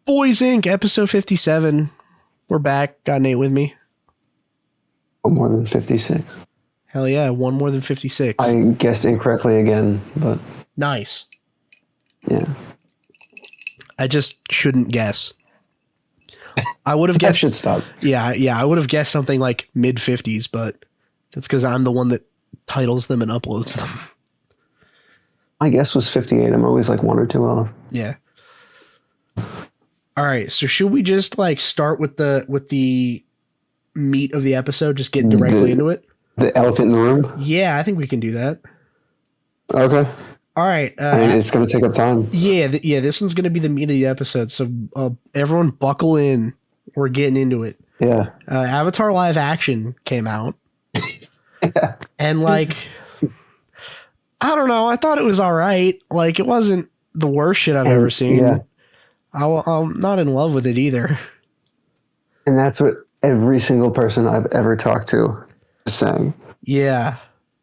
Boys Inc. episode 57. We're back. Got Nate with me. One more than 56. Hell yeah, one more than 56. I guessed incorrectly again, but nice. Yeah. I just shouldn't guess. I would have guessed. I should stop. Yeah. I would have guessed something like mid 50s, but that's because I'm the one that titles them and uploads them. My guess was 58. I'm always like one or two off. Yeah. All right. So should we just like start with the meat of the episode? Just get directly into it. The elephant in the room. Yeah, I think we can do that. Okay. All right. I mean, it's going to take up time. Yeah. This one's going to be the meat of the episode. So everyone buckle in. We're getting into it. Yeah. Avatar live action came out. Yeah. And like, I don't know. I thought it was all right. Like, it wasn't the worst shit I've ever seen. Yeah. I'm not in love with it either. And that's what every single person I've ever talked to is saying. Yeah.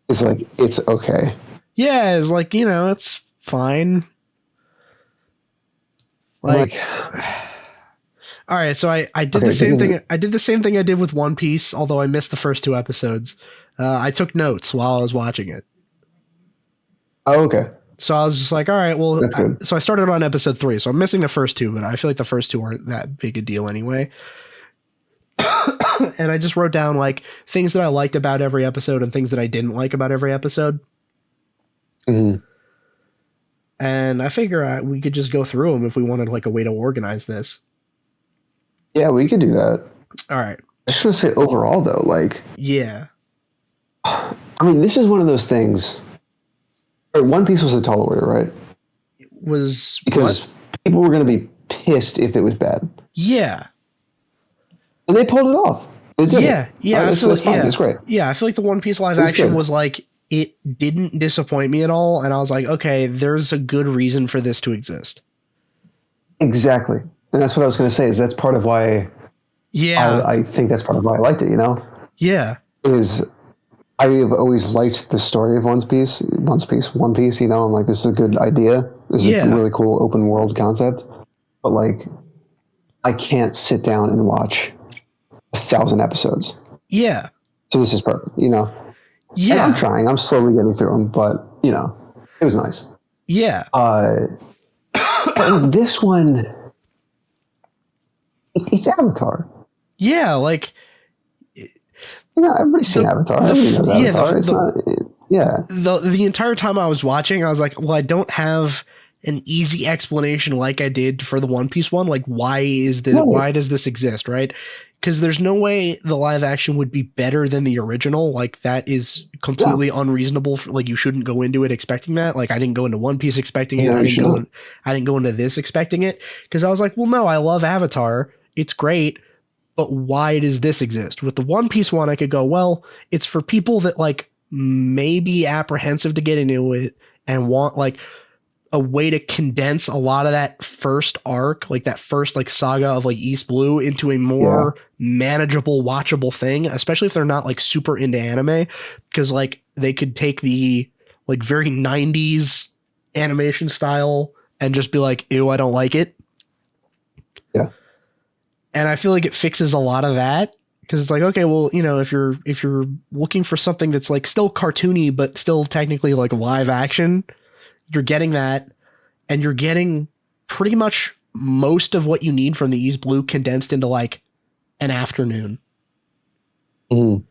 It's like, it's okay. Yeah. It's like, it's fine. Like all right. So I did the same thing. I did the same thing I did with One Piece, although I missed the first two episodes. I took notes while I was watching it. Oh, okay. So I was just like, all right, well, so I started on episode 3, so I'm missing the first two, but I feel like the first two aren't that big a deal anyway. And I just wrote down like things that I liked about every episode and things that I didn't like about every episode. Mm-hmm. And I figure we could just go through them if we wanted like a way to organize this. Yeah, we could do that. All right. I just want to say overall though, like, yeah, I mean, this is one of those things. One Piece was a tall order, right? Because people were going to be pissed if it was bad. Yeah. And they pulled it off. They did. Yeah. Yeah. Right? That's fine. It's great. Yeah. I feel like the One Piece live action was like, it didn't disappoint me at all. And I was like, okay, there's a good reason for this to exist. Exactly. And that's what I was going to say is that's part of why. Yeah. I think that's part of why I liked it, Yeah. I have always liked the story of One Piece, I'm like, this is a good idea. This is a really cool open world concept. But like, I can't sit down and watch 1,000 episodes. Yeah. So this is perfect, Yeah. And I'm trying. I'm slowly getting through them, but, it was nice. Yeah. But this one, it's Avatar. Yeah, like... everybody's seen Avatar. Everybody knows Avatar. The entire time I was watching, I was like, well, I don't have an easy explanation like I did for the One Piece one. Like, why does this exist, right? Because there's no way the live action would be better than the original. Like, that is completely unreasonable. Like, you shouldn't go into it expecting that. Like, I didn't go into One Piece expecting it. I didn't go into this expecting it. Because I was like, well, no, I love Avatar. It's great. But why does this exist? With the One Piece one, I could go, well, it's for people that like may be apprehensive to get into it and want like a way to condense a lot of that first arc, like that first like saga of like East Blue into a more manageable, watchable thing, especially if they're not like super into anime, because like they could take the like very 90s animation style and just be like, ew, I don't like it. Yeah. And I feel like it fixes a lot of that because it's like, okay, well, if you're looking for something that's like still cartoony, but still technically like live action, you're getting that, and you're getting pretty much most of what you need from the East Blue condensed into like an afternoon. Mm.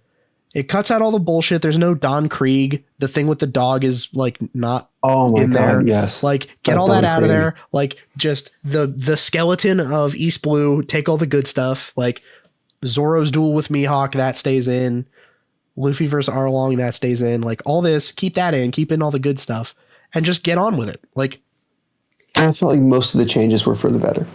It cuts out all the bullshit. There's no Don Krieg. The thing with the dog is like not in there. Yes. Like get all that out of there. Like just the skeleton of East Blue, take all the good stuff. Like Zoro's duel with Mihawk, that stays in. Luffy versus Arlong, that stays in. Like all this, keep that in, keep in all the good stuff and just get on with it. Like I felt like most of the changes were for the better.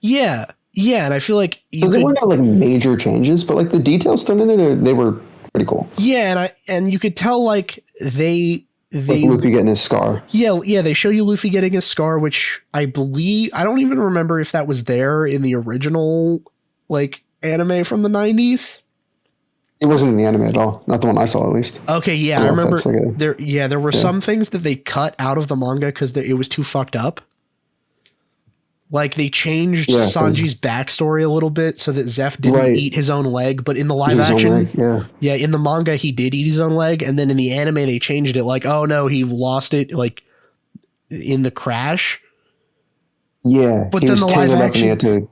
Yeah. Yeah. And I feel like they weren't like major changes, but like the details thrown in there, they were pretty cool. Yeah, and you could tell like they like Luffy getting his scar. Yeah, they show you Luffy getting his scar, which I don't even remember if that was there in the original like anime from the 90s. It wasn't in the anime at all. Not the one I saw, at least. Okay, yeah, I remember there were some things that they cut out of the manga because it was too fucked up. Like they changed Sanji's backstory a little bit so that Zeph didn't eat his own leg, but in the live action, in the manga he did eat his own leg, and then in the anime they changed it like, oh no, he lost it like in the crash. Yeah, but then the live action, he had to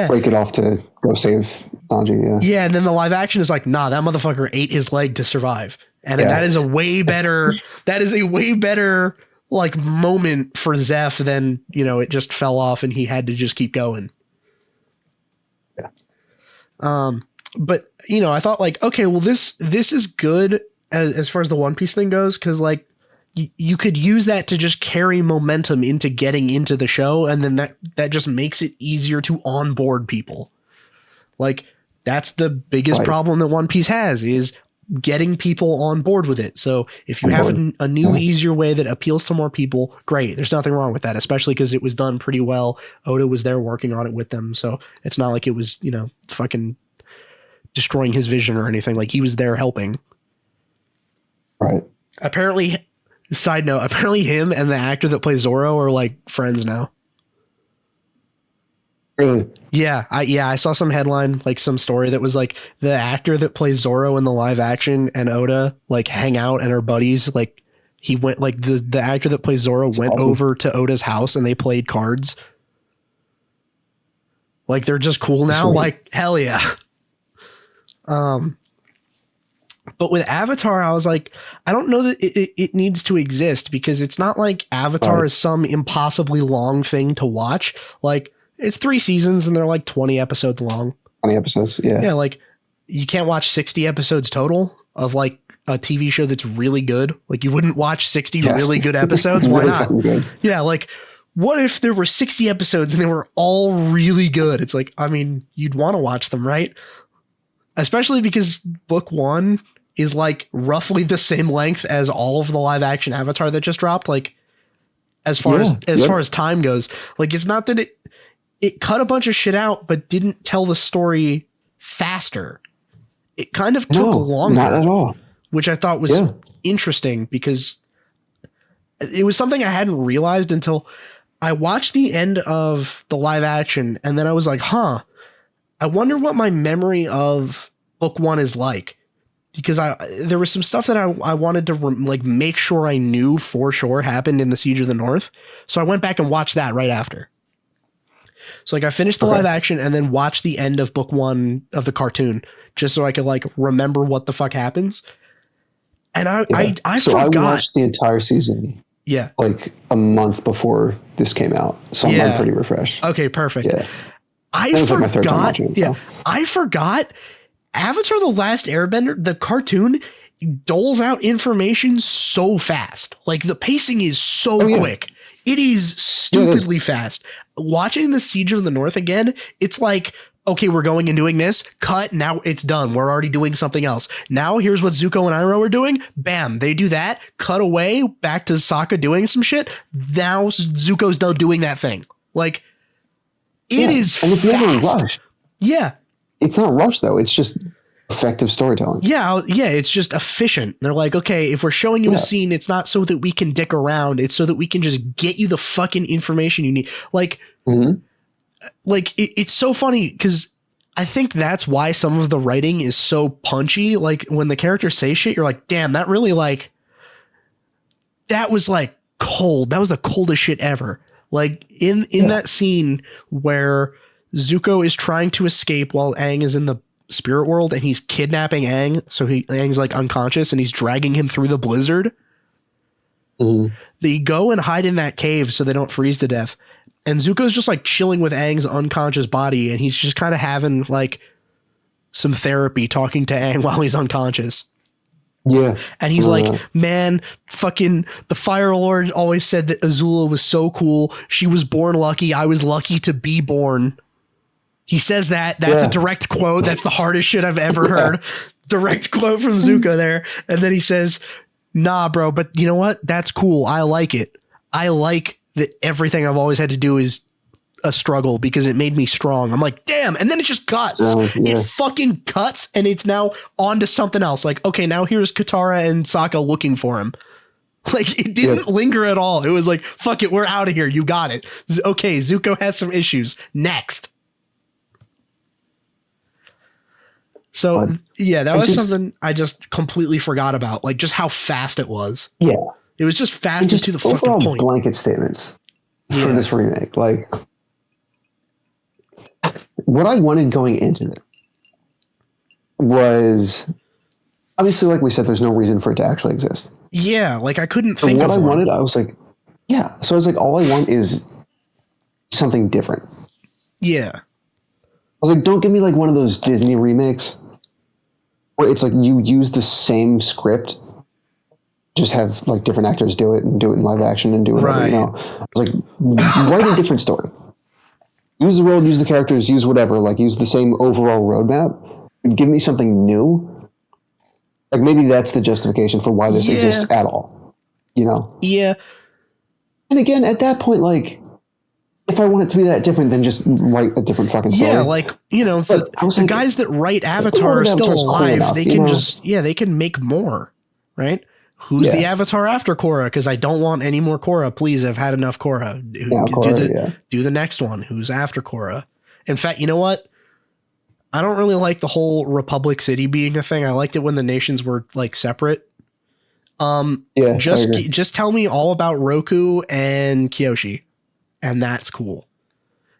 break it off to go save Sanji. Yeah, and then the live action is like, nah, that motherfucker ate his leg to survive, and that is a way better. That is a way better like moment for Zeph than, you know, it just fell off and he had to just keep going. But you know, I thought like, okay, well this is good as far as the One Piece thing goes, because like you could use that to just carry momentum into getting into the show, and then that just makes it easier to onboard people. Like that's the biggest problem that One Piece has, is getting people on board with it. So if you have a new, easier way that appeals to more people, great. There's nothing wrong with that, especially because it was done pretty well. Oda was there working on it with them. So it's not like it was, you know, fucking destroying his vision or anything. Like he was there helping. Right. Apparently, side note, apparently him and the actor that plays Zoro are like friends now. Really? Yeah, I saw some headline, like some story that was like the actor that plays Zoro in the live action and Oda like hang out and are buddies. Like he went, like the actor that plays Zoro went over to Oda's house and they played cards. Like they're just cool now. Sweet. Like hell yeah. But with Avatar, I was like, I don't know that it needs to exist, because it's not like Avatar is some impossibly long thing to watch. Like it's 3 seasons and they're like 20 episodes long. 20 episodes. Yeah. Yeah. Like you can't watch 60 episodes total of like a TV show that's really good. Like you wouldn't watch 60 really good episodes. Why not? Yeah. Like what if there were 60 episodes and they were all really good? It's like, I mean, you'd want to watch them, right? Especially because book 1 is like roughly the same length as all of the live action Avatar that just dropped. Like as far as time goes, like it's not that it cut a bunch of shit out, but didn't tell the story faster. It kind of took longer. Not at all. Which I thought was interesting, because it was something I hadn't realized until I watched the end of the live action. And then I was like, I wonder what my memory of book 1 is like, because there was some stuff that I wanted to like make sure I knew for sure happened in the Siege of the North. So I went back and watched that right after. So like I finished the live action and then watched the end of book 1 of the cartoon, just so I could like remember what the fuck happens. And I forgot. I watched the entire season. Yeah. Like a month before this came out. So I'm pretty refreshed. Okay, perfect. Yeah. I forgot. Like my third time watching it, so. I forgot Avatar The Last Airbender, the cartoon, doles out information so fast. Like the pacing is so quick. It is stupidly fast. Watching the Siege of the North again, it's like, okay, we're going and doing this. Cut. Now it's done. We're already doing something else. Now here's what Zuko and Iroh are doing. Bam. They do that. Cut away. Back to Sokka doing some shit. Now Zuko's done doing that thing. Like it is and it's fast. never rushed. Yeah. It's not rushed though. It's just effective storytelling. Yeah. It's just efficient. They're like, okay, if we're showing you a scene, it's not so that we can dick around. It's so that we can just get you the fucking information you need. Like, it's so funny because I think that's why some of the writing is so punchy. Like when the characters say shit, you're like, damn, that really like, that was like cold. That was the coldest shit ever. Like in that scene where Zuko is trying to escape while Aang is in the spirit world and he's kidnapping Aang. So Aang's like unconscious and he's dragging him through the blizzard. They go and hide in that cave so they don't freeze to death. And Zuko's just like chilling with Aang's unconscious body. And he's just kind of having like some therapy talking to Aang while he's unconscious. Yeah. And he's like, man, fucking the Fire Lord always said that Azula was so cool. She was born lucky. I was lucky to be born. He says that. That's a direct quote. That's the hardest shit I've ever heard. Direct quote from Zuko there. And then he says, nah, bro, but you know what? That's cool. I like it. I like that everything I've always had to do is a struggle because it made me strong. I'm like, damn. And then it just cuts. It fucking cuts. And it's now on to something else. Like, okay, now here's Katara and Sokka looking for him. Like, it didn't linger at all. It was like, fuck it, we're out of here. You got it. Okay, Zuko has some issues. Next. So, yeah, that was something I just completely forgot about. Like, just how fast it was. Yeah. It was just fast and to the fucking point. Blanket statements for this remake. Like, what I wanted going into it was... Obviously, like we said, there's no reason for it to actually exist. Yeah, like I couldn't think of what I one. wanted. I was like, yeah. So I was like, all I want is something different. Yeah. I was like, don't give me like one of those Disney remakes where it's like you use the same script, just have like different actors do it and do it in live action and do whatever. Right. You know, I was like, write a different story. Use the world, use the characters, use whatever. Like use the same overall roadmap. Give me something new. Like maybe that's the justification for why this exists at all, you know? Yeah. And again, at that point, like, if I want it to be that different, then just write a different fucking story. Yeah, like, you know, the guys that write Avatar are still alive. Enough, they can they can make more, right? Who's the Avatar after Korra? Because I don't want any more Korra. Please, I've had enough Korra. Do the next one. Who's after Korra? In fact, you know what? I don't really like the whole Republic City being a thing. I liked it when the nations were like separate. Just tell me all about Roku and Kyoshi, and that's cool.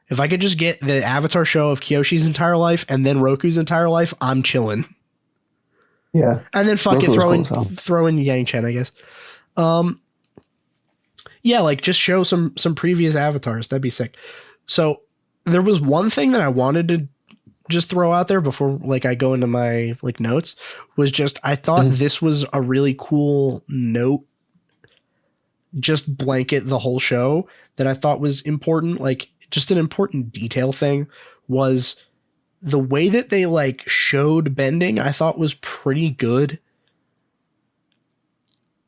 If I could just get the Avatar show of Kyoshi's entire life and then Roku's entire life, I'm chilling. Yeah. And then fuck it, throw in Yang Chen, I guess. Yeah, like just show some previous avatars. That'd be sick. So there was one thing that I wanted to just throw out there before like I go into my like notes was just, I thought this was a really cool note, just blanket the whole show that I thought was important. Like just an important detail thing was the way that they like showed bending. I thought was pretty good.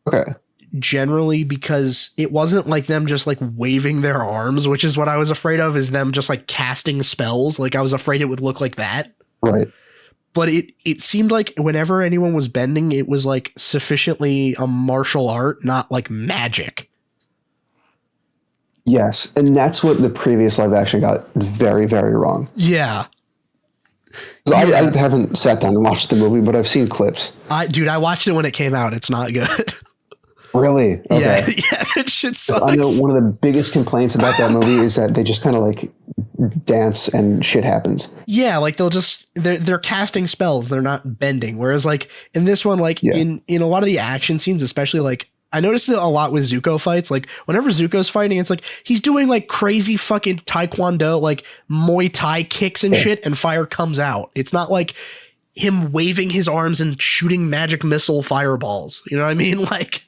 Okay. Generally, because it wasn't like them just like waving their arms, which is what I was afraid of, is them just like casting spells. Like I was afraid it would look like that. Right. But it seemed like whenever anyone was bending, it was like sufficiently a martial art, not like magic. Yes. And that's what the previous live action got very, very wrong. Yeah. I haven't sat down and watched the movie, but I've seen clips. I watched it when it came out. It's not good. Really? Okay. Yeah, that shit sucks. I know one of the biggest complaints about that movie is that they just kind of like dance and shit happens. Yeah, like they're casting spells, they're not bending. Whereas like in this one, like in a lot of the action scenes, especially like I noticed it a lot with Zuko fights. Like whenever Zuko's fighting, it's like he's doing like crazy fucking taekwondo, like Muay Thai kicks and shit, and fire comes out. It's not like him waving his arms and shooting magic missile fireballs. You know what I mean? Like.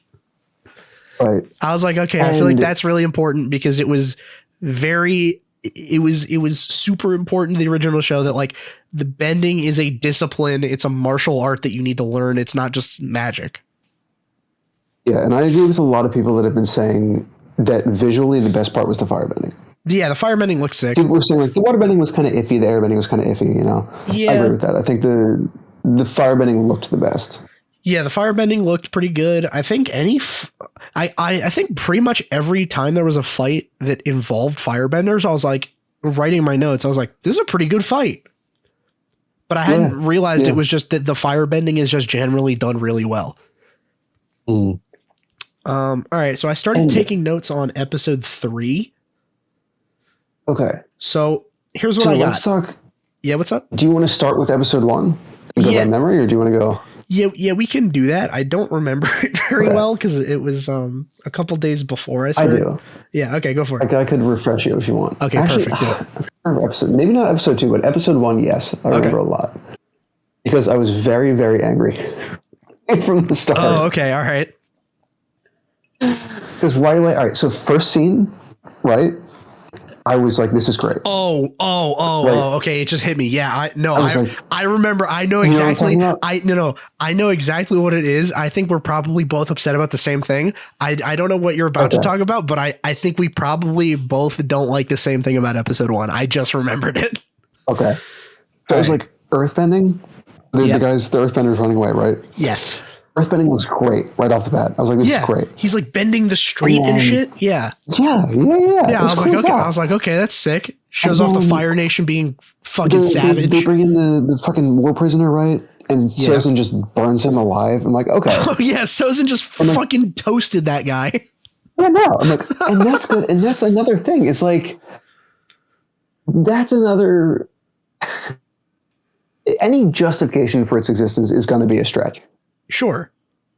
Right. I was like, okay, I feel like that's really important because it was super important to the original show that like the bending is a discipline. It's a martial art that you need to learn. It's not just magic. Yeah. And I agree with a lot of people that have been saying that visually the best part was the firebending. Yeah. The firebending looks sick. People were saying like the waterbending was kind of iffy. The airbending was kind of iffy, you know? Yeah. I agree with that. I think the firebending looked the best. Yeah, the firebending looked pretty good. I think I think pretty much every time there was a fight that involved firebenders, I was like writing my notes. I was like, this is a pretty good fight. But I hadn't realized it was just that the firebending is just generally done really well. All right, so I started taking notes on episode 3. Okay. So here's what I got. Let's talk. Yeah, what's up? Do you want to start with episode 1? Go by memory, or do you want to go? Yeah, we can do that. I don't remember it very well because it was a couple days before I started. I do. Yeah, okay, go for it. I could refresh you if you want. Okay, perfect. I remember maybe not episode 2, but episode 1, yes. I remember a lot. Because I was very, very angry from the start. Oh, okay, all right. Because right away, all right, so first scene, right? I was like, this is great. Oh, okay. It just hit me. Yeah. I remember. I know exactly. I know exactly what it is. I think we're probably both upset about the same thing. I don't know what you're about to talk about, but I think we probably both don't like the same thing about episode 1. I just remembered it. Okay. So it was like earthbending. The earthbenders running away, right? Yes. Earthbending looks great right off the bat. I was like, this is great. He's like bending the street and shit. Yeah. Yeah. I was like, okay. I was like, okay, that's sick. Shows off the Fire Nation being fucking savage. They bring in the fucking war prisoner, right? And Sozin just burns him alive. I'm like, okay. Oh yeah, Sozin just fucking toasted that guy. Yeah, no. I'm like, and that's good. And that's another thing. It's like, that's another. Any justification for its existence is going to be a stretch. Sure.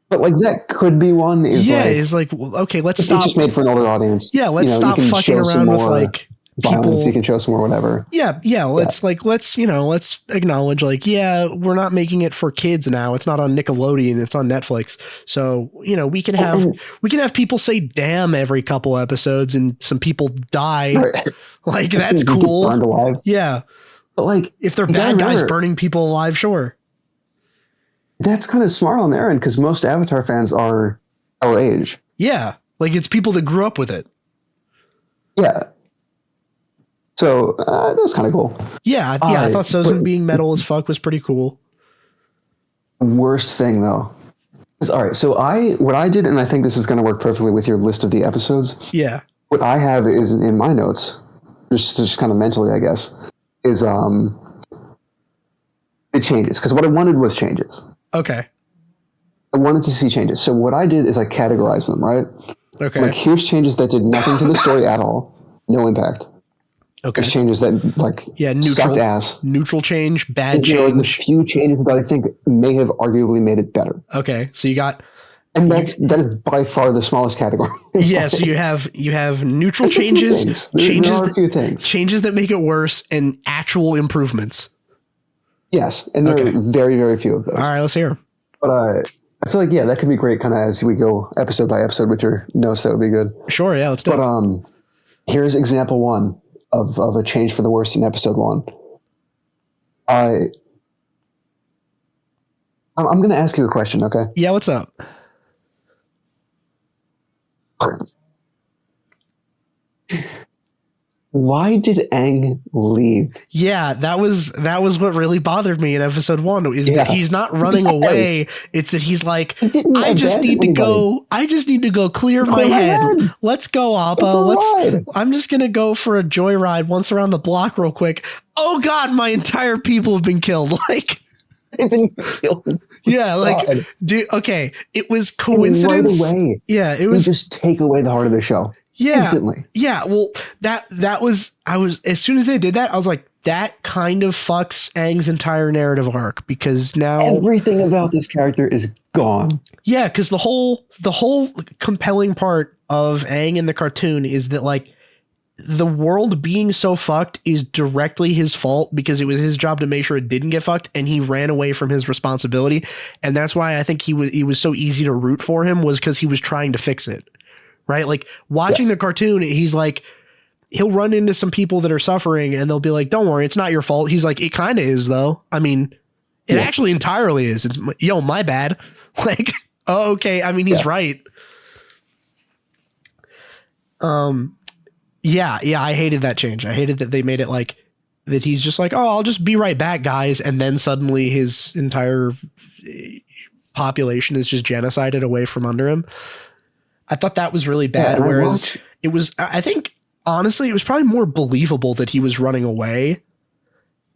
But like that could be one. It's like, okay, let's stop. It's just made for an older audience. Yeah, let's stop fucking around with like violence. People. You can show some more whatever. Yeah. Let's acknowledge like, yeah, we're not making it for kids now. It's not on Nickelodeon. It's on Netflix. So we can have people say "damn" every couple episodes, and some people die. Right. Like that's cool. Burned alive. Yeah. But like, if they're bad guys burning people alive, sure. That's kind of smart on their end because most Avatar fans are our age. Yeah. Like it's people that grew up with it. Yeah. So that was kind of cool. Yeah. I thought Sozin being metal as fuck was pretty cool. Worst thing though. All right. So what I did, and I think this is going to work perfectly with your list of the episodes. Yeah. What I have is in my notes, just kind of mentally, I guess, is the changes. Because what I wanted was changes. Okay. I wanted to see changes. So what I did is I categorized them, right? Okay. Like here's changes that did nothing to the story at all. No impact. Okay. There's changes that sucked ass. Neutral change, bad and, change. The few changes that I think may have arguably made it better. Okay. So you got. And that is by far the smallest category. Yeah, so you have neutral changes, changes that make it worse, and actual improvements. Yes, and there are very, very few of those. All right, let's hear. But I feel like that could be great, kind of as we go episode by episode with your notes. That would be good. Sure, yeah, let's do it. But here's example one of a change for the worst in episode 1. I'm going to ask you a question, okay? Yeah, what's up? Why did Aang leave? Yeah, that was what really bothered me in episode 1 is that he's not running away. It's that he's like, I just need to go clear my head. Let's go, Appa. I'm just going to go for a joyride once around the block real quick. Oh God, my entire people have been killed. Like they've been killed. Yeah, like dude, okay, it was coincidence. Right away. Yeah, it was just take away the heart of the show. Yeah. Instantly. Yeah. Well, that was as soon as they did that, I was like, that kind of fucks Aang's entire narrative arc because now everything about this character is gone. Yeah, because the whole compelling part of Aang in the cartoon is that like the world being so fucked is directly his fault because it was his job to make sure it didn't get fucked, and he ran away from his responsibility. And that's why I think he was so easy to root for him, was because he was trying to fix it. Right? Like watching the cartoon, he's like, he'll run into some people that are suffering and they'll be like, don't worry, it's not your fault. He's like, it kind of is though. I mean, it actually entirely is. It's my bad. Like, oh, okay. I mean, he's right. Yeah. I hated that change. I hated that they made it like that. He's just like, oh, I'll just be right back, guys. And then suddenly his entire population is just genocided away from under him. I thought that was really bad. Whereas it was, I think, honestly, it was probably more believable that he was running away.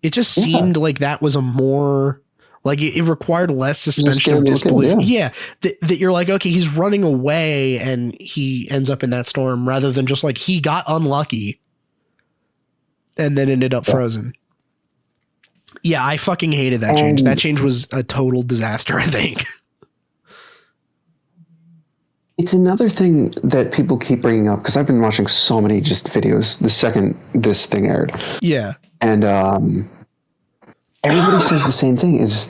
It just seemed like that was a more, like it required less suspension of disbelief. Yeah. That you're like, okay, he's running away and he ends up in that storm, rather than just like he got unlucky and then ended up frozen. Yeah, I fucking hated that change. That change was a total disaster, I think. It's another thing that people keep bringing up, because I've been watching so many just videos the second this thing aired. Yeah. And everybody says the same thing, is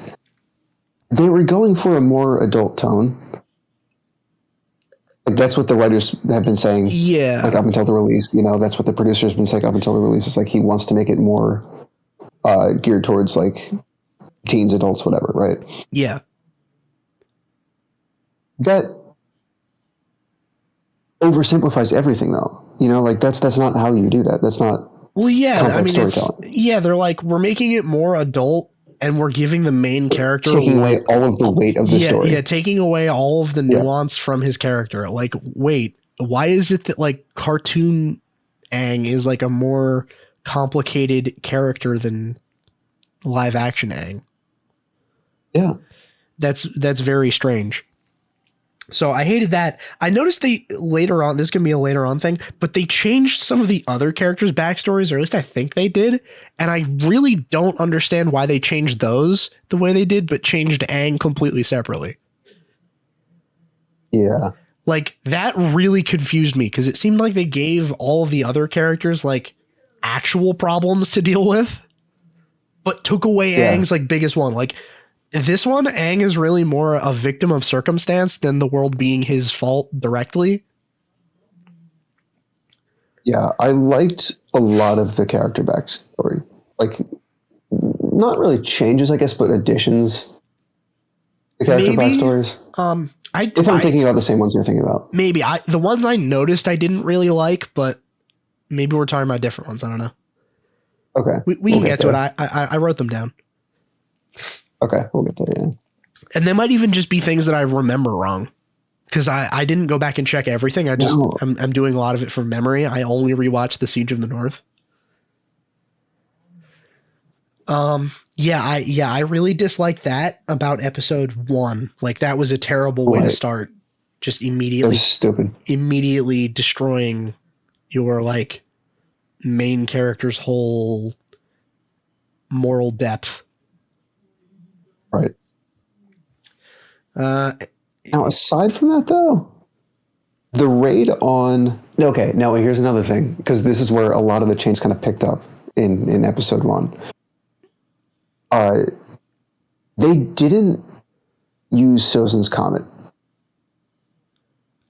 they were going for a more adult tone. Like that's what the writers have been saying. Yeah. Like up until the release, that's what the producer's been saying up until the release. It's like he wants to make it more geared towards like teens, adults, whatever, right? Yeah. That oversimplifies everything though. Like that's not how you do that. That's not. Well, yeah, I mean, they're like, we're making it more adult and we're giving the main character taking away all of the weight of the story. Yeah, taking away all of the nuance from his character. Like, wait, why is it that like cartoon Aang is like a more complicated character than live action Aang? Yeah. That's very strange. So I hated that. I noticed they later on, this is going to be a later on thing, but they changed some of the other characters' backstories, or at least I think they did. And I really don't understand why they changed those the way they did, but changed Aang completely separately. Yeah. Like, that really confused me because it seemed like they gave all of the other characters like actual problems to deal with, but took away Aang's like biggest one. Like, this one, Aang is really more a victim of circumstance than the world being his fault directly. Yeah, I liked a lot of the character backstory. Like, not really changes, I guess, but additions. The character backstories. If I'm thinking about the same ones you're thinking about. Maybe. The ones I noticed I didn't really like, but maybe we're talking about different ones. I don't know. Okay. We can get to it. I wrote them down. Okay, we'll get there, yeah. And they might even just be things that I remember wrong. Because I didn't go back and check everything. I'm doing a lot of it from memory. I only rewatched The Siege of the North. I really disliked that about episode 1. Like, that was a terrible way to start. Just immediately stupid. Immediately destroying your like main character's whole moral depth. Right. Now, aside from that, though, the raid on... Okay, now here's another thing, because this is where a lot of the change kind of picked up in episode 1. They didn't use Sozin's Comet.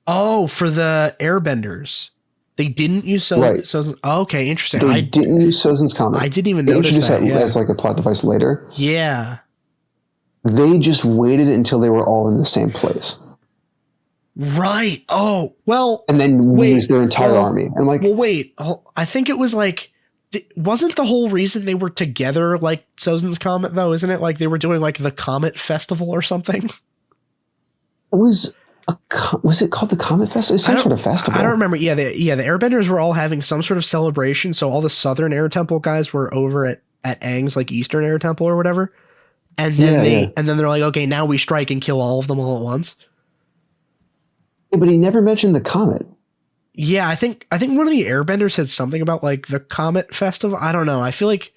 Oh, for the airbenders. They didn't use Sozin's... Oh, okay, interesting. They didn't use Sozin's Comet. I didn't even notice that. As like a plot device later. Yeah. They just waited until they were all in the same place. Right. Oh, well. And then used their entire army. And I'm like... Well, wait. I think it was like... Wasn't the whole reason they were together like Sozin's Comet, though? Isn't it like they were doing like the Comet Festival or something? It was it called the Comet Festival? It's some sort of festival. I don't remember. Yeah, the Airbenders were all having some sort of celebration. So all the Southern Air Temple guys were over at Aang's like Eastern Air Temple or whatever. And then they're like, okay, now we strike and kill all of them all at once. Yeah, but he never mentioned the comet. Yeah, I think one of the Airbenders said something about like the Comet Festival. I don't know. I feel like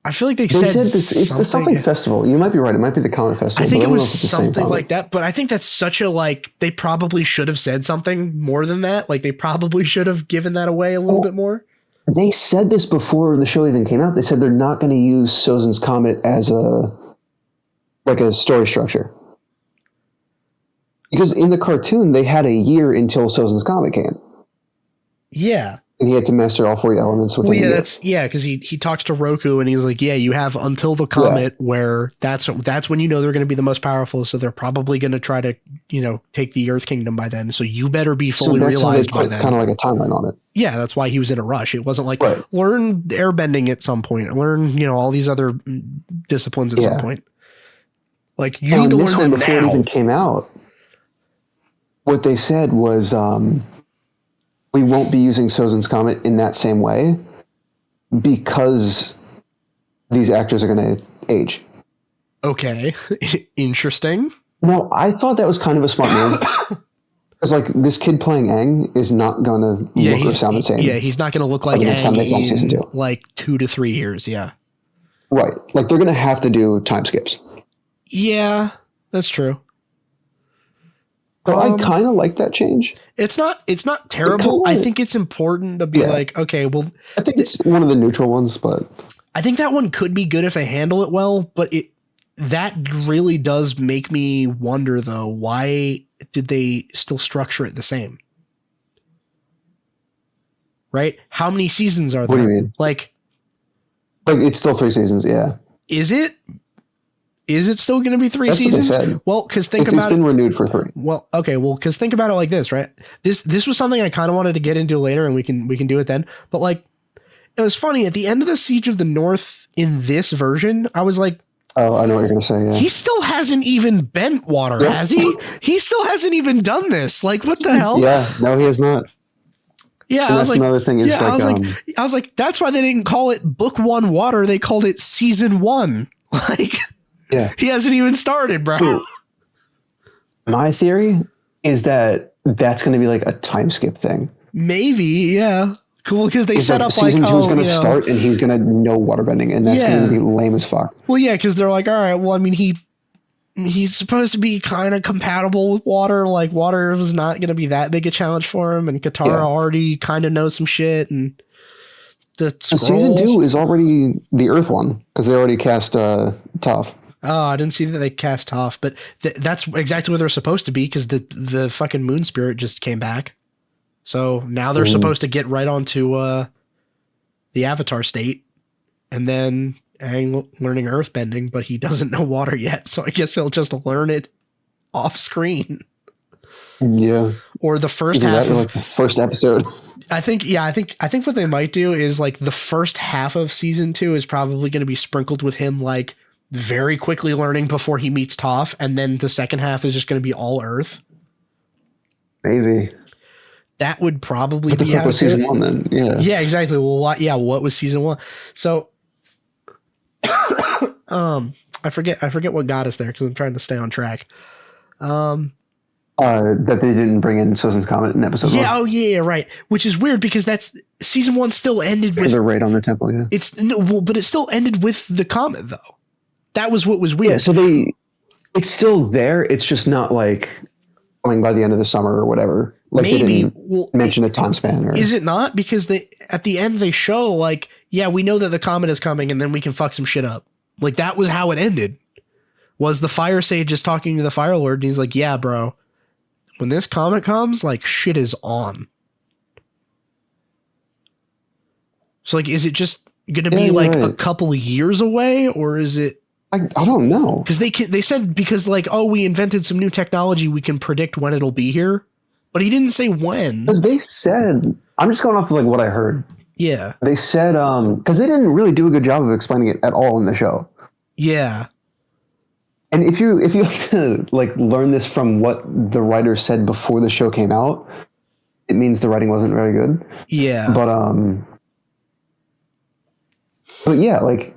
they said this. It's the something festival. You might be right. It might be the Comet Festival. I think it was something like that. But I think that's such a like. They probably should have said something more than that. Like they probably should have given that away a little bit more. They said this before the show even came out. They said they're not going to use Sozin's Comet as a story structure. Because in the cartoon, they had a year until Sozin's Comet came. Yeah. And he had to master all 40 elements within a year. Because he talks to Roku and he was like, yeah, you have until the comet where that's when you know they're going to be the most powerful. So they're probably going to try to, take the Earth Kingdom by then. So you better be fully realized by then. Kind of like a timeline on it. Yeah, that's why he was in a rush. It wasn't like learn airbending at some point, learn, all these other disciplines at some point. Like you need to learn them before it even came out. What they said was, we won't be using Sozin's Comet in that same way because these actors are going to age. Okay. Interesting. No, I thought that was kind of a smart move. Because like this kid playing Aang is not going to look or sound the same. Yeah, he's not going to look like Aang in like 2 to 3 years. Yeah. Right. Like they're going to have to do time skips. Yeah, that's true. So I kind of like that change. It's not terrible. I think it's important to be like, okay, well, I think it's one of the neutral ones, but I think that one could be good if they handle it well, but that really does make me wonder though, why did they still structure it the same? Right? How many seasons are there? What do you mean? Like it's still 3 seasons, yeah. Is it? Is it still going to be 3 seasons? What they said. Well, because it's been renewed for 3. Well, okay. Well, because think about it like this, right? This was something I kind of wanted to get into later, and we can do it then. But like, it was funny at the end of the Siege of the North in this version. I was like, oh, I know what you're gonna say. Yeah. He still hasn't even bent water, has he? He still hasn't even done this. Like, what the hell? Yeah, no, he has not. Yeah, and that's another thing. Is I was like, that's why they didn't call it Book 1 Water. They called it Season 1. Like, yeah, he hasn't even started, bro. Dude, my theory is that that's going to be like a time skip thing. Maybe, yeah. Cool, because they set up season 2 is going to start and he's going to know waterbending, and that's going to be lame as fuck. Well, yeah, because they're like, all right, well, I mean, he's supposed to be kind of compatible with water. Like, water was not going to be that big a challenge for him, and Katara already kind of knows some shit, and the season 2 is already the Earth one because they already cast Toph. Oh, I didn't see that they cast Toph, but that's exactly what they're supposed to be because the fucking moon spirit just came back. So now they're supposed to get right onto the Avatar state, and then Aang learning earthbending, but he doesn't know water yet. So I guess he'll just learn it off screen. Yeah. Or the first half of like the first episode. I think what they might do is like the first half of season 2 is probably going to be sprinkled with him like very quickly learning before he meets Toph, and then the second half is just going to be all Earth. Maybe. That would probably be how season 1 then. Yeah. Yeah, exactly. Well, what was season 1? So I forget what got us there because I'm trying to stay on track. That they didn't bring in Sozin's Comet in episode 1. Oh yeah, right. Which is weird because that's season 1 still ended with the raid on the temple. Yeah, but it still ended with the comet though. That was what was weird. Yeah, so it's still there. It's just not like coming by the end of the summer or whatever. Like maybe they didn't mention a time span. Or, is it not? Because at the end they show like, yeah, we know that the comet is coming and then we can fuck some shit up. Like that was how it ended. Was the Fire Sage just talking to the Fire Lord and he's like, yeah, bro, when this comet comes, like shit is on. So like, is it just going to be like a couple of years away, or is it? I don't know. Because they said because like, oh, we invented some new technology, we can predict when it'll be here, but he didn't say when. Because they said, I'm just going off of like what I heard. Yeah, they said because they didn't really do a good job of explaining it at all in the show. Yeah. And if you have to like learn this from what the writer said before the show came out, it means the writing wasn't very good. Yeah. But yeah, like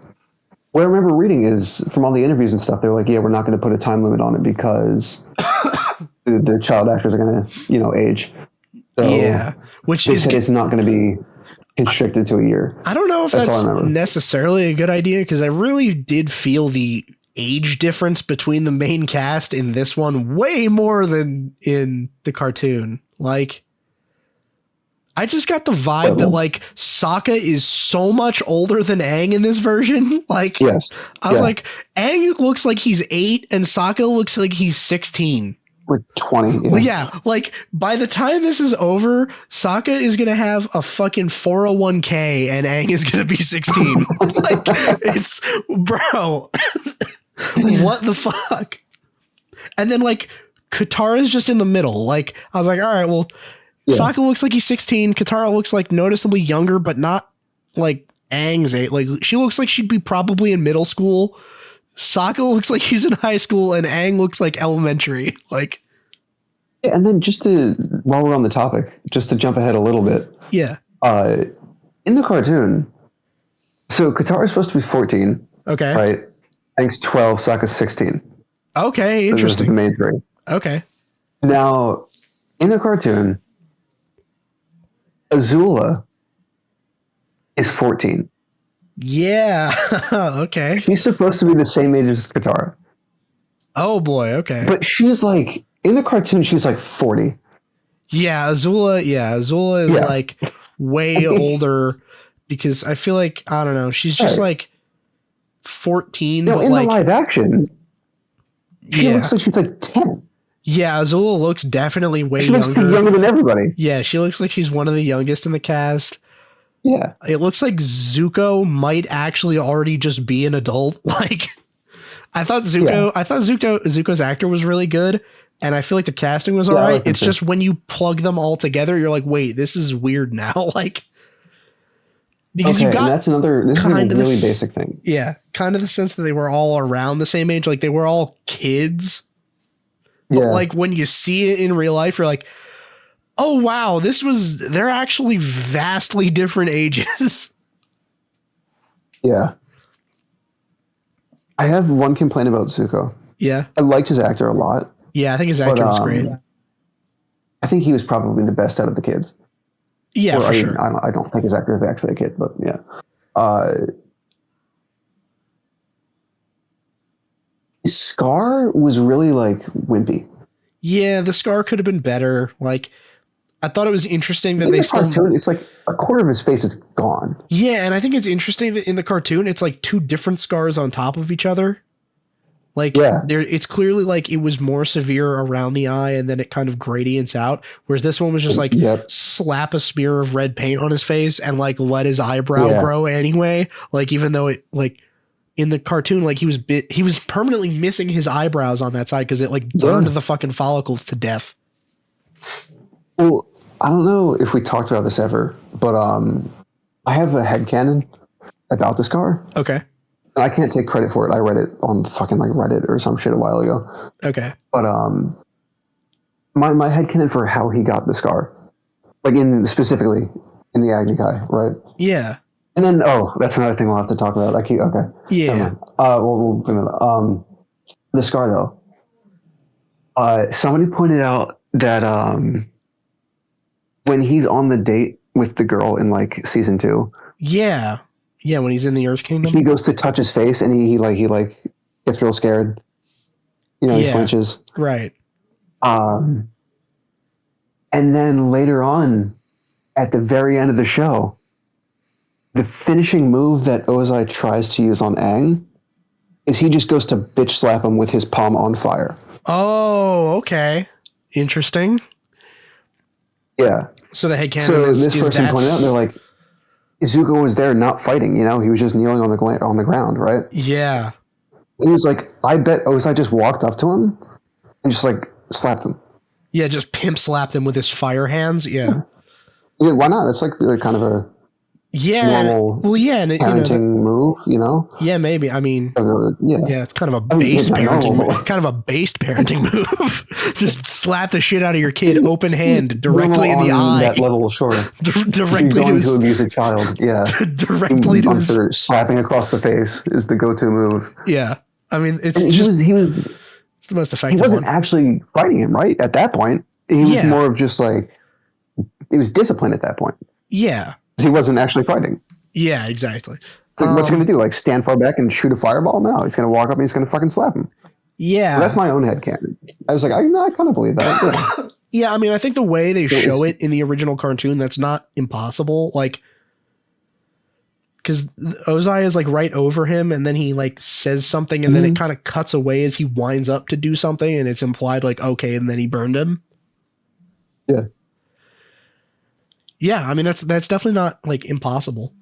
what I remember reading is from all the interviews and stuff, they're like, yeah, we're not going to put a time limit on it because the child actors are going to, age. So yeah. Which they said it's not going to be constricted to a year. I don't know if that's necessarily a good idea because I really did feel the age difference between the main cast in this one way more than in the cartoon. Like, I just got the vibe that like Sokka is so much older than Aang in this version. Like, yes. I was like, Aang looks like he's 8 and Sokka looks like he's 16. With 20. Yeah. Well, yeah, like by the time this is over, Sokka is going to have a fucking 401k and Aang is going to be 16. Like, it's, bro, what the fuck? And then like Katara's just in the middle. Like, I was like, all right, well, Sokka looks like he's 16. Katara looks like noticeably younger, but not like Aang's age. Like, she looks like she'd be probably in middle school. Sokka looks like he's in high school and Aang looks like elementary. Like, yeah, and then while we're on the topic, just to jump ahead a little bit. Yeah. In the cartoon, so Katara's supposed to be 14. Okay. Right? Aang's 12, Sokka's 16. Okay, interesting. Those are the main three. Okay. Now, in the cartoon, Azula is 14. Yeah. Okay. She's supposed to be the same age as Katara. Oh boy. Okay. But she's like, in the cartoon, she's like 40. Yeah. Azula is like way older because I feel like, I don't know, she's just like 14. No, but in like, the live action, she looks like she's like 10. Yeah. Azula looks definitely way younger. She looks younger than everybody. Yeah. She looks like she's one of the youngest in the cast. Yeah. It looks like Zuko might actually already just be an adult. Like, I thought Zuko's actor was really good, and I feel like the casting was all right. It's just when you plug them all together, you're like, wait, this is weird now. Like, Because you got and that's this is a really basic thing. Yeah, kind of the sense that they were all around the same age, like they were all kids. But like when you see it in real life, you're like, oh wow, they're actually vastly different ages. Yeah. I have one complaint about Zuko. Yeah. I liked his actor a lot. Yeah, I think his actor was great. I think he was probably the best out of the kids. Yeah, for sure. I don't think his actor is actually a kid, but yeah. Scar was really like wimpy. Yeah, the Scar could have been better. Like, I thought it was interesting that in the cartoon, it's like a quarter of his face is gone. Yeah, and I think it's interesting that in the cartoon, it's like two different scars on top of each other. Like, it's clearly like it was more severe around the eye, and then it kind of gradients out. Whereas this one was just like slap a smear of red paint on his face and like let his eyebrow grow anyway. Like, even though it like in the cartoon, like he was permanently missing his eyebrows on that side because it like burned the fucking follicles to death. Well, I don't know if we talked about this ever, but I have a headcanon about the Scar. Okay. And I can't take credit for it. I read it on fucking like Reddit or some shit a while ago. Okay. But my headcanon for how he got the Scar, like specifically in the Agni Kai, right? Yeah. And then that's another thing we'll have to talk about. Okay. Yeah. The Scar though. Somebody pointed out that when he's on the date with the girl in like season 2. Yeah. Yeah, when he's in the Earth Kingdom. He goes to touch his face and he gets real scared. You know, he flinches. Right. And then later on, at the very end of the show, the finishing move that Ozai tries to use on Aang is he just goes to bitch slap him with his palm on fire. Oh, okay. Interesting. Yeah. So the headcanon this person pointed out, they're like, Zuko was there not fighting, you know? He was just kneeling on the ground, right? Yeah. He was like, I bet Ozai just walked up to him and just like slapped him. Yeah, just pimp slapped him with his fire hands. Yeah. Yeah, why not? It's like kind of a normal parenting move, you know? Yeah, maybe. I mean, it's kind of a based parenting move. Kind of a based parenting move. Just slap the shit out of your kid open hand directly in the eye. That level, sure. Directly to abuse a child, yeah. Directly to his... slapping across the face is the go-to move. Yeah. I mean, it's it's the most effective one. He wasn't actually fighting him, right? At that point. He was more of just like, he was disciplined at that point. Yeah. He wasn't actually fighting. Yeah, exactly. Like, what's he going to do? Like stand far back and shoot a fireball? No, he's going to walk up and he's going to fucking slap him. Yeah. Well, that's my own headcanon. I was like, I kind of believe that. Yeah. Yeah, I mean, I think the way they show it in the original cartoon, that's not impossible. Like, because Ozai is like right over him and then he like says something and then it kind of cuts away as he winds up to do something and it's implied like, okay, and then he burned him. Yeah. Yeah, I mean that's definitely not like impossible.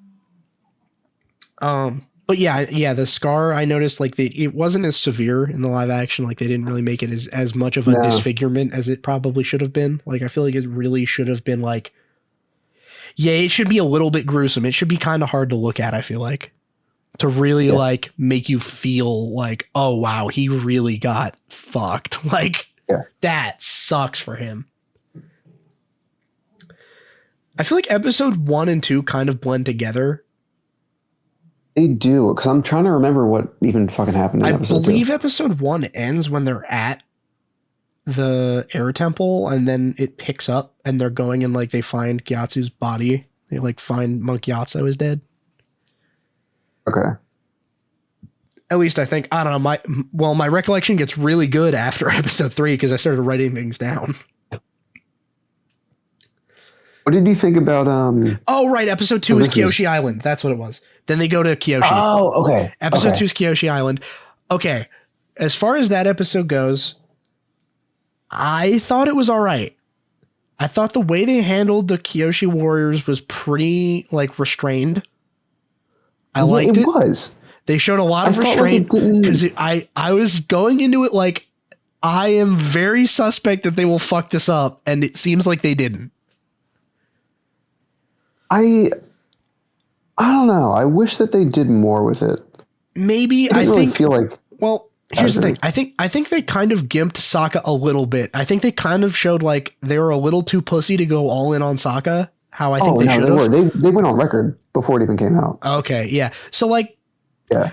But yeah, the Scar I noticed like it wasn't as severe in the live action. Like they didn't really make it as much of a disfigurement as it probably should have been. Like I feel like it really should have been like, yeah, it should be a little bit gruesome. It should be kind of hard to look at. I feel like to really like make you feel like, oh wow, he really got fucked. Like that sucks for him. I feel like episode 1 and 2 kind of blend together. They do, because I'm trying to remember what even fucking happened in episode 2. I believe episode 1 ends when they're at the air temple, and then it picks up, and they're going and like they find Gyatso's body. They like find Monk Gyatso is dead. Okay. At least I think. I don't know. My recollection gets really good after episode 3 because I started writing things down. What did you think about Oh right, episode 2 is Kyoshi Island. That's what it was. Then they go to Kyoshi. Oh, okay. Episode 2 is Kyoshi Island. Okay. As far as that episode goes, I thought it was all right. I thought the way they handled the Kyoshi warriors was pretty like restrained. I liked it. It was. They showed a lot of restraint because I was going into it like I am very suspect that they will fuck this up, and it seems like they didn't. I don't know. I wish that they did more with it. Maybe I really feel like. Well, here's the thing. I think they kind of gimped Sokka a little bit. I think they kind of showed like they were a little too pussy to go all in on Sokka. How I think they should have. They went on record before it even came out. Okay, yeah. So like,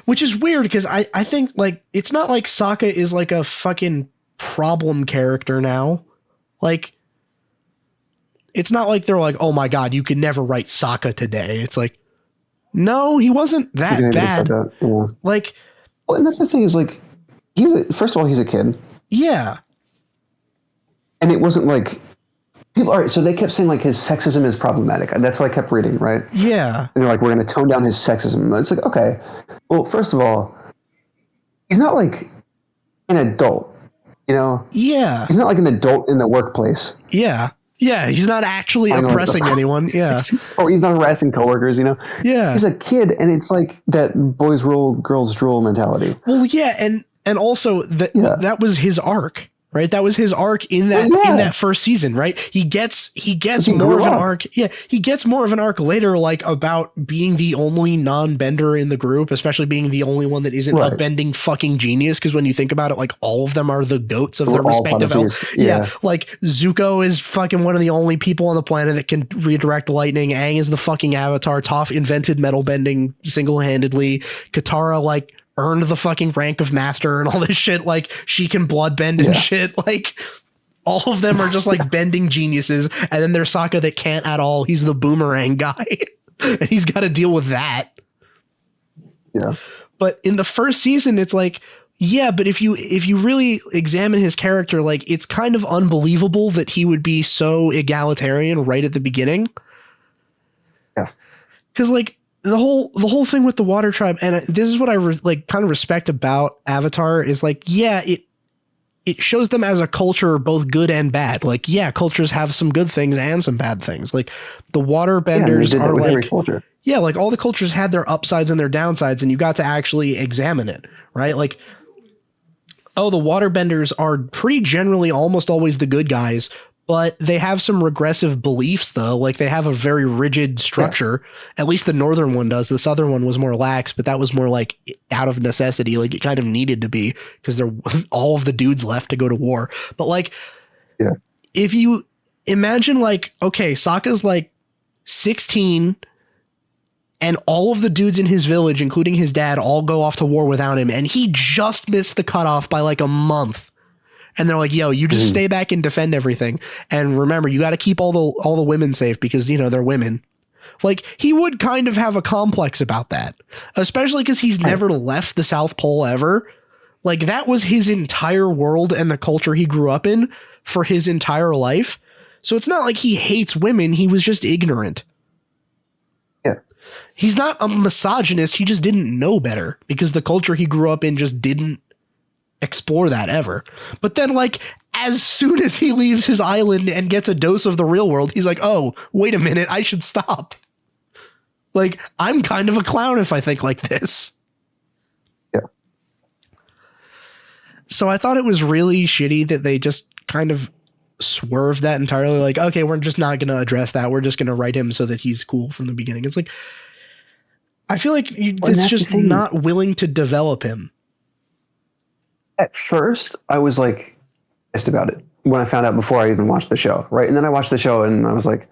which is weird because I think like it's not like Sokka is like a fucking problem character now. Like, it's not like they're like, oh my god, you can never write Sokka today. It's like, no, he wasn't that bad. Yeah. Like, well, and that's the thing is like, first of all, he's a kid. Yeah. And it wasn't like people. All right, so they kept saying like his sexism is problematic, and that's what I kept reading, right? Yeah. And they're like, we're going to tone down his sexism. It's like, okay, well, first of all, he's not like an adult, you know? Yeah. He's not like an adult in the workplace. Yeah. Yeah, he's not actually oppressing anyone. Yeah. Or he's not harassing coworkers, you know? Yeah. He's a kid, and it's like that boys rule, girls drool mentality. Well, yeah, and also that was his arc, right? That was his arc in that first season, right? He gets more of an arc. Yeah, he gets more of an arc later, like about being the only non-bender in the group, especially being the only one that isn't a bending fucking genius. Because when you think about it, like all of them are the goats of their respective elements. Yeah, like Zuko is fucking one of the only people on the planet that can redirect lightning. Aang is the fucking avatar. Toph invented metal bending single-handedly. Katara like earned the fucking rank of master and all this shit. Like she can blood bend and shit. Like all of them are just like bending geniuses. And then there's Sokka that can't at all. He's the boomerang guy and he's got to deal with that. Yeah. But in the first season, it's like, yeah, but if you really examine his character, like it's kind of unbelievable that he would be so egalitarian right at the beginning. Yes. Cause like, the whole thing with the water tribe, and this is what I kind of respect about Avatar is like, yeah, it shows them as a culture, both good and bad. Like, yeah, cultures have some good things and some bad things. Like the water benders are like, every culture. Yeah, like all the cultures had their upsides and their downsides, and you got to actually examine it, right? Like, oh, the water benders are pretty generally almost always the good guys, but they have some regressive beliefs, though. Like they have a very rigid structure. Yeah. At least the northern one does. The southern one was more lax, but that was more like out of necessity. Like it kind of needed to be because all of the dudes left to go to war. But like, if you imagine like, okay, Sokka's like 16 and all of the dudes in his village, including his dad, all go off to war without him. And he just missed the cutoff by like a month. And they're like, yo, you just stay back and defend everything. And remember, you got to keep all the women safe because, you know, they're women. Like he would kind of have a complex about that, especially because he's never left the South Pole ever. Like that was his entire world and the culture he grew up in for his entire life. So it's not like he hates women. He was just ignorant. Yeah. He's not a misogynist. He just didn't know better because the culture he grew up in just didn't explore that ever. But then like as soon as he leaves his island and gets a dose of the real world, he's like, oh, wait a minute, I should stop. Like I'm kind of a clown if I think like this. Yeah. So I thought it was really shitty that they just kind of swerved that entirely. Like, okay, we're just not going to address that. We're just going to write him so that he's cool from the beginning. It's like, I feel like it's just not willing to develop him. At first, I was like pissed about it when I found out before I even watched the show, right? And then I watched the show and I was like,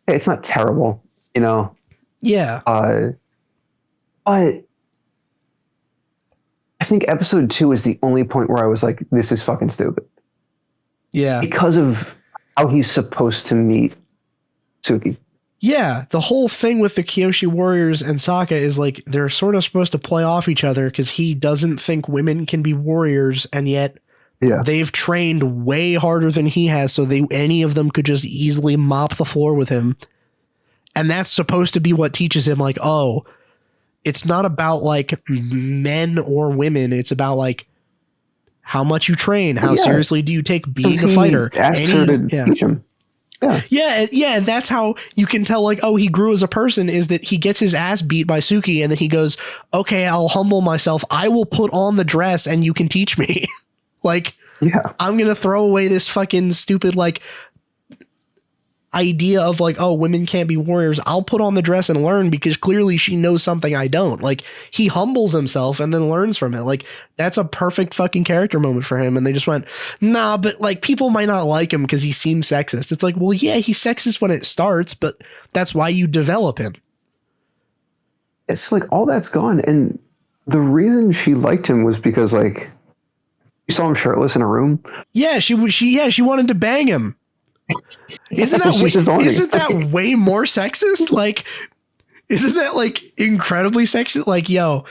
hey, it's not terrible, you know? Yeah. But I think episode 2 is the only point where I was like, this is fucking stupid. Yeah. Because of how he's supposed to meet Suki. Yeah, the whole thing with the Kyoshi warriors and Sokka is like they're sort of supposed to play off each other because he doesn't think women can be warriors, and yet they've trained way harder than he has, so any of them could just easily mop the floor with him. And that's supposed to be what teaches him, like, oh, it's not about like men or women. It's about like how much you train, how seriously do you take being a fighter. Asked her to teach him. Yeah. And that's how you can tell, like, oh, he grew as a person, is that he gets his ass beat by Suki and then he goes, okay, I'll humble myself. I will put on the dress and you can teach me. Like, I'm going to throw away this fucking stupid, like, idea of like, oh, women can't be warriors. I'll put on the dress and learn because clearly she knows something I don't. Like, he humbles himself and then learns from it. Like, that's a perfect fucking character moment for him. And they just went, nah, but like people might not like him because he seems sexist. It's like, well, yeah, he's sexist when it starts, but that's why you develop him. It's like all that's gone. And the reason she liked him was because like you saw him shirtless in a room. Yeah, she wanted to bang him. Isn't that way more sexist? Like, isn't that like incredibly sexist? Like, yo,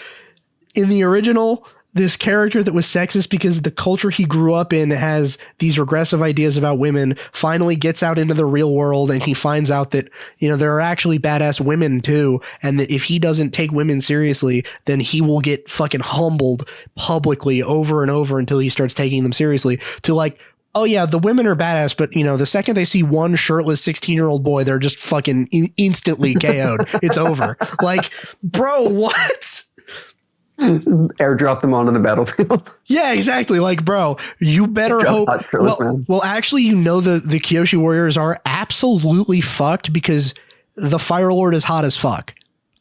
in the original, this character that was sexist because the culture he grew up in has these regressive ideas about women finally gets out into the real world, and he finds out that, you know, there are actually badass women too, and that if he doesn't take women seriously, then he will get fucking humbled publicly over and over until he starts taking them seriously. To like, oh yeah, the women are badass, but you know, the second they see one shirtless 16-year-old boy, they're just fucking instantly KO'd. It's over. Like, bro, what? Airdrop them onto the battlefield. Yeah, exactly. Like, bro, you better hope. Well, actually, you know, the Kyoshi warriors are absolutely fucked because the Fire Lord is hot as fuck.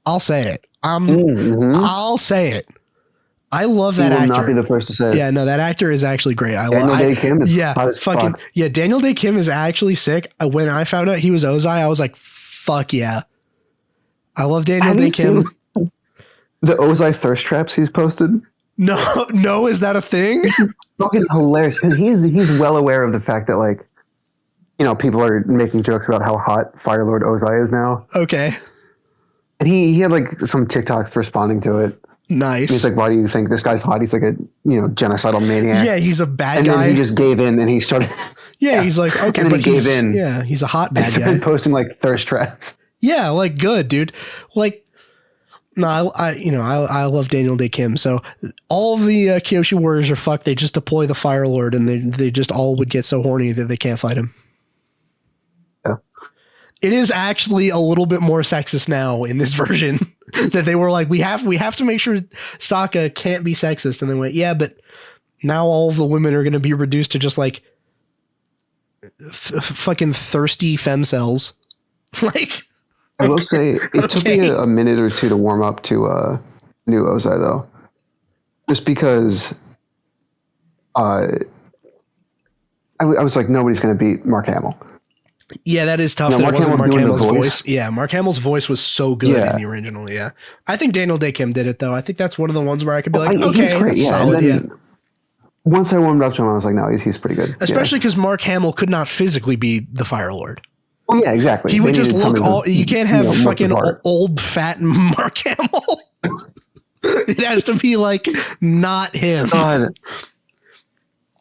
I'll say it. I'll say it. I love that actor. Not be the first to say it. Yeah, no, that actor is actually great. Daniel Day Kim is hot as fucking fuck. Yeah, Daniel Day Kim is actually sick. When I found out he was Ozai, I was like, fuck yeah. I love Daniel Day Kim. The Ozai thirst traps he's posted? No, is that a thing? It's fucking hilarious because he's well aware of the fact that, like, you know, people are making jokes about how hot Fire Lord Ozai is now. Okay. And he had like some TikToks responding to it. Nice. He's like, why do you think this guy's hot? He's like a, you know, genocidal maniac. Yeah, he's a bad guy. And then he just gave in and he started. Yeah, he's like, okay, and then he gave in. Yeah, he's a hot bad guy. And posting like thirst traps. Yeah, like good, dude. Like, no, I love Daniel Day Kim. So all of the Kyoshi warriors are fucked. They just deploy the Fire Lord, and they just all would get so horny that they can't fight him. Yeah. It is actually a little bit more sexist now in this version that they were like, we have to make sure Sokka can't be sexist, and they went, yeah, but now all of the women are going to be reduced to just like fucking thirsty femcells. Like, I will say it took me a minute or two to warm up to new Ozai though, just because I was like, nobody's going to beat Mark Hamill. Yeah, that is tough. That wasn't Mark Hamill's voice. Yeah, Mark Hamill's voice was so good in the original. Yeah, I think Daniel Day Kim did it though. I think that's one of the ones where I could be like, okay, great. That's solid. Yeah. Once I warmed up to him, I was like, no, he's pretty good. Especially because Mark Hamill could not physically be the Fire Lord. Well, yeah, exactly. He would just look all. You can't have fucking old fat Mark Hamill. It has to be like not him. God.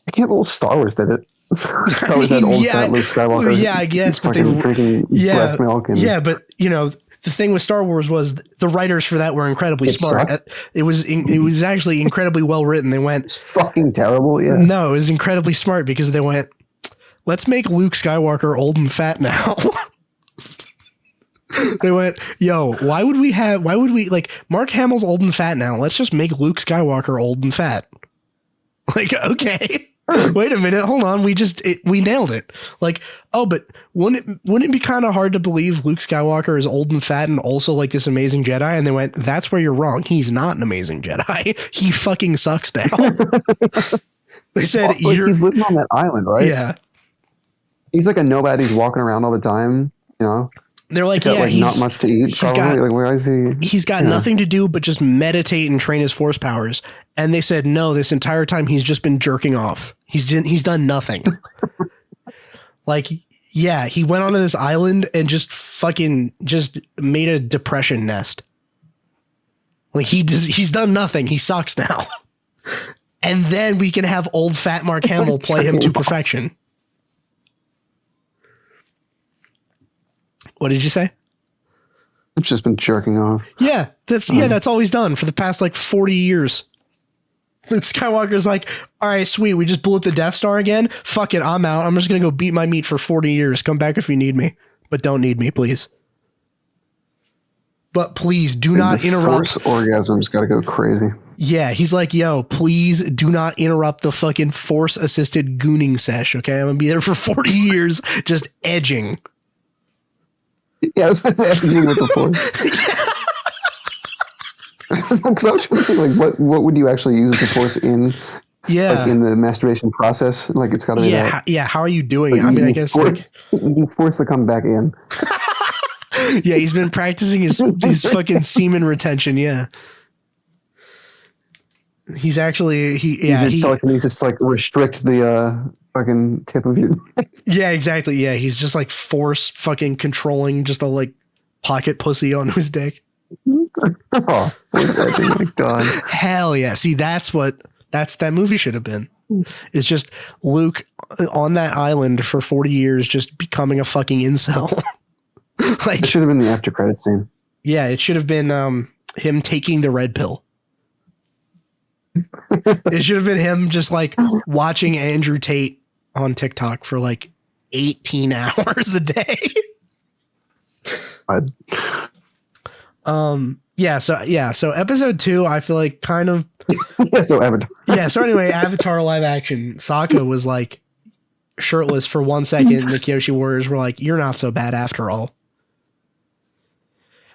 I can't believe Star Wars did it. That was that old fat Luke Skywalker. Yeah, I guess, but they were drinking breast milk. But you know, the thing with Star Wars was the writers for that were incredibly smart. Sucks. It was actually incredibly well written. They went, it's fucking terrible. Yeah, no, it was incredibly smart because they went, let's make Luke Skywalker old and fat now. They went, yo, why would we like Mark Hamill's old and fat now? Let's just make Luke Skywalker old and fat. Like, okay. Wait a minute, hold on. We nailed it. Like, oh, but wouldn't it be kind of hard to believe Luke Skywalker is old and fat and also like this amazing Jedi? And they went, that's where you're wrong. He's not an amazing Jedi. He fucking sucks now. They said he's living on that island, right? Yeah. He's like a nomad. He's walking around all the time, you know. They're like, he's got, not much to eat. He's got nothing to do but just meditate and train his force powers. And they said, no, this entire time he's just been jerking off. He's done nothing. Like, yeah, he went onto this island and just made a depression nest. Like he's done nothing. He sucks now. And then we can have old fat Mark Hamill play him to perfection. What did you say? I've just been jerking off. Yeah, that's all he's done for the past like 40 years. Luke Skywalker's like, all right, sweet. We just blew up the Death Star again. Fuck it. I'm out. I'm just going to go beat my meat for 40 years. Come back if you need me, but don't need me, please. But please do not interrupt. Force orgasm's got to go crazy. Yeah. He's like, yo, please do not interrupt the fucking force assisted gooning sesh. Okay. I'm going to be there for 40 years just edging. Yeah, I was messaging with the Force. Because I was trying to think, like, what would you actually use the Force in? Yeah. Like in the masturbation process, like it's got to be that. Yeah. How are you doing? Like, I mean, I guess you forced to come back in. Yeah, he's been practicing his fucking semen retention. Yeah. He's actually telekinesis to like restrict the fucking tip of your. Yeah, exactly. Yeah, he's just like force fucking controlling just a like pocket pussy on his dick. Oh my god! Hell yeah! See, that movie should have been. It's just Luke on that island for 40 years, just becoming a fucking incel. Like, it should have been the after credit scene. Yeah, it should have been him taking the red pill. It should have been him just like watching Andrew Tate on TikTok for like 18 hours a day. So episode 2, I feel like kind of Avatar. So anyway, Avatar live action. Sokka was like shirtless for 1 second, and the Kyoshi Warriors were like, "You're not so bad after all."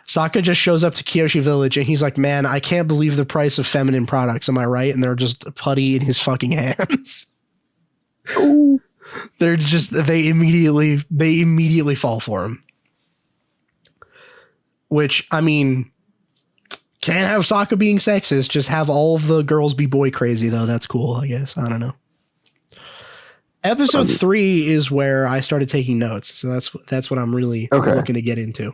Sokka just shows up to Kyoshi Village and he's like, "Man, I can't believe the price of feminine products. Am I right?" And they're just putty in his fucking hands. They're just they immediately fall for him. Which, I mean, can't have Sokka being sexist. Just have all of the girls be boy crazy, though. That's cool, I guess. I don't know. Episode 3 is where I started taking notes, so that's what I'm really looking to get into.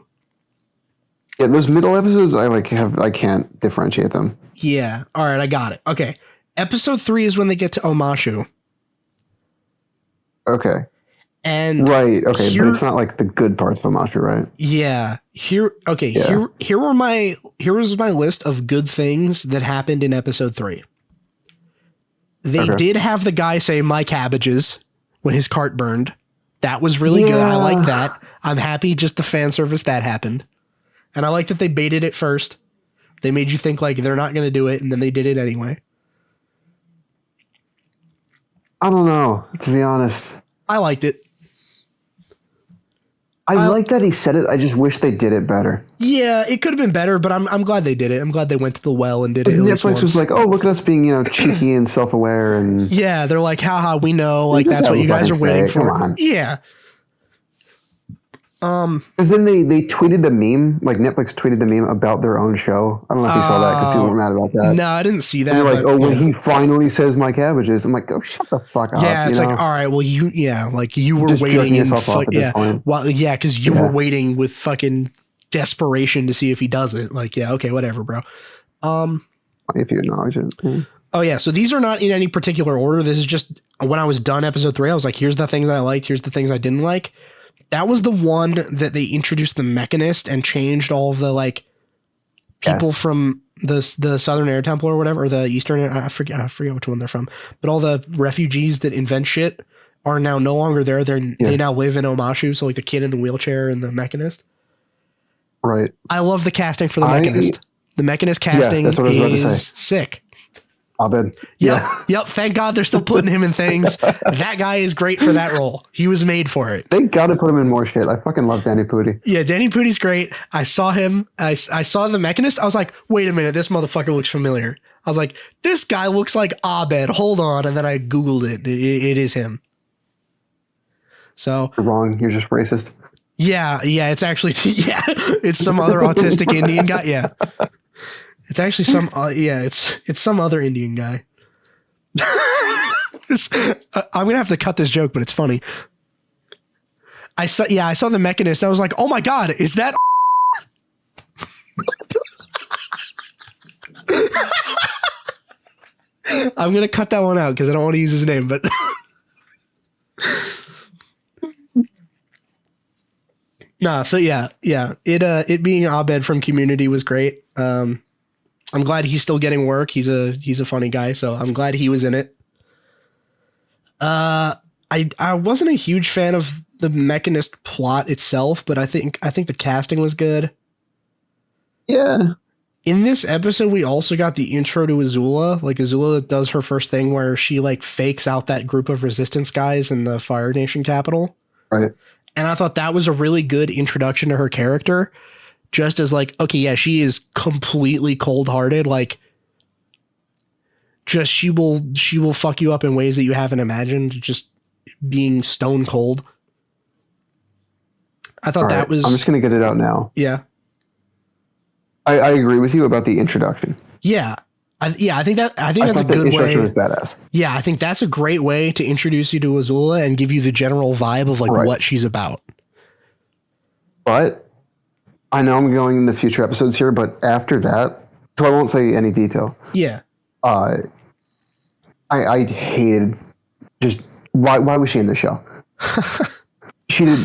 Yeah, those middle episodes, I can't differentiate them. Yeah. All right, I got it. Okay. Episode 3 is when they get to Omashu. Okay. And right. Okay, but it's not like the good parts of Omashu, right? Yeah. Here was my list of good things that happened in episode 3. They did have the guy say "my cabbages" when his cart burned. That was really good. I like that. I'm happy just the fan service that happened. And I like that they baited it first. They made you think like they're not going to do it, and then they did it anyway. I don't know, to be honest. I liked it. I like that he said it. I just wish they did it better. Yeah, it could have been better, but I'm glad they did it. I'm glad they went to the well and did it. Netflix was like, "Oh, look at us being, cheeky and self-aware," and yeah, they're like, "Haha, we know, like that's what you guys are waiting for." Come on. Yeah. Because then they tweeted the meme, like Netflix tweeted the meme about their own show. I don't know if you saw that because people were mad about that. No, I didn't see that. And they're like, when he finally says "my cabbages," I'm like, "Oh, shut the fuck up." Yeah, it's like, all right, well, you were just waiting and because you were waiting with fucking desperation to see if he does it. Like, yeah, okay, whatever, bro. If you acknowledge it. Yeah. Oh yeah, so these are not in any particular order. This is just when I was done episode 3, I was like, here's the things I liked, here's the things I didn't like. That was the one that they introduced the Mechanist and changed all of the like people from the Southern Air Temple or whatever, or the Eastern. I forget which one they're from, but all the refugees that invent shit are now no longer there. They now live in Omashu. So like the kid in the wheelchair and the Mechanist. Right. I love the casting for the Mechanist. The Mechanist casting is sick. Abed. Yep. Thank God they're still putting him in things. That guy is great for that role. He was made for it. Thank God to put him in more shit. I fucking love Danny Pudi. Yeah, Danny Pudi's great. I saw him. I saw the Mechanist. I was like, wait a minute, this motherfucker looks familiar. I was like, this guy looks like Abed. Hold on. And then I Googled it. It is him. So you're wrong. You're just racist. Yeah. It's actually, it's some other autistic Indian guy. Yeah. It's actually some, it's some other Indian guy. I'm going to have to cut this joke, but it's funny. I saw the Mechanist. I was like, oh my God, is that? I'm going to cut that one out because I don't want to use his name, but. Nah, so it being Abed from Community was great. I'm glad he's still getting work. He's a funny guy, so I'm glad he was in it. I wasn't a huge fan of the Mechanist plot itself, but I think the casting was good. Yeah. In this episode, we also got the intro to Azula. Like Azula does her first thing where she like fakes out that group of resistance guys in the Fire Nation capital. Right. And I thought that was a really good introduction to her character. Just as like, okay, yeah, she is completely cold-hearted. Like, just she will fuck you up in ways that you haven't imagined. Just being stone cold. I thought that was. I'm just gonna get it out now. Yeah. I agree with you about the introduction. Yeah. I think that's a good way. Introduction was badass. Yeah, I think that's a great way to introduce you to Azula and give you the general vibe of like what she's about. But I know I'm going into future episodes here, but after that, so I won't say any detail. Yeah. I hated just why was she in the show? She did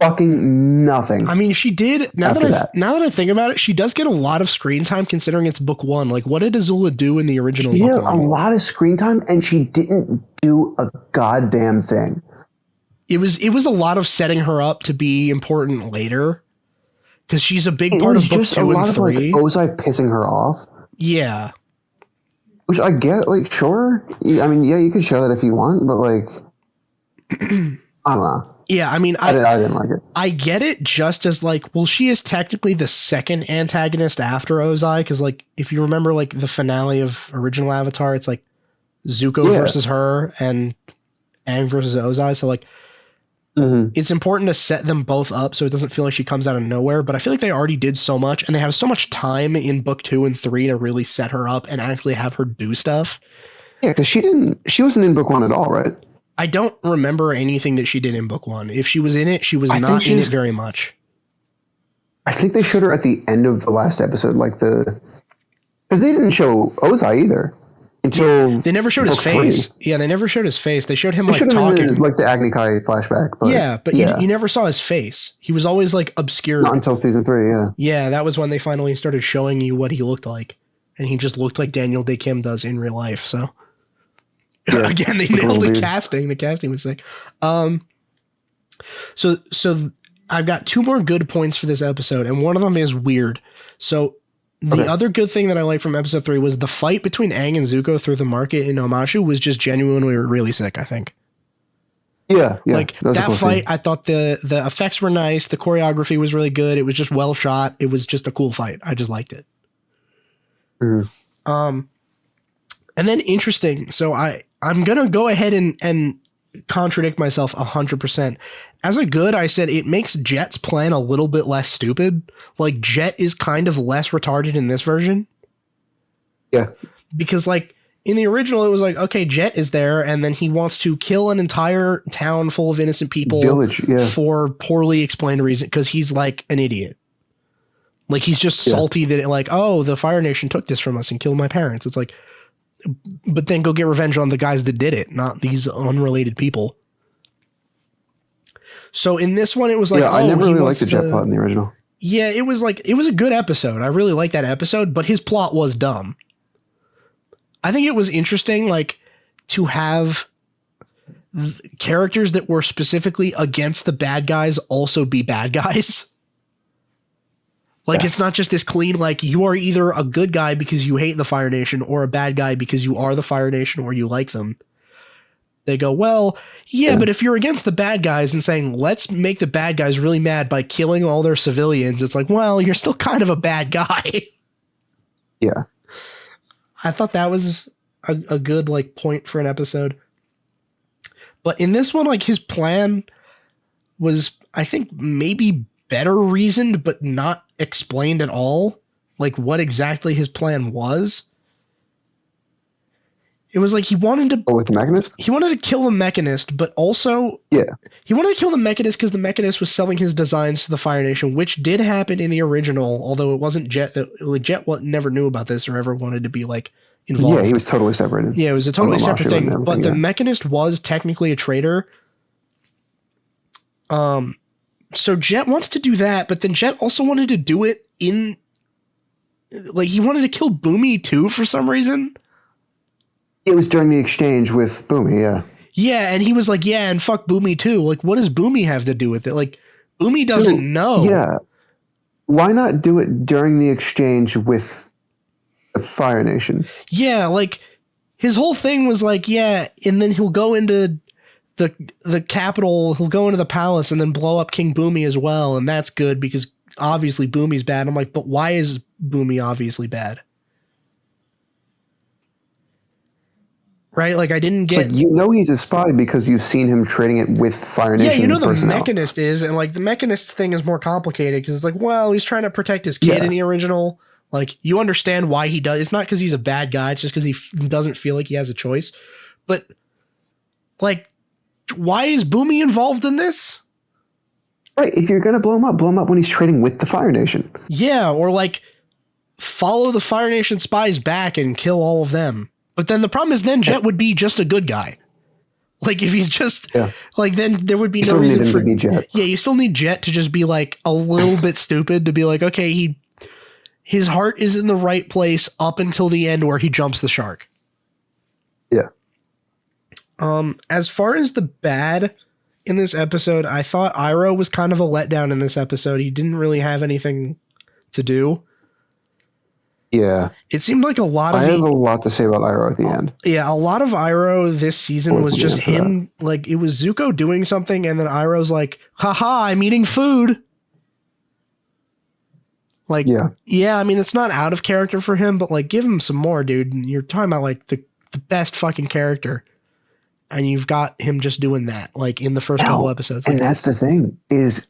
fucking nothing. I mean, she did. Now that I think about it, she does get a lot of screen time considering it's book one. Like, what did Azula do in the original book? Yeah, a lot of screen time, and she didn't do a goddamn thing. It was a lot of setting her up to be important later, because she's a big part of book 2 and 3. Like Ozai pissing her off. Yeah, which I get. Like, sure. I mean, yeah, you could show that if you want, but like, I don't know. Yeah, I mean, I didn't like it. I get it just as like, well, she is technically the second antagonist after Ozai, because like, if you remember like the finale of original Avatar, it's like Zuko versus her and Aang versus Ozai. So like, it's important to set them both up so it doesn't feel like she comes out of nowhere. But I feel like they already did so much, and they have so much time in book 2 and 3 to really set her up and actually have her do stuff. Yeah, because she wasn't in book 1 at all, right? I don't remember anything that she did in book 1. If she was in it, she was not in it very much. I think they showed her at the end of the last episode, like because they didn't show Ozai either until they never showed his face. 3. Yeah, they never showed his face. They showed him like talking, like the Agni Kai flashback. But you never saw his face. He was always like obscured. Not until season 3. Yeah. Yeah, that was when they finally started showing you what he looked like, and he just looked like Daniel Day Kim does in real life. So. Yeah, again, they nailed the casting. The casting was sick. So I've got 2 more good points for this episode, and one of them is weird. So the other good thing that I like from episode 3 was the fight between Aang and Zuko through the market in Omashu was just genuinely really sick, I think. Yeah. Like that cool fight, scene. I thought the effects were nice. The choreography was really good. It was just well shot. It was just a cool fight. I just liked it. And then interesting. So I'm going to go ahead and contradict myself 100%. As a good, I said it makes Jet's plan a little bit less stupid. Like Jet is kind of less retarded in this version. Yeah. Because like in the original, it was like, okay, Jet is there and then he wants to kill an entire town full of innocent people for poorly explained reason. Because he's like an idiot. Like he's just salty that like, oh, the Fire Nation took this from us and killed my parents. It's like, but then go get revenge on the guys that did it, not these unrelated people. So in this one, it was like, I never really liked the Jet plot in the original. Yeah, it was like, it was a good episode. I really liked that episode, but his plot was dumb. I think it was interesting, like, to have characters that were specifically against the bad guys also be bad guys. Like, it's not just this clean, like, you are either a good guy because you hate the Fire Nation or a bad guy because you are the Fire Nation or you like them. They go, well, but if you're against the bad guys and saying, let's make the bad guys really mad by killing all their civilians, it's like, well, you're still kind of a bad guy. Yeah. I thought that was a good, like, point for an episode. But in this one, like, his plan was, I think, maybe better reasoned, but not explained at all, like what exactly his plan was. It was like he wanted to with the Mechanist? He wanted to kill the Mechanist, but also he wanted to kill the Mechanist because the Mechanist was selling his designs to the Fire Nation, which did happen in the original, although it wasn't Jet. Jet never knew about this or ever wanted to be like involved. Yeah, he was totally separated. Yeah, it was a totally separate thing. But the Mechanist was technically a traitor. So Jet wants to do that, but then Jet also wanted to do it in, like, he wanted to kill Boomy too for some reason. It was during the exchange with Boomy, yeah. Yeah, and he was like, yeah, and fuck Boomy too. Like, what does Boomy have to do with it? Like, Boomy doesn't know. Yeah. Why not do it during the exchange with the Fire Nation? Yeah, like, his whole thing was like, yeah, and then he'll go into the capital. He'll go into the palace and then blow up King Boomy as well, and that's good because obviously Boomy's bad. I'm like, but why is Boomy obviously bad? Right? Like, I didn't get... It's like, he's a spy because you've seen him trading it with Fire Nation the personnel. Mechanist is, and like the Mechanist thing is more complicated because it's like, well, he's trying to protect his kid in the original. Like, you understand why he does. It's not because he's a bad guy. It's just because he doesn't feel like he has a choice. But like, why is Boomy involved in this? Right. If you're going to blow him up when he's trading with the Fire Nation. Yeah. Or like follow the Fire Nation spies back and kill all of them. But then the problem is then Jet would be just a good guy. Like, if he's just like, then there would be no reason for Jet. Yeah. You still need Jet to just be like a little bit stupid, to be like, okay, his heart is in the right place up until the end where he jumps the shark. Yeah. As far as the bad in this episode, I thought Iroh was kind of a letdown in this episode. He didn't really have anything to do. Yeah. It seemed like a lot of... I have a lot to say about Iroh at the end. Yeah, a lot of Iroh this season was just him, like, it was Zuko doing something, and then Iroh's like, haha, I'm eating food. Like, yeah, I mean, it's not out of character for him, but like, give him some more, dude. You're talking about like the best fucking character, and you've got him just doing that, like in the first couple episodes. And that's the thing, is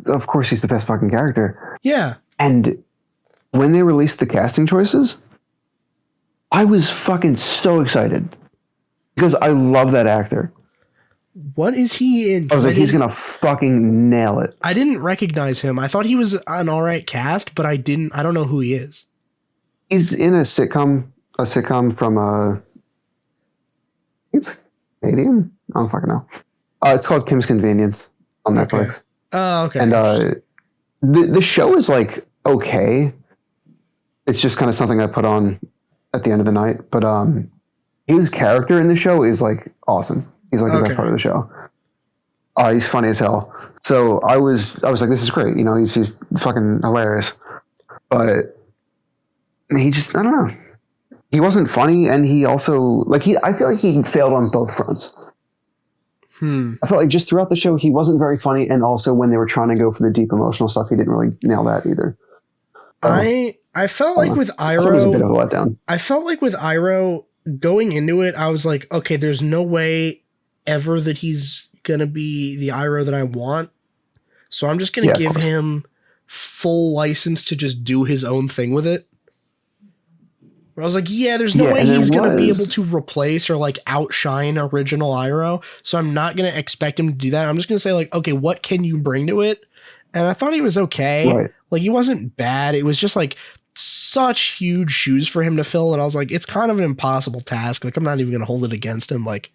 of course he's the best fucking character. Yeah. And when they released the casting choices, I was fucking so excited because I love that actor. What is he in? I was like, he's going to fucking nail it. I didn't recognize him. I thought he was an all right cast, but I don't know who he is. He's in a sitcom from, it's Canadian? I don't fucking know. It's called Kim's Convenience on Netflix. Oh, okay. And the show is like, okay. It's just kind of something I put on at the end of the night. But his character in the show is like awesome. He's like the best part of the show. He's funny as hell. So I was like, this is great. He's fucking hilarious. But he just, I don't know. He wasn't funny, and he also I feel like he failed on both fronts. I felt like just throughout the show he wasn't very funny, and also when they were trying to go for the deep emotional stuff, he didn't really nail that either. I felt like with Iroh, it was a bit of a letdown. I felt like with Iroh going into it, I was like, okay, there's no way ever that he's gonna be the Iroh that I want, so I'm just gonna give him full license to just do his own thing with it. Where I was like, yeah, there's no way he's gonna be able to replace or like outshine original Iroh, so I'm not gonna expect him to do that. I'm just gonna say like, okay, what can you bring to it? And I thought he was okay. Right. Like, he wasn't bad. It was just like such huge shoes for him to fill, and I was like, it's kind of an impossible task. Like, I'm not even gonna hold it against him. Like,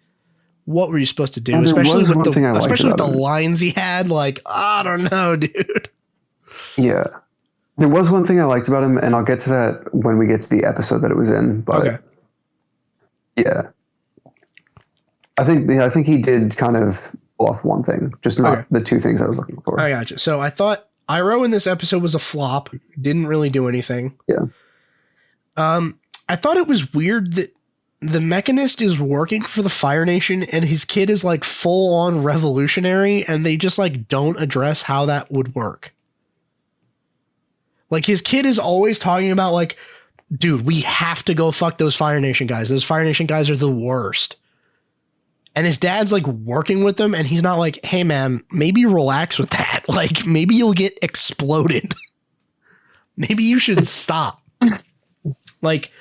what were you supposed to do? Especially with the lines he had. Like, I don't know, dude. Yeah. There was one thing I liked about him, and I'll get to that when we get to the episode that it was in. But yeah. I think he did kind of pull off one thing, just not the two things I was looking for. I gotcha. So I thought Iroh in this episode was a flop. Didn't really do anything. Yeah. I thought it was weird that the Mechanist is working for the Fire Nation and his kid is like full on revolutionary, and they just like don't address how that would work. Like, his kid is always talking about like, dude, we have to go fuck those Fire Nation guys. Those Fire Nation guys are the worst. And his dad's like working with them, and he's not like, hey man, maybe relax with that. Like, maybe you'll get exploded. Maybe you should stop. Like,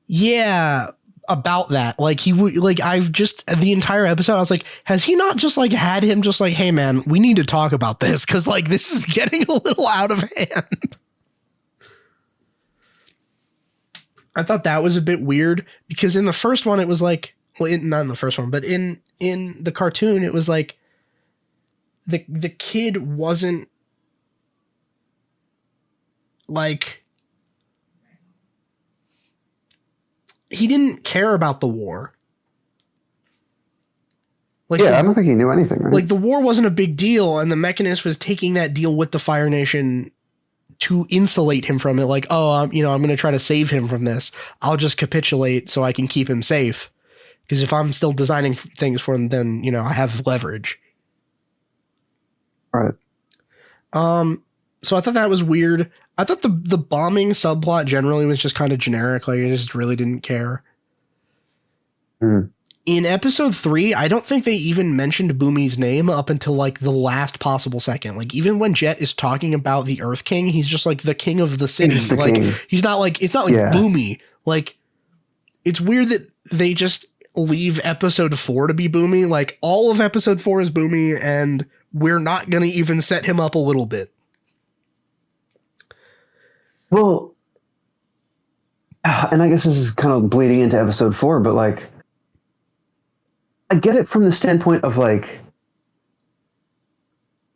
yeah, about that. Like, he would, like, I've just, the entire episode, I was like, has he not just like had him just like, hey man, we need to talk about this, because like this is getting a little out of hand. I thought that was a bit weird, because in the first one it was like, well, not in the first one, but in the cartoon it was like the kid wasn't like, he didn't care about the war. Like, I don't think he knew anything. Right? Like, the war wasn't a big deal, and the Mechanist was taking that deal with the Fire Nation to insulate him from it. Like, oh, I'm going to try to save him from this. I'll just capitulate so I can keep him safe. Because if I'm still designing things for them, then, you know, I have leverage. Right. So I thought that was weird. I thought the bombing subplot generally was just kind of generic. Like, I just really didn't care. In episode 3, I don't think they even mentioned Boomy's name up until like the last possible second. Like, even when Jet is talking about the Earth King, he's just like the king of the city. Like, king. He's not like, it's not like Boomy. Like, it's weird that they just leave episode 4 to be Boomy. Like, all of episode 4 is Boomy, and we're not going to even set him up a little bit. Well, and I guess this is kind of bleeding into episode 4, but like, I get it from the standpoint of like,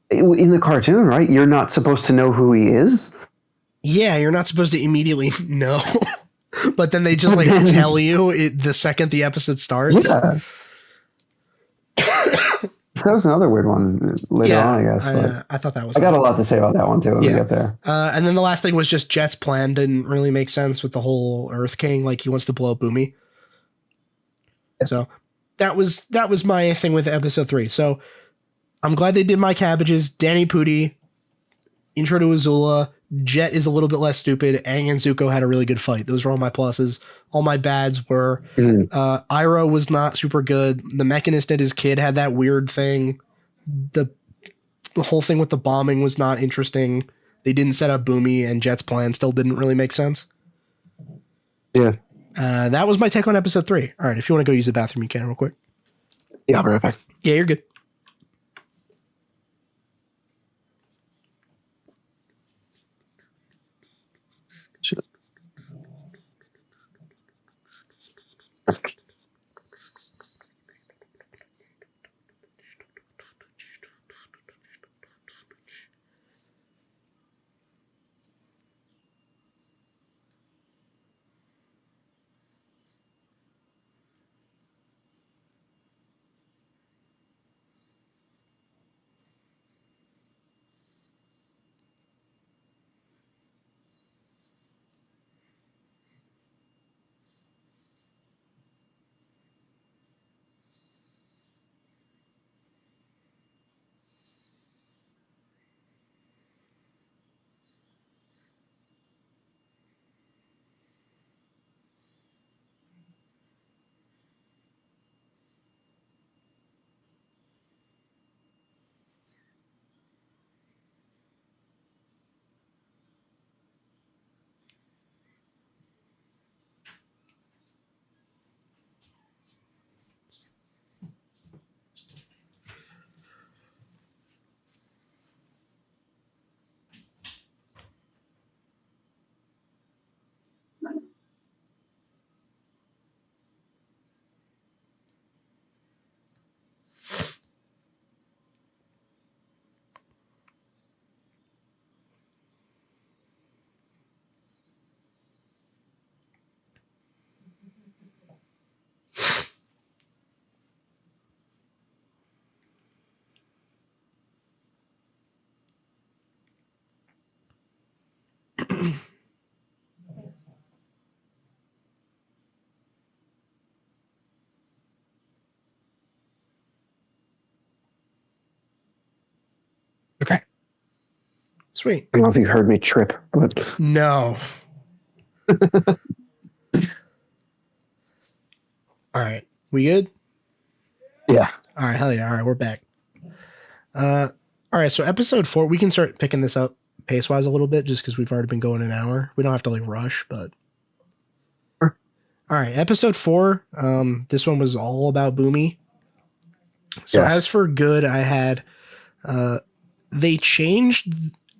in the cartoon, right? You're not supposed to know who he is. Yeah, you're not supposed to immediately know. But then they just like tell you the second the episode starts. Yeah. So that was another weird one later on, I guess. I thought that was. I got a lot to say about that one too when we get there. And then the last thing was just Jet's plan didn't really make sense with the whole Earth King. Like, he wants to blow up Boomy. Yeah. So that was my thing with episode 3. So I'm glad they did my cabbages. Danny Pudi, intro to Azula. Jet is a little bit less stupid. Aang and Zuko had a really good fight. Those were all my pluses. All my bads were Iroh was not super good. The Mechanist and his kid had that weird thing. The whole thing with the bombing was not interesting. They didn't set up Boomy, and Jet's plan still didn't really make sense. Yeah. That was my take on episode 3. All right, if you want to go use the bathroom, you can real quick. Yeah, I'll be right back. Yeah, you're good. Okay. Sweet. I don't know if you heard me trip, but no. All right. We good? Yeah. All right. Hell yeah. All right. We're back. All right. So episode 4, we can start picking this up pace wise a little bit just because we've already been going an hour. We don't have to like rush, but. Sure. All right. Episode 4. This one was all about Boomy. So as for good, I had, they changed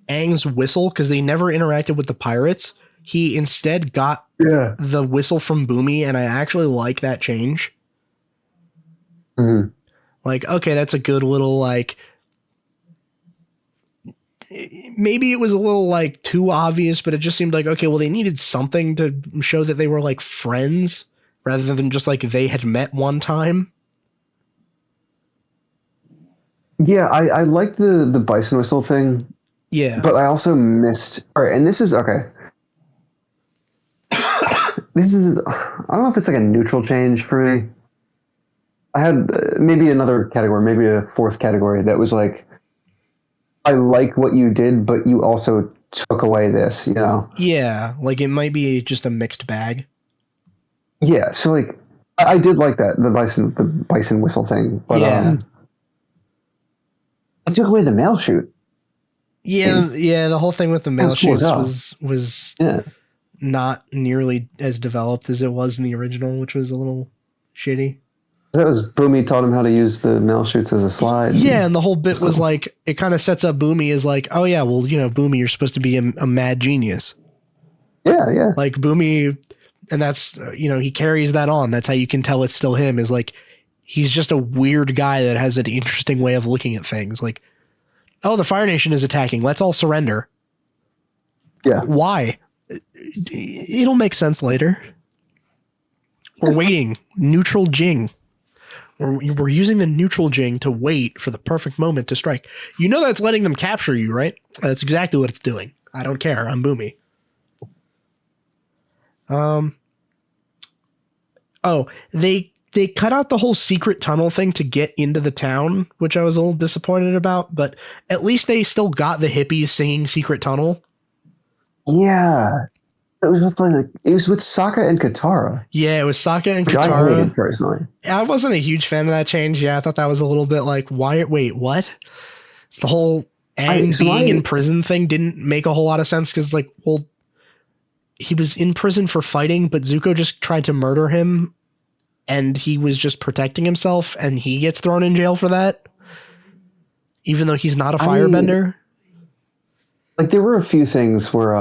Aang's whistle because they never interacted with the pirates. He instead got the whistle from Boomy, and I actually like that change. Mm-hmm. Like, okay, that's a good little, like, maybe it was a little like too obvious, but it just seemed like, okay, well, they needed something to show that they were like friends rather than just like they had met one time. Yeah, I like the bison whistle thing. Yeah. But I also missed. All right, and this is okay. This is, I don't know if it's like a neutral change for me, I had maybe another category, maybe a fourth category that was like, I like what you did, but you also took away this, you know? Yeah, like it might be just a mixed bag. Yeah, so like I did like that, the bison whistle thing, but Yeah. I took away the mail shoot. Yeah, yeah, the whole thing with the mail That's cool as shoots hell. was Yeah. not nearly as developed as it was in the original, which was a little shitty. That was Boomy taught him how to use the mail shoots as a slide. Yeah, and the whole bit was like, it kind of sets up Boomy as like, oh yeah, well, you know, Boomy, you're supposed to be a mad genius. Yeah, yeah. Like Boomy, and that's, you know, he carries that on. That's how you can tell it's still him, is like, he's just a weird guy that has an interesting way of looking at things. Like, oh, the Fire Nation is attacking. Let's all surrender. Yeah. Why? It'll make sense later. We're waiting. Neutral Jing. We're using the neutral Jing to wait for the perfect moment to strike. You know that's letting them capture you, right? That's exactly what it's doing. I don't care. I'm Boomy. Oh, they cut out the whole secret tunnel thing to get into the town, which I was a little disappointed about, but at least they still got the hippies singing Secret Tunnel. Yeah. It was with Sokka and Katara. Yeah, it was Sokka and Katara. I hated personally. I wasn't a huge fan of that change. Yeah, I thought that was a little bit like, wait, what? The whole Aang being in prison thing didn't make a whole lot of sense because, like, well, he was in prison for fighting, but Zuko just tried to murder him and he was just protecting himself and he gets thrown in jail for that, even though he's not a firebender. Like, there were a few things where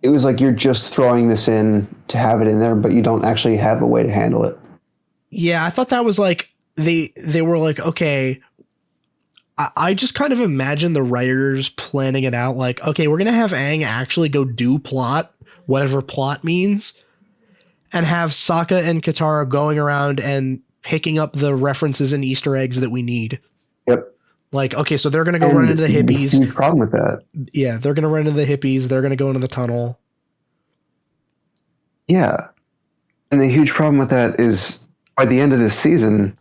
it was like you're just throwing this in to have it in there, but you don't actually have a way to handle it. Yeah, I thought that was like, they were like, okay, I just kind of imagine the writers planning it out like, okay, we're going to have Aang actually go do plot, whatever plot means, and have Sokka and Katara going around and picking up the references and Easter eggs that we need. Yep. Like, okay, so they're going to go run into the hippies. Huge problem with that. Yeah, they're going to run into the hippies. They're going to go into the tunnel. Yeah. And the huge problem with that is by the end of this season,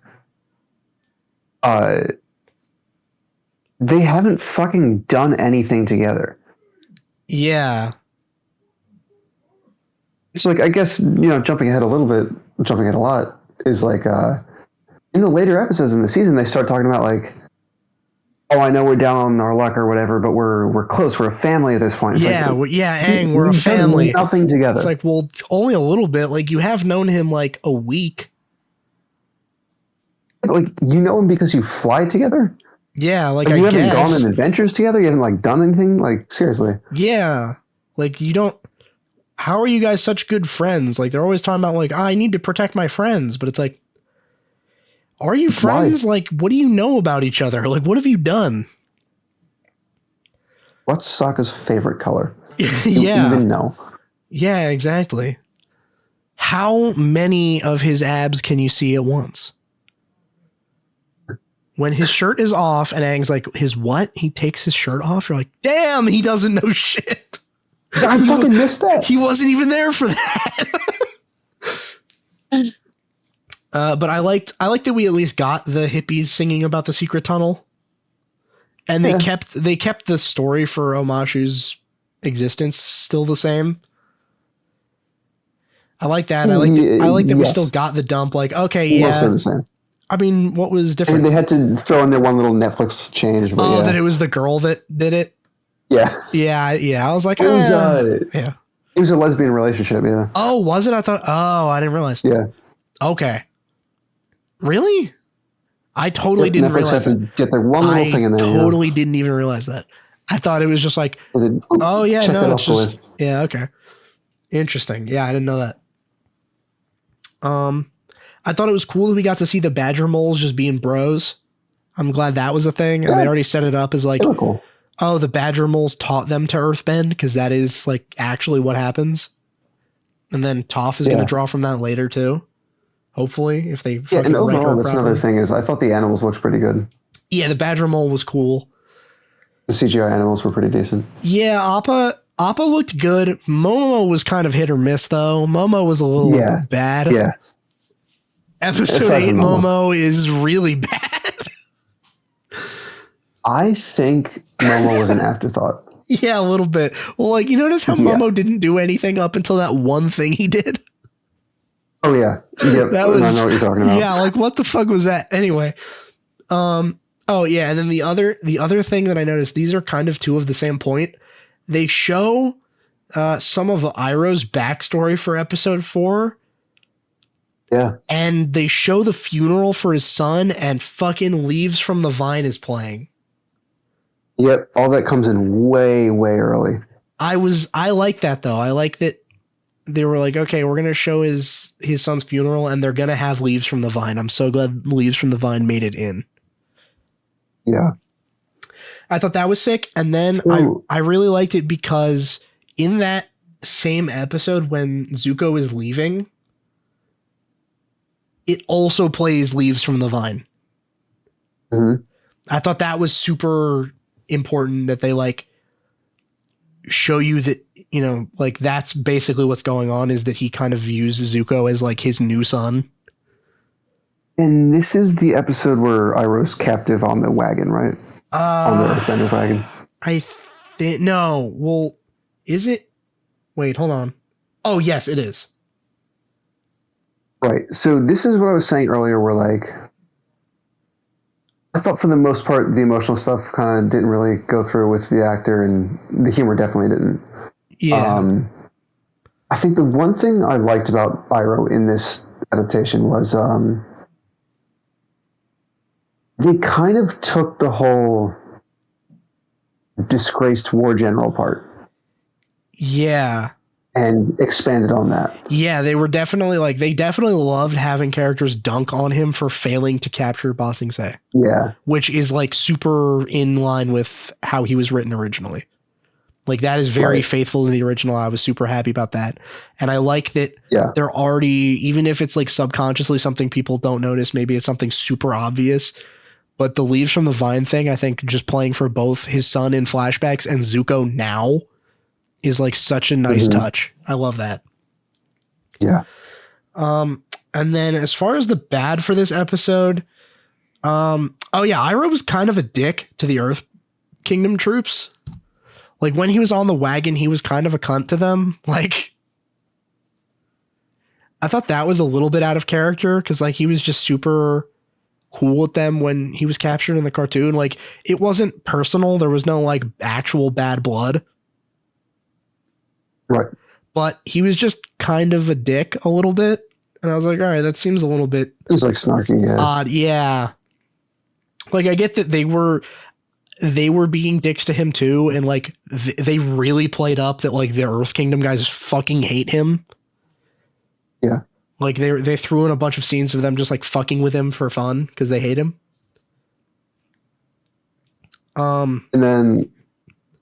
they haven't fucking done anything together. Yeah. It's like, I guess, you know, jumping ahead a lot, is like, in the later episodes in the season, they start talking about like, oh, I know we're down on our luck or whatever, but we're close. We're a family at this point. It's Aang, we're a family. Nothing together. It's like, well, only a little bit. Like, you have known him like a week. Like, you know him because you fly together? Yeah, like you I haven't guess. gone on adventures together? You haven't like done anything? Like, seriously. Yeah. Like, you don't. How are you guys such good friends? Like, they're always talking about like, I need to protect my friends, but it's like, are you friends? Why? Like, what do you know about each other? Like, what have you done? What's Sokka's favorite color? Yeah. You even know? Yeah, exactly. How many of his abs can you see at once? When his shirt is off and Aang's like, his what? He takes his shirt off. You're like, damn, he doesn't know shit. I fucking missed that. He wasn't even there for that. But I liked that we at least got the hippies singing about the secret tunnel, and they kept the story for Omashu's existence still the same. I like that. I like that we still got the dump. Like, okay, yeah. The same. I mean, what was different? And they had to throw in their one little Netflix change. But that it was the girl that did it. Yeah. Yeah. I was like, it was yeah. It was a lesbian relationship. Yeah. Oh, was it? I thought. Oh, I didn't realize. Yeah. Okay. Really? I totally didn't realize that. Get the one little thing in there. Totally didn't even realize that. I thought it was just like, oh yeah, no, it's just okay. Interesting. Yeah, I didn't know that. I thought it was cool that we got to see the Badger moles just being bros. I'm glad that was a thing, and they already set it up as like, cool. Oh, the Badger moles taught them to earthbend because that is like actually what happens. And then Toph is going to draw from that later too. Hopefully, if they and overall, that's another thing is I thought the animals looked pretty good. Yeah, the Badger mole was cool. The CGI animals were pretty decent. Yeah, Appa looked good. Momo was kind of hit or miss though. Momo was a little bad. Yeah. Episode 8 Momo is really bad. I think Momo was an afterthought. Yeah, a little bit. Well, like, you notice how Momo didn't do anything up until that one thing he did? Oh, yeah. Yep. I know what you're talking about. Yeah, like, what the fuck was that? Anyway. Oh, yeah, and then the other thing that I noticed, these are kind of two of the same point. They show some of Iroh's backstory for episode 4. Yeah. And they show the funeral for his son, and fucking Leaves from the Vine is playing. Yep, all that comes in way, way early. I like that though. I like that they were like, okay, we're gonna show his son's funeral, and they're gonna have Leaves from the Vine. I'm so glad Leaves from the Vine made it in. Yeah, I thought that was sick, and then I really liked it because in that same episode when Zuko is leaving, it also plays Leaves from the Vine. Mm-hmm. I thought that was super important that they like show you that, you know, like that's basically what's going on, is that he kind of views Zuko as like his new son. And this is the episode where Iroh's captive on the wagon, right? On the Earthbender's wagon. I think no. Well, is it? Wait, hold on. Oh, yes, it is. Right. So this is what I was saying earlier, where like I thought for the most part the emotional stuff kind of didn't really go through with the actor, and the humor definitely didn't. Yeah. I think the one thing I liked about Iroh in this adaptation was they kind of took the whole disgraced war general part. Yeah. And expanded on that. Yeah, they definitely loved having characters dunk on him for failing to capture Ba Sing Se. Yeah. Which is like super in line with how he was written originally. Like that is very faithful to the original. I was super happy about that. And I like that they're already, even if it's like subconsciously something people don't notice, maybe it's something super obvious, but the Leaves from the Vine thing, I think just playing for both his son in flashbacks and Zuko now is like such a nice touch. I love that. Yeah. And then as far as the bad for this episode, Iroh was kind of a dick to the Earth Kingdom troops. Like when he was on the wagon, he was kind of a cunt to them. Like I thought that was a little bit out of character, because like he was just super cool with them when he was captured in the cartoon. Like it wasn't personal. There was no like actual bad blood. Right. But he was just kind of a dick a little bit. And I was like, all right, that seems a little bit it was like snarky, odd. Yeah. Like I get that they were being dicks to him too. And like they really played up that like the Earth Kingdom guys fucking hate him. Yeah. Like they threw in a bunch of scenes of them just like fucking with him for fun because they hate him. And then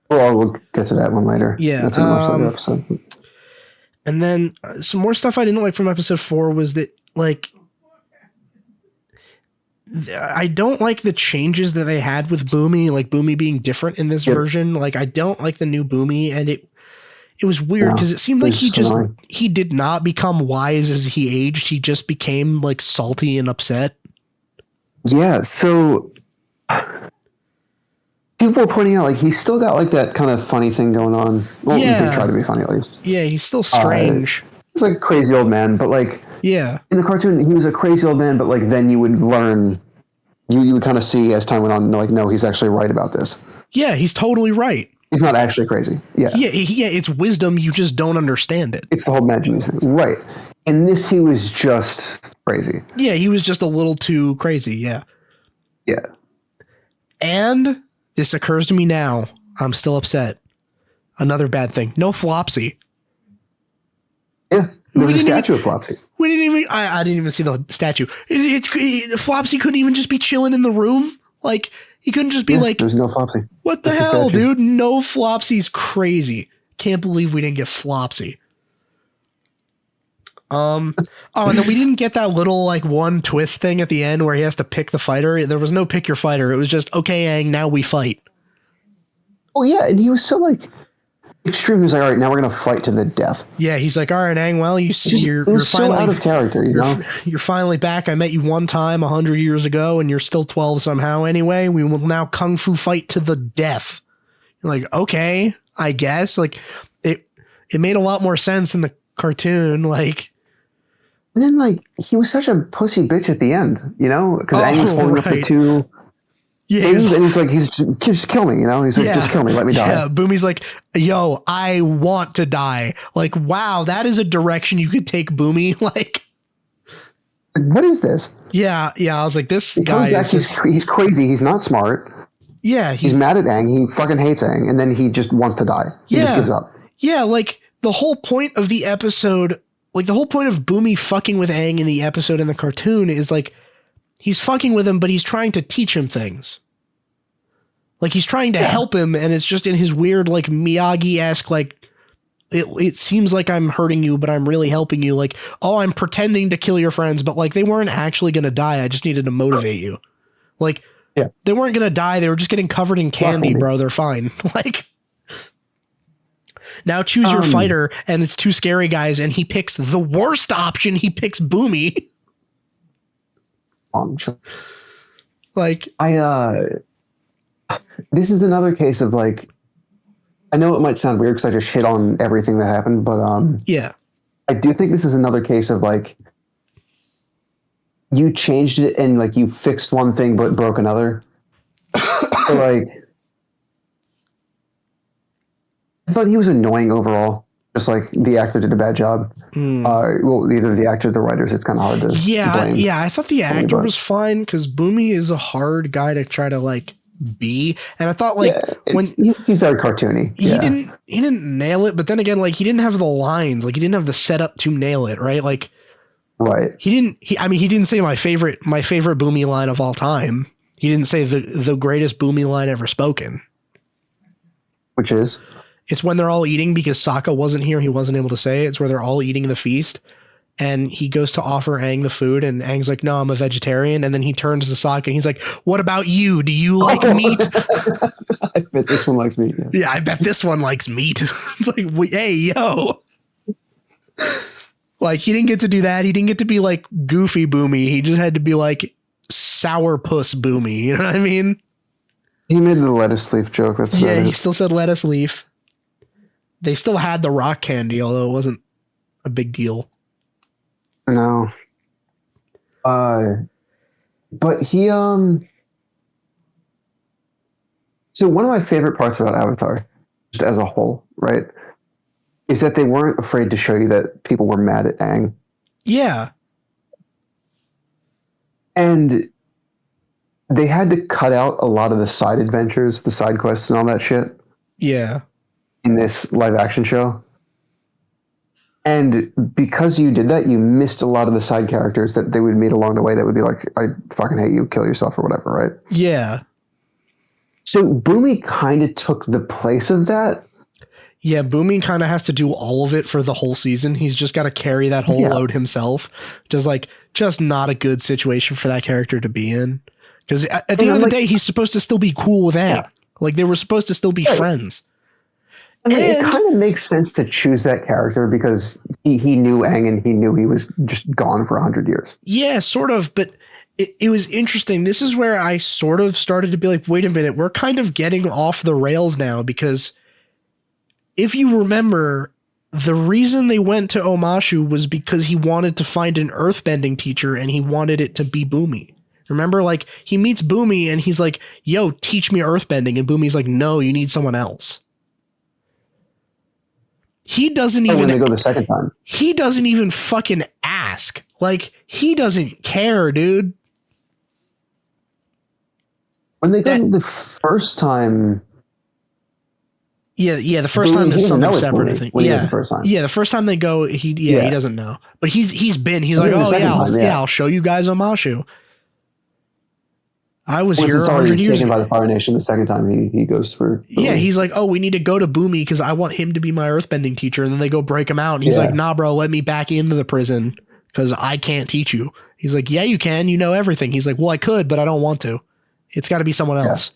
we'll get to that one later. Yeah. That's a much later episode. And then some more stuff I didn't like from episode 4 was that like I don't like the changes that they had with Boomy, like Boomy being different in this version. Like I don't like the new Boomy, and it was weird because it seemed like he did not become wise as he aged. He just became like salty and upset. Yeah. So people were pointing out like he's still got like that kind of funny thing going on. Well, they try to be funny at least. Yeah, he's still strange. He's like a crazy old man, but like in the cartoon he was a crazy old man, but like then you would learn, you would kind of see as time went on, like no, he's actually right about this. Yeah, he's totally right. He's not actually crazy. Yeah. Yeah, it's wisdom, you just don't understand it. It's the whole Mad Genius thing. Right. In this he was just crazy. Yeah, he was just a little too crazy, yeah. Yeah. And this occurs to me now. I'm still upset. Another bad thing. No Flopsy. Yeah. There was a statue of Flopsy. We didn't even. I didn't even see the statue. Flopsy couldn't even just be chilling in the room. Like he couldn't just be like. There's no Flopsy. What the hell, dude? No Flopsy's crazy. Can't believe we didn't get Flopsy. And then we didn't get that little like one twist thing at the end where he has to pick the fighter. There was no pick your fighter. It was just, okay, Aang, now we fight. Oh yeah, and he was so like, Extreme was like, all right, now we're gonna fight to the death. Yeah, he's like, all right, Aang, well, you're so finally out of character, you're finally back. I met you one time 100 years ago, and you're still 12 somehow. Anyway, we will now kung fu fight to the death. You're like, okay, I guess. Like, it made a lot more sense in the cartoon. Like, and then like he was such a pussy bitch at the end, because Aang was holding up the two. Yeah, he's like, just kill me, He's like, just kill me, let me die. Yeah, Boomy's like, yo, I want to die. Like, wow, that is a direction you could take Boomy. Like, what is this? Yeah. I was like, this guy is he's crazy. He's not smart. Yeah, he's mad at Aang. He fucking hates Aang, and then he just wants to die. He just gives up. Yeah, like the whole point of the episode, like the whole point of Boomy fucking with Aang in the episode in the cartoon is like, he's fucking with him, but he's trying to teach him things. Like he's trying to help him, and it's just in his weird, like Miyagi-esque, like it seems like I'm hurting you, but I'm really helping you. Like, oh, I'm pretending to kill your friends, but like they weren't actually going to die. I just needed to motivate you. Like, they weren't going to die. They were just getting covered in candy, bro. They're fine. Like, now choose your fighter, and it's two scary guys, and he picks the worst option. He picks Boomy. Like, this is another case of like, I know it might sound weird because I just shit on everything that happened, but I do think this is another case of like, you changed it and like you fixed one thing but broke another. So like, I thought he was annoying overall. Just like the actor did a bad job. Well, either the actor or the writers. It's kind of hard to blame. Yeah. I thought the actor was fine because Boomy is a hard guy to try to like be, and I thought like he's very cartoony. He didn't nail it, but then again, like he didn't have the lines, like he didn't have the setup to nail it, right? Like, right. He didn't say my favorite Boomy line of all time. He didn't say the greatest Boomy line ever spoken, which is. It's when they're all eating because Sokka wasn't here. He wasn't able to say it. It's where they're all eating the feast. And he goes to offer Aang the food. And Aang's like, no, I'm a vegetarian. And then he turns to Sokka and he's like, what about you? Do you like meat? I bet this one likes meat. Yeah, I bet this one likes meat. It's like, hey, yo. Like, he didn't get to do that. He didn't get to be like goofy Boomy. He just had to be like sourpuss Boomy. You know what I mean? He made the lettuce leaf joke. That's he still said lettuce leaf. They still had the rock candy, although it wasn't a big deal. No. But he, so one of my favorite parts about Avatar, just as a whole, right, is that they weren't afraid to show you that people were mad at Aang. Yeah. And they had to cut out a lot of the side adventures, the side quests and all that shit. Yeah. In this live action show. And because you did that, you missed a lot of the side characters that they would meet along the way that would be like, I fucking hate you, kill yourself or whatever, right? Yeah. So Boomy kind of took the place of that. Yeah, Boomy kind of has to do all of it for the whole season. He's just got to carry that whole load himself. Just not a good situation for that character to be in. Because at the end of the day, he's supposed to still be cool with Aang. Yeah. Like, they were supposed to still be friends. I mean, it kind of makes sense to choose that character because he knew Aang and he knew he was just gone for 100 years. Yeah, sort of. But it was interesting. This is where I sort of started to be like, wait a minute, we're kind of getting off the rails now, because if you remember, the reason they went to Omashu was because he wanted to find an earthbending teacher and he wanted it to be Boomy. Remember, like, he meets Boomy and he's like, yo, teach me earthbending. And Boomy's like, no, you need someone else. He doesn't even. When they go the second time. He doesn't even fucking ask. Like, he doesn't care, dude. When they go the first time. Yeah. The first time is something separate, I think. Yeah, the first time. Yeah, the first time they go, he doesn't know, but he's like, oh yeah, I'll show you guys Omashu. I was here 100 years taken ago. By the Fire Nation the second time he goes for. Yeah, he's like, oh, we need to go to Boomy because I want him to be my earthbending teacher. And then they go break him out. And he's like, nah, bro, let me back into the prison because I can't teach you. He's like, yeah, you can. You know everything. He's like, well, I could, but I don't want to. It's got to be someone else.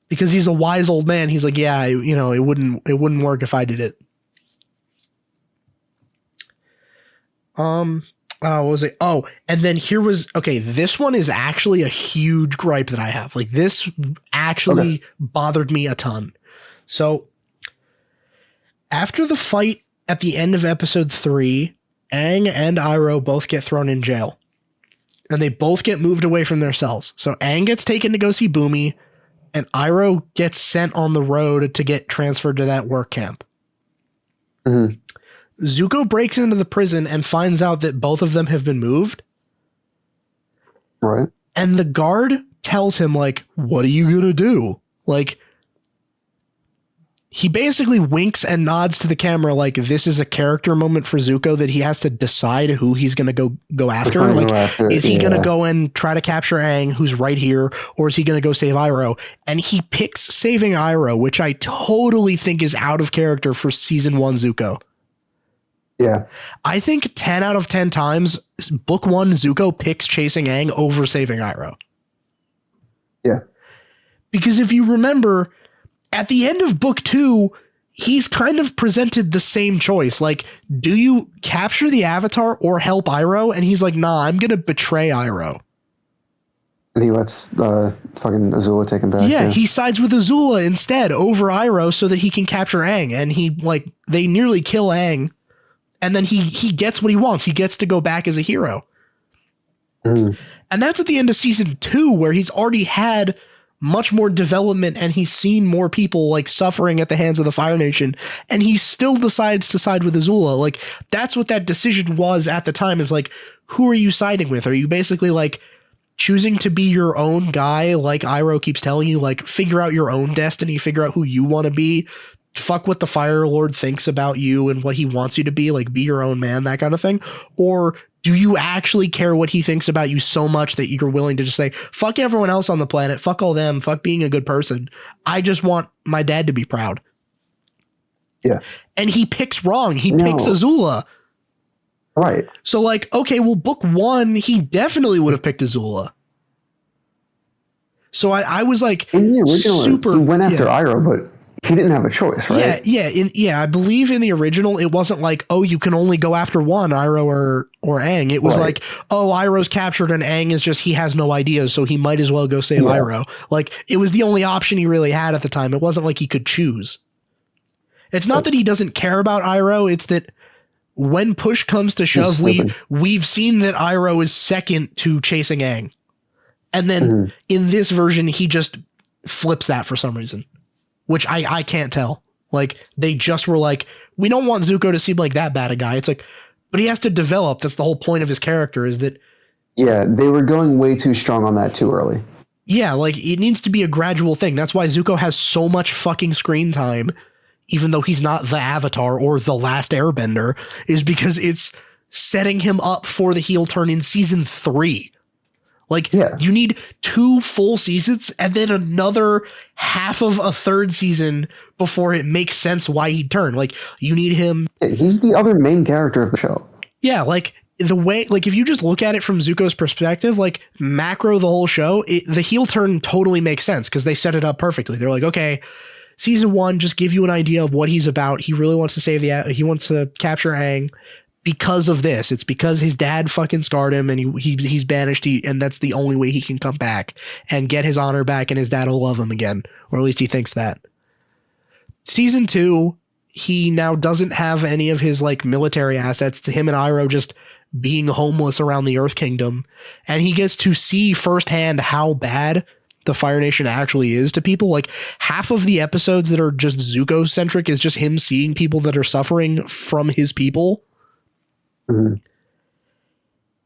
because he's a wise old man. He's like, yeah, it wouldn't work if I did it. What was it? Oh, and then this one is actually a huge gripe that I have. Like, this actually bothered me a ton. So after the fight at the end of episode 3, Aang and Iroh both get thrown in jail. And they both get moved away from their cells. So Aang gets taken to go see Boomy, and Iroh gets sent on the road to get transferred to that work camp. Mm-hmm. Zuko breaks into the prison and finds out that both of them have been moved. Right. And the guard tells him, like, what are you going to do? Like, he basically winks and nods to the camera like this is a character moment for Zuko, that he has to decide who he's going to go after. Like, is he going to go and try to capture Aang, who's right here, or is he going to go save Iroh? And he picks saving Iroh, which I totally think is out of character for season 1 Zuko. Yeah. I think 10 out of 10 times, book 1 Zuko picks chasing Aang over saving Iroh. Yeah. Because if you remember, at the end of book 2, he's kind of presented the same choice. Like, do you capture the Avatar or help Iroh? And he's like, nah, I'm going to betray Iroh. And he lets fucking Azula take him back. Yeah, he sides with Azula instead over Iroh so that he can capture Aang. And they nearly kill Aang. And then he gets what he wants. He gets to go back as a hero. Mm. And that's at the end of season 2, where he's already had much more development and he's seen more people like suffering at the hands of the Fire Nation, and he still decides to side with Azula. Like, that's what that decision was at the time, is like, who are you siding with? Are you basically like choosing to be your own guy? Like Iroh keeps telling you, like, figure out your own destiny, figure out who you want to be, fuck what the Fire Lord thinks about you and what he wants you to be, like, be your own man, that kind of thing? Or do you actually care what he thinks about you so much that you're willing to just say, fuck everyone else on the planet, fuck all them, fuck being a good person, I just want my dad to be proud? Yeah. And he picks wrong. He picks Azula. Right. So, like, okay, well, book 1, he definitely would have picked Azula. So I was like, in the original, he went after Iroh, but he didn't have a choice, right? Yeah. I believe in the original, it wasn't like, oh, you can only go after one, Iroh or Aang. It was like, oh, Iroh's captured and Aang is just, he has no ideas, so he might as well go save Iroh. Like, it was the only option he really had at the time. It wasn't like he could choose. It's not that he doesn't care about Iroh. It's that when push comes to shove, we've seen that Iroh is second to chasing Aang. And then in this version, he just flips that for some reason, which I can't tell. Like, they just were like, we don't want Zuko to seem like that bad a guy. It's like, but he has to develop. That's the whole point of his character, is that. Yeah, they were going way too strong on that too early. Yeah, like, it needs to be a gradual thing. That's why Zuko has so much fucking screen time, even though he's not the Avatar or the last Airbender, is because it's setting him up for the heel turn in season 3. Like, you need 2 full seasons and then another half of a third season before it makes sense why he'd turn. Like, you need him. He's the other main character of the show. Yeah, like, the way, like, if you just look at it from Zuko's perspective, like, macro the whole show, the heel turn totally makes sense because they set it up perfectly. They're like, okay, season 1, just give you an idea of what he's about. He really wants to he wants to capture Aang. Because of this, it's because his dad fucking scarred him and he's banished, and that's the only way he can come back and get his honor back, and his dad will love him again, or at least he thinks that. Season 2, he now doesn't have any of his like military assets, to him and Iroh just being homeless around the Earth Kingdom, and he gets to see firsthand how bad the Fire Nation actually is to people. Like, half of the episodes that are just Zuko centric is just him seeing people that are suffering from his people.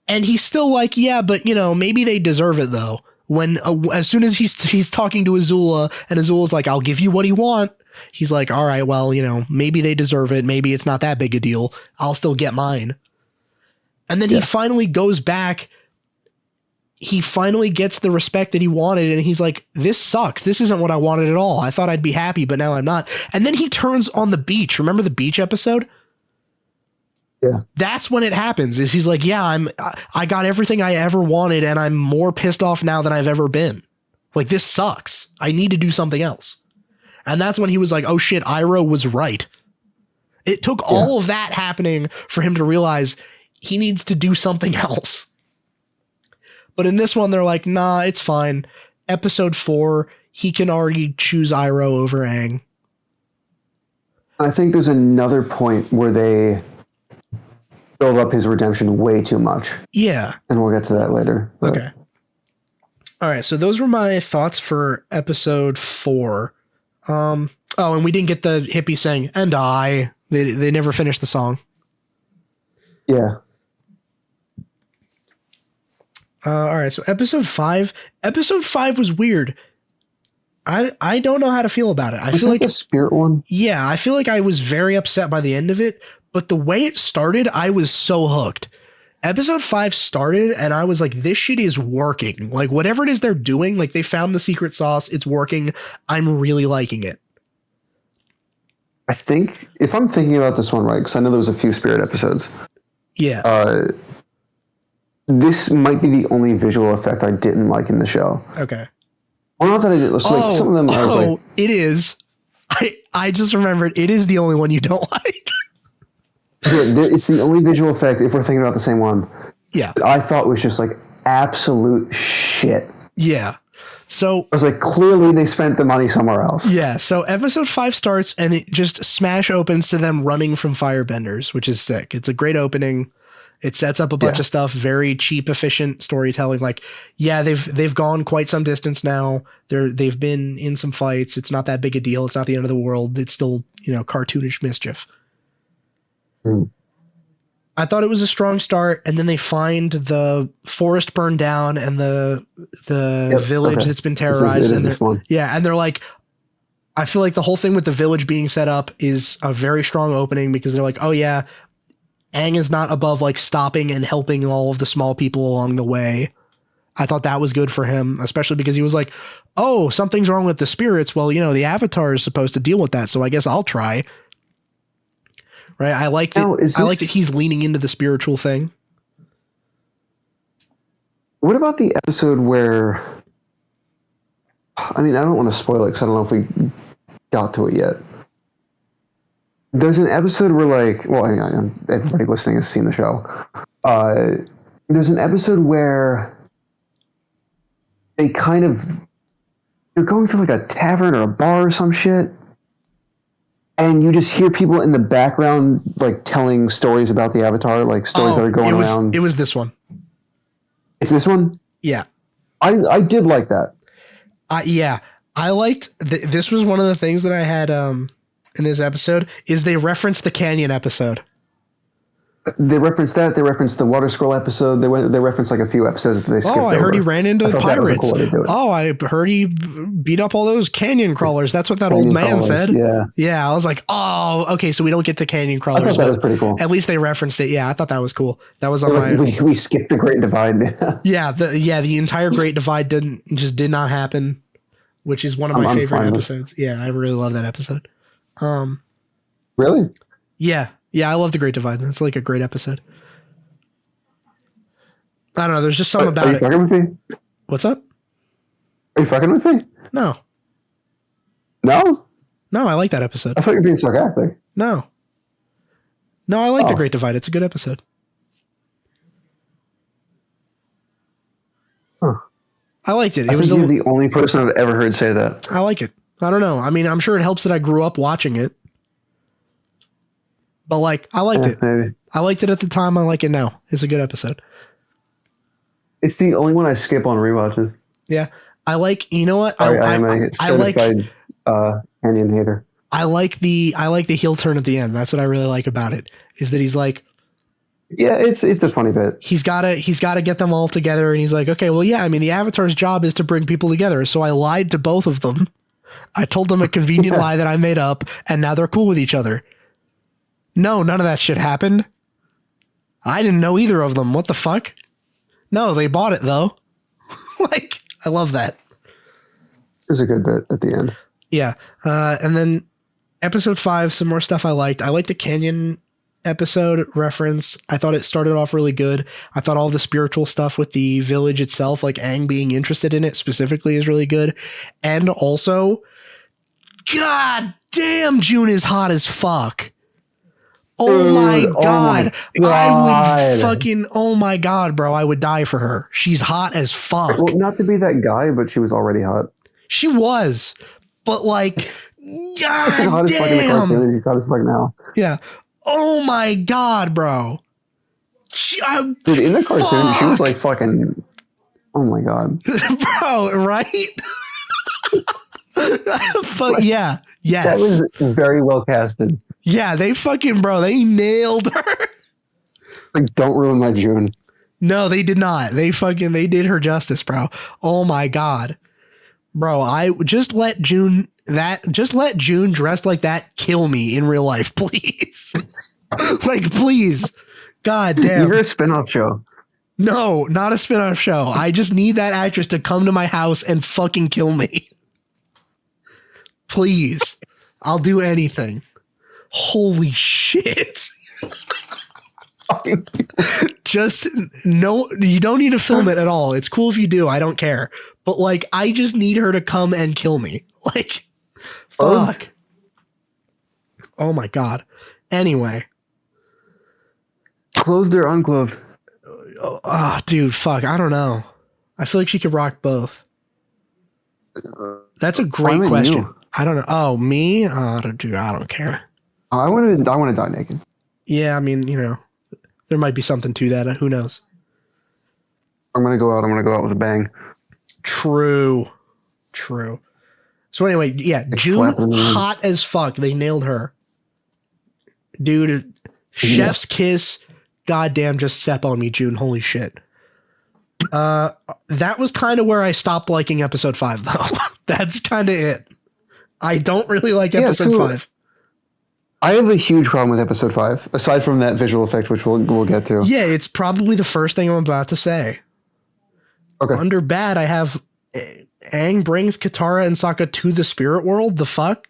And he's still like, yeah, but maybe they deserve it though. When as soon as he's talking to Azula and Azula's like, I'll give you what you want, he's like, all right, well, maybe they deserve it. Maybe it's not that big a deal. I'll still get mine. And then he finally goes back. He finally gets the respect that he wanted. And he's like, this sucks. This isn't what I wanted at all. I thought I'd be happy, but now I'm not. And then he turns on the beach. Remember the beach episode? Yeah. That's when it happens, is he's like, yeah, I got everything I ever wanted and I'm more pissed off now than I've ever been. Like, this sucks. I need to do something else. And that's when he was like, oh shit, Iroh was right. It took all of that happening for him to realize he needs to do something else. But in this one, they're like, nah, it's fine. Episode 4, he can already choose Iroh over Aang. I think there's another point where they build up his redemption way too much. Yeah. And we'll get to that later. But. Okay. All right. So those were my thoughts for episode 4. Oh, and we didn't get the hippie saying, and I. They never finished the song. Yeah. All right. So episode 5. Episode 5 was weird. I don't know how to feel about it. I feel like the spirit one. Yeah, I feel like I was very upset by the end of it, but the way it started, I was so hooked. Episode 5 started and I was like, this shit is working. Like, whatever it is they're doing, like, they found the secret sauce. It's working. I'm really liking it. I think if I'm thinking about this one right, because I know there was a few spirit episodes. Yeah. This might be the only visual effect I didn't like in the show. Okay. Well, not that I did. Like, some of them I was like, it is. I just remembered it is the only one you don't like. It's the only visual effect, if we're thinking about the same one. Yeah. That I thought was just like absolute shit. Yeah. So I was like, clearly they spent the money somewhere else. Yeah. So episode 5 starts and it just smash opens to them running from firebenders, which is sick. It's a great opening. It sets up a bunch of stuff, very cheap, efficient storytelling. Like, yeah, they've gone quite some distance now. They've been in some fights. It's not that big a deal. It's not the end of the world. It's still, cartoonish mischief. Mm. I thought it was a strong start, and then they find the forest burned down and the village that's been terrorized. And they're like, I feel like the whole thing with the village being set up is a very strong opening because they're like, oh yeah, Aang is not above like stopping and helping all of the small people along the way. I thought that was good for him, especially because he was like, oh, something's wrong with the spirits. Well, the Avatar is supposed to deal with that. So I guess I'll try. Right. I like that. I like that he's leaning into the spiritual thing. What about the episode where, I mean, I don't want to spoil it because I don't know if we got to it yet. There's an episode where everybody listening has seen the show. There's an episode where they're going through like a tavern or a bar or some shit. And you just hear people in the background, like telling stories about the Avatar, like stories that are going around. It was this one. It's this one? Yeah. I did like that. Yeah. I liked, this was one of the things that I had, in this episode is they referenced the Canyon episode. They referenced that. They referenced the Water Scroll episode. They referenced like a few episodes that they skipped over. I heard he ran into the pirates. Cool way to do it. I heard he beat up all those canyon crawlers. That's what that old man said. Yeah. Yeah. I was like, oh, okay. So we don't get the canyon crawlers. I thought that was pretty cool. At least they referenced it. Yeah. I thought that was cool. That was on my, we skipped the Great Divide. Yeah. The entire Great Divide did not happen, which is one of my favorite episodes. Yeah. I really love that episode. Really? Yeah. Yeah, I love the Great Divide. It's like a great episode. I don't know. There's just something about it. Are you fucking with me? What's up? Are you fucking with me? No. No? No, I like that episode. I thought you were being sarcastic. No. No, I like the Great Divide. It's a good episode. Huh. I liked it. You're the only person I've ever heard say that. I like it. I don't know. I mean, I'm sure it helps that I grew up watching it. But like, I liked it. Maybe. I liked it at the time. I like it now. It's a good episode. It's the only one I skip on rewatches. Yeah. I like, you know what? I like Canyon hater. I like the heel turn at the end. That's what I really like about it, is that he's like, yeah, it's a funny bit. He's gotta get them all together. And he's like, okay, well, yeah, I mean, the Avatar's job is to bring people together. So I lied to both of them. I told them a convenient lie that I made up, and now they're cool with each other. No, none of that shit happened. I didn't know either of them. What the fuck? No, they bought it though. Like, I love that. There's a good bit at the end. Yeah. And then episode 5, some more stuff I liked. I liked the Canyon episode reference. I thought it started off really good. I thought all the spiritual stuff with the village itself, like Aang being interested in it specifically, is really good. And also, god damn, June is hot as fuck. Oh, dude, my god. I would fucking, oh my god, bro. I would die for her. She's hot as fuck. Well, not to be that guy, but she was already hot. She was. But like, god hot damn. As fuck in the cartoon. She's hot as fuck now. Yeah. Oh my god, bro. Dude, in the cartoon, she was like fucking, oh my god. Bro, right? Fuck yeah. Yes. That was very well casted. Yeah, they nailed her. Like, don't ruin my June. No, they did not. They did her justice, bro. Oh my god. Bro, I just let June dressed like that kill me in real life, please. Like, please. God damn. You're a spin-off show. No, not a spin-off show. I just need that actress to come to my house and fucking kill me. Please. I'll do anything. Holy shit. Just no, you don't need to film it at all. It's cool if you do. I don't care. But like, I just need her to come and kill me. Like, fuck. Oh my god. Anyway. Clothed or unclothed? Oh, dude, fuck. I don't know. I feel like she could rock both. That's a great question. You? I don't know. Oh, me? Dude, I don't care. I want to die naked. Yeah, I mean, you know, there might be something to that. Who knows? I'm gonna go out with a bang. True. So anyway, yeah, June, hot as fuck. They nailed her. Dude, chef's kiss. Goddamn, just step on me, June. Holy shit. That was kind of where I stopped liking episode 5, though. That's kind of it. I don't really like episode 5. I have a huge problem with episode 5, aside from that visual effect, which we'll get to. Yeah, it's probably the first thing I'm about to say. Okay. Under bad, I have Aang brings Katara and Sokka to the spirit world. The fuck?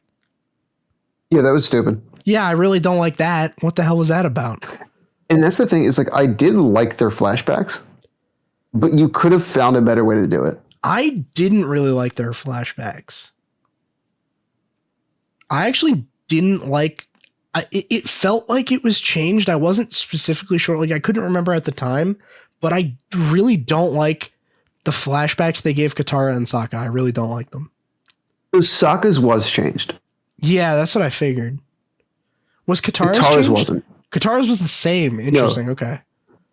Yeah, that was stupid. Yeah, I really don't like that. What the hell was that about? And that's the thing, is like, I did like their flashbacks, but you could have found a better way to do it. I didn't really like their flashbacks. I actually didn't like... It felt like it was changed. I wasn't specifically sure. Like, I couldn't remember at the time, but I really don't like the flashbacks they gave Katara and Sokka. I really don't like them. So Sokka's was changed. Yeah, that's what I figured. Was Katara's changed? Wasn't. Katara's was the same. Interesting. No. Okay.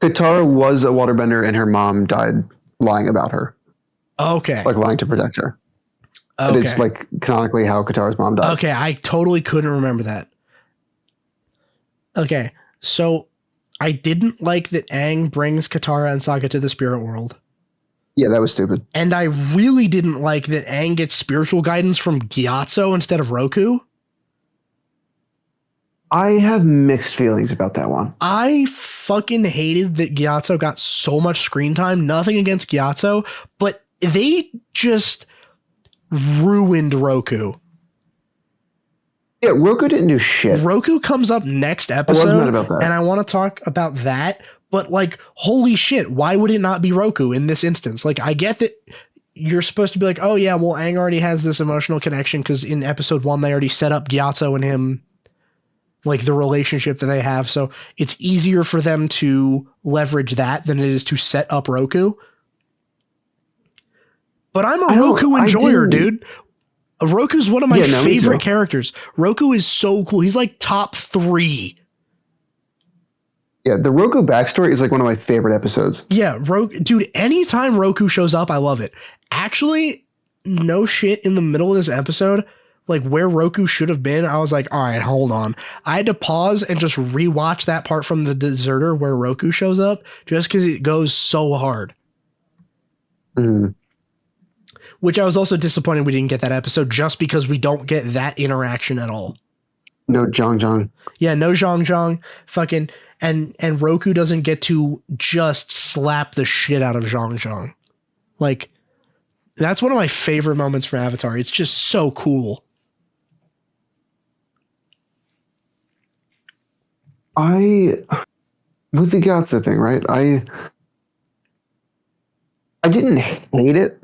Katara was a waterbender and her mom died lying about her. Okay. Like lying to protect her. Okay. It's like canonically how Katara's mom died. Okay, I totally couldn't remember that. Okay, so I didn't like that Aang brings Katara and Sokka to the spirit world. Yeah, that was stupid. And I really didn't like that Aang gets spiritual guidance from Gyatso instead of Roku. I have mixed feelings about that one. I fucking hated that Gyatso got so much screen time. Nothing against Gyatso, but they just ruined Roku. Yeah, Roku didn't do shit. Roku comes up next episode, I wasn't mad about that. And I want to talk about that, but like, holy shit, why would it not be Roku in this instance? Like, I get that you're supposed to be like, oh yeah, well, Aang already has this emotional connection because in episode 1, they already set up Gyatso and him, like the relationship that they have. So it's easier for them to leverage that than it is to set up Roku. But I'm a Roku enjoyer, dude. Roku's one of my favorite characters. Roku is so cool. He's like top 3. Yeah, the Roku backstory is like one of my favorite episodes. Yeah, dude, anytime Roku shows up, I love it. Actually, no shit, in the middle of this episode, like where Roku should have been, I was like, all right, hold on. I had to pause and just rewatch that part from the Deserter where Roku shows up just because it goes so hard. Mm. Which I was also disappointed we didn't get that episode just because we don't get that interaction at all. No Zhang. Yeah, no Zhang. Fucking, and Roku doesn't get to just slap the shit out of Zhang. Like, that's one of my favorite moments for Avatar. It's just so cool. With the Gyatso thing, right? I didn't hate it.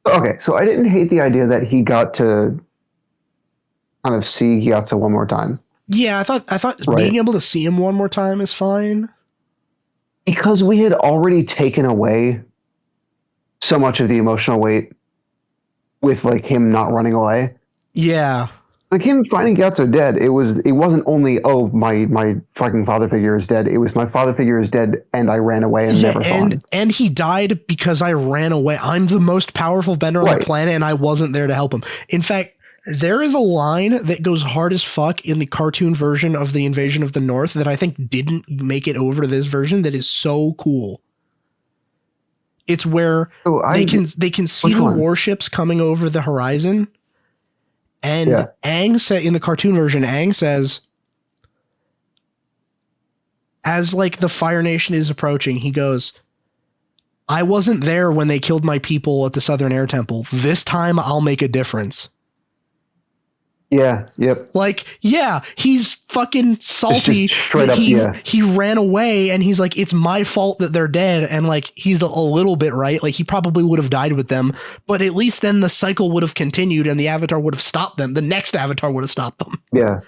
Okay, so I didn't hate the idea that he got to kind of see Gyatso one more time. Yeah, I thought being able to see him one more time is fine. Because we had already taken away so much of the emotional weight with like him not running away. Yeah. Like him finding Gyatso dead, it wasn't only, oh, my fucking father figure is dead. It was my father figure is dead and I ran away and never saw him. And he died because I ran away. I'm the most powerful bender on the planet and I wasn't there to help him. In fact, there is a line that goes hard as fuck in the cartoon version of the Invasion of the North that I think didn't make it over to this version that is so cool. It's where they can see the warships coming over the horizon. And Aang said in the cartoon version, Aang says, as like the Fire Nation is approaching, he goes, I wasn't there when they killed my people at the Southern Air Temple. This time I'll make a difference. Yeah. Yep. Like, yeah, he's fucking salty that he ran away and he's like, it's my fault that they're dead. And like, he's a little bit right. Like he probably would have died with them, but at least then the cycle would have continued and the Avatar would have stopped them. The next Avatar would have stopped them. Yeah.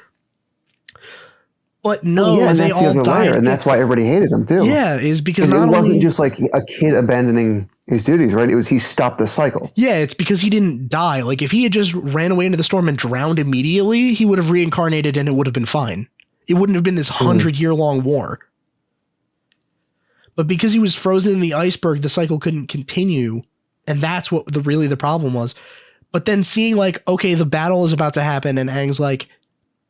But no, they all died. And that's why everybody hated him too. Yeah, is because it wasn't just like a kid abandoning his duties, right? It was he stopped the cycle. Yeah, it's because he didn't die. Like if he had just ran away into the storm and drowned immediately, he would have reincarnated and it would have been fine. It wouldn't have been this 100-year-long war. But because he was frozen in the iceberg, the cycle couldn't continue. And that's what really the problem was. But then seeing like, okay, the battle is about to happen and Aang's like,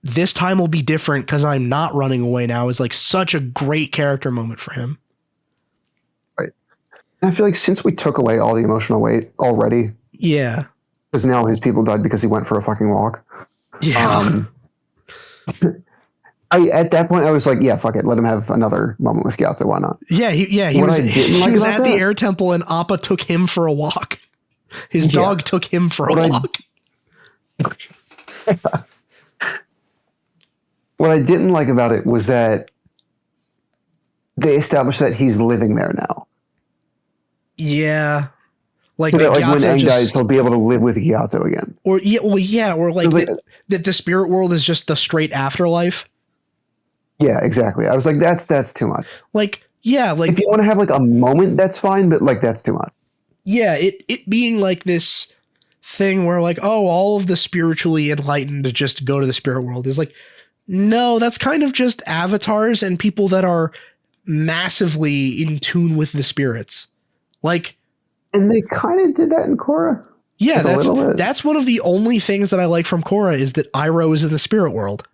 this time will be different because I'm not running away now is like such a great character moment for him. Right. And I feel like since we took away all the emotional weight already. Yeah. Because now his people died because he went for a fucking walk. Yeah. At that point I was like, yeah, fuck it. Let him have another moment with Gyatso. Why not? Yeah. He was at the air temple and Appa took him for a walk. His dog took him for a walk. What I didn't like about it was that they established that he's living there now. Yeah. Like, so that, like when Aang dies, he'll be able to live with Gyatso again. Or or like that the spirit world is just the straight afterlife. Yeah, exactly. I was like, that's too much. Like, yeah, like if you want to have like a moment, that's fine, but like that's too much. Yeah, it being like this thing where like, oh, all of the spiritually enlightened just go to the spirit world is like, no, that's kind of just avatars and people that are massively in tune with the spirits. Like, and they kind of did that in Korra. Yeah, that's one of the only things that I like from Korra is that Iroh is in the spirit world.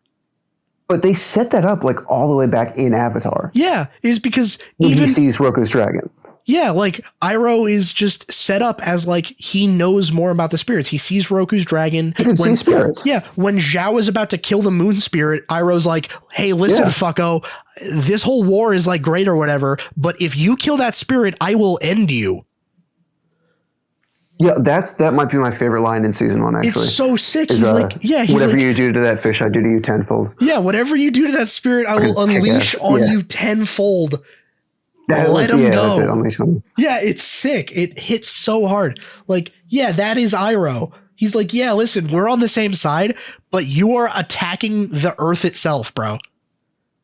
But they set that up like all the way back in Avatar. Yeah, is because when he sees Roku's dragon. Yeah, like Iroh is just set up as like he knows more about the spirits. He sees Roku's dragon. He can see spirits. Yeah, when Zhao is about to kill the moon spirit, Iroh's like, "Hey, listen, fucko, this whole war is like great or whatever, but if you kill that spirit, I will end you." Yeah, that might be my favorite line in season 1. Actually, it's so sick. He's like, whatever you do to that fish, I do to you tenfold. Yeah, whatever you do to that spirit, I will unleash on you tenfold. Let him go. Yeah, it's sick. It hits so hard. Like, yeah, that is Iroh. He's like, yeah, listen, we're on the same side, but you are attacking the earth itself, bro.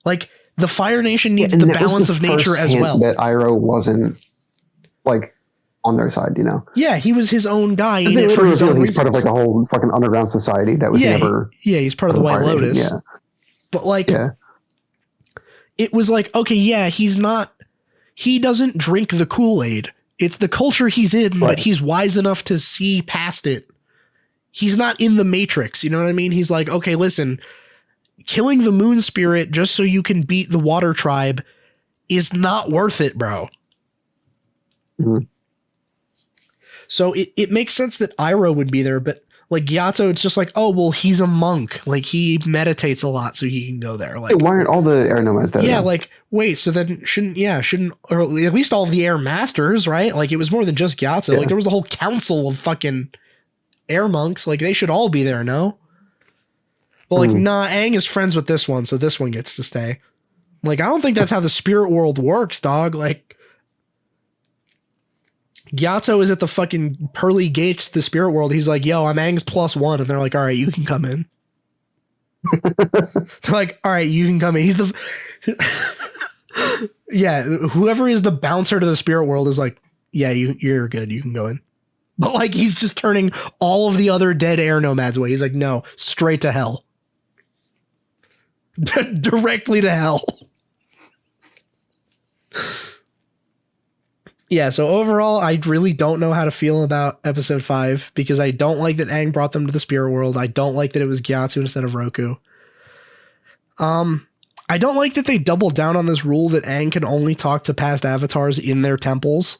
Like, the Fire Nation needs the balance of nature as well. That Iroh wasn't like on their side, you know? Yeah, he was his own guy. He's part of like a whole fucking underground society that was never. He's part of the White Lotus. Yeah, but like, it was like, okay, yeah, he doesn't drink the Kool-Aid. It's the culture he's in, but he's wise enough to see past it. He's not in the Matrix. You know what I mean? He's like, okay, listen, killing the moon spirit just so you can beat the water tribe is not worth it, bro. Mm-hmm. So it makes sense that Iroh would be there, but like Gyatso, it's just like, oh, well, he's a monk. Like he meditates a lot, so he can go there. Like, why aren't all the air nomads there? Yeah, like, wait, so then shouldn't, or at least all of the air masters, right? Like it was more than just Gyatso. Yes. Like there was a whole council of fucking air monks. Like they should all be there, no? But like, nah, Aang is friends with this one, so this one gets to stay. Like, I don't think that's how the spirit world works, dog. Like, Gyatso is at the fucking pearly gates to the spirit world. He's like, yo, I'm Aang's +1. And they're like, all right, you can come in. They're like, all right, you can come in. He's the... yeah, whoever is the bouncer to the spirit world is like, yeah, you're good. You can go in. But like, he's just turning all of the other dead air nomads away. He's like, no, straight to hell. Directly to hell. Yeah, so overall, I really don't know how to feel about episode 5 because I don't like that Aang brought them to the spirit world. I don't like that it was Gyatso instead of Roku. I don't like that they doubled down on this rule that Aang can only talk to past avatars in their temples.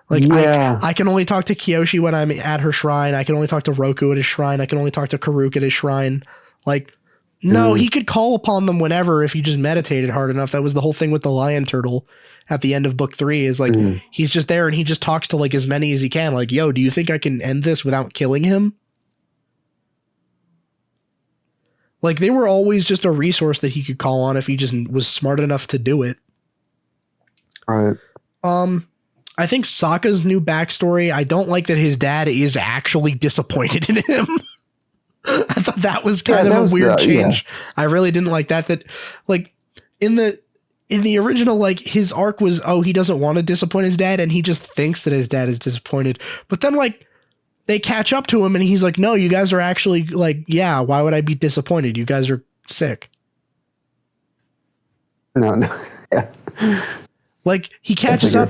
Like, yeah. I can only talk to Kyoshi when I'm at her shrine. I can only talk to Roku at his shrine. I can only talk to Karuk at his shrine. Like, no, he could call upon them whenever if he just meditated hard enough. That was the whole thing with the lion turtle at the end of book 3 is like, he's just there and he just talks to like as many as he can. Like, yo, do you think I can end this without killing him? Like, they were always just a resource that he could call on if he just was smart enough to do it. Right. I think Sokka's new backstory, I don't like that his dad is actually disappointed in him. I thought that was kind of a weird change. Yeah. I really didn't like that. That like in the original, like his arc was, oh, he doesn't want to disappoint his dad and he just thinks that his dad is disappointed. But then like they catch up to him and he's like, no, you guys are actually like, yeah, why would I be disappointed? You guys are sick. No. Yeah. Like he catches up.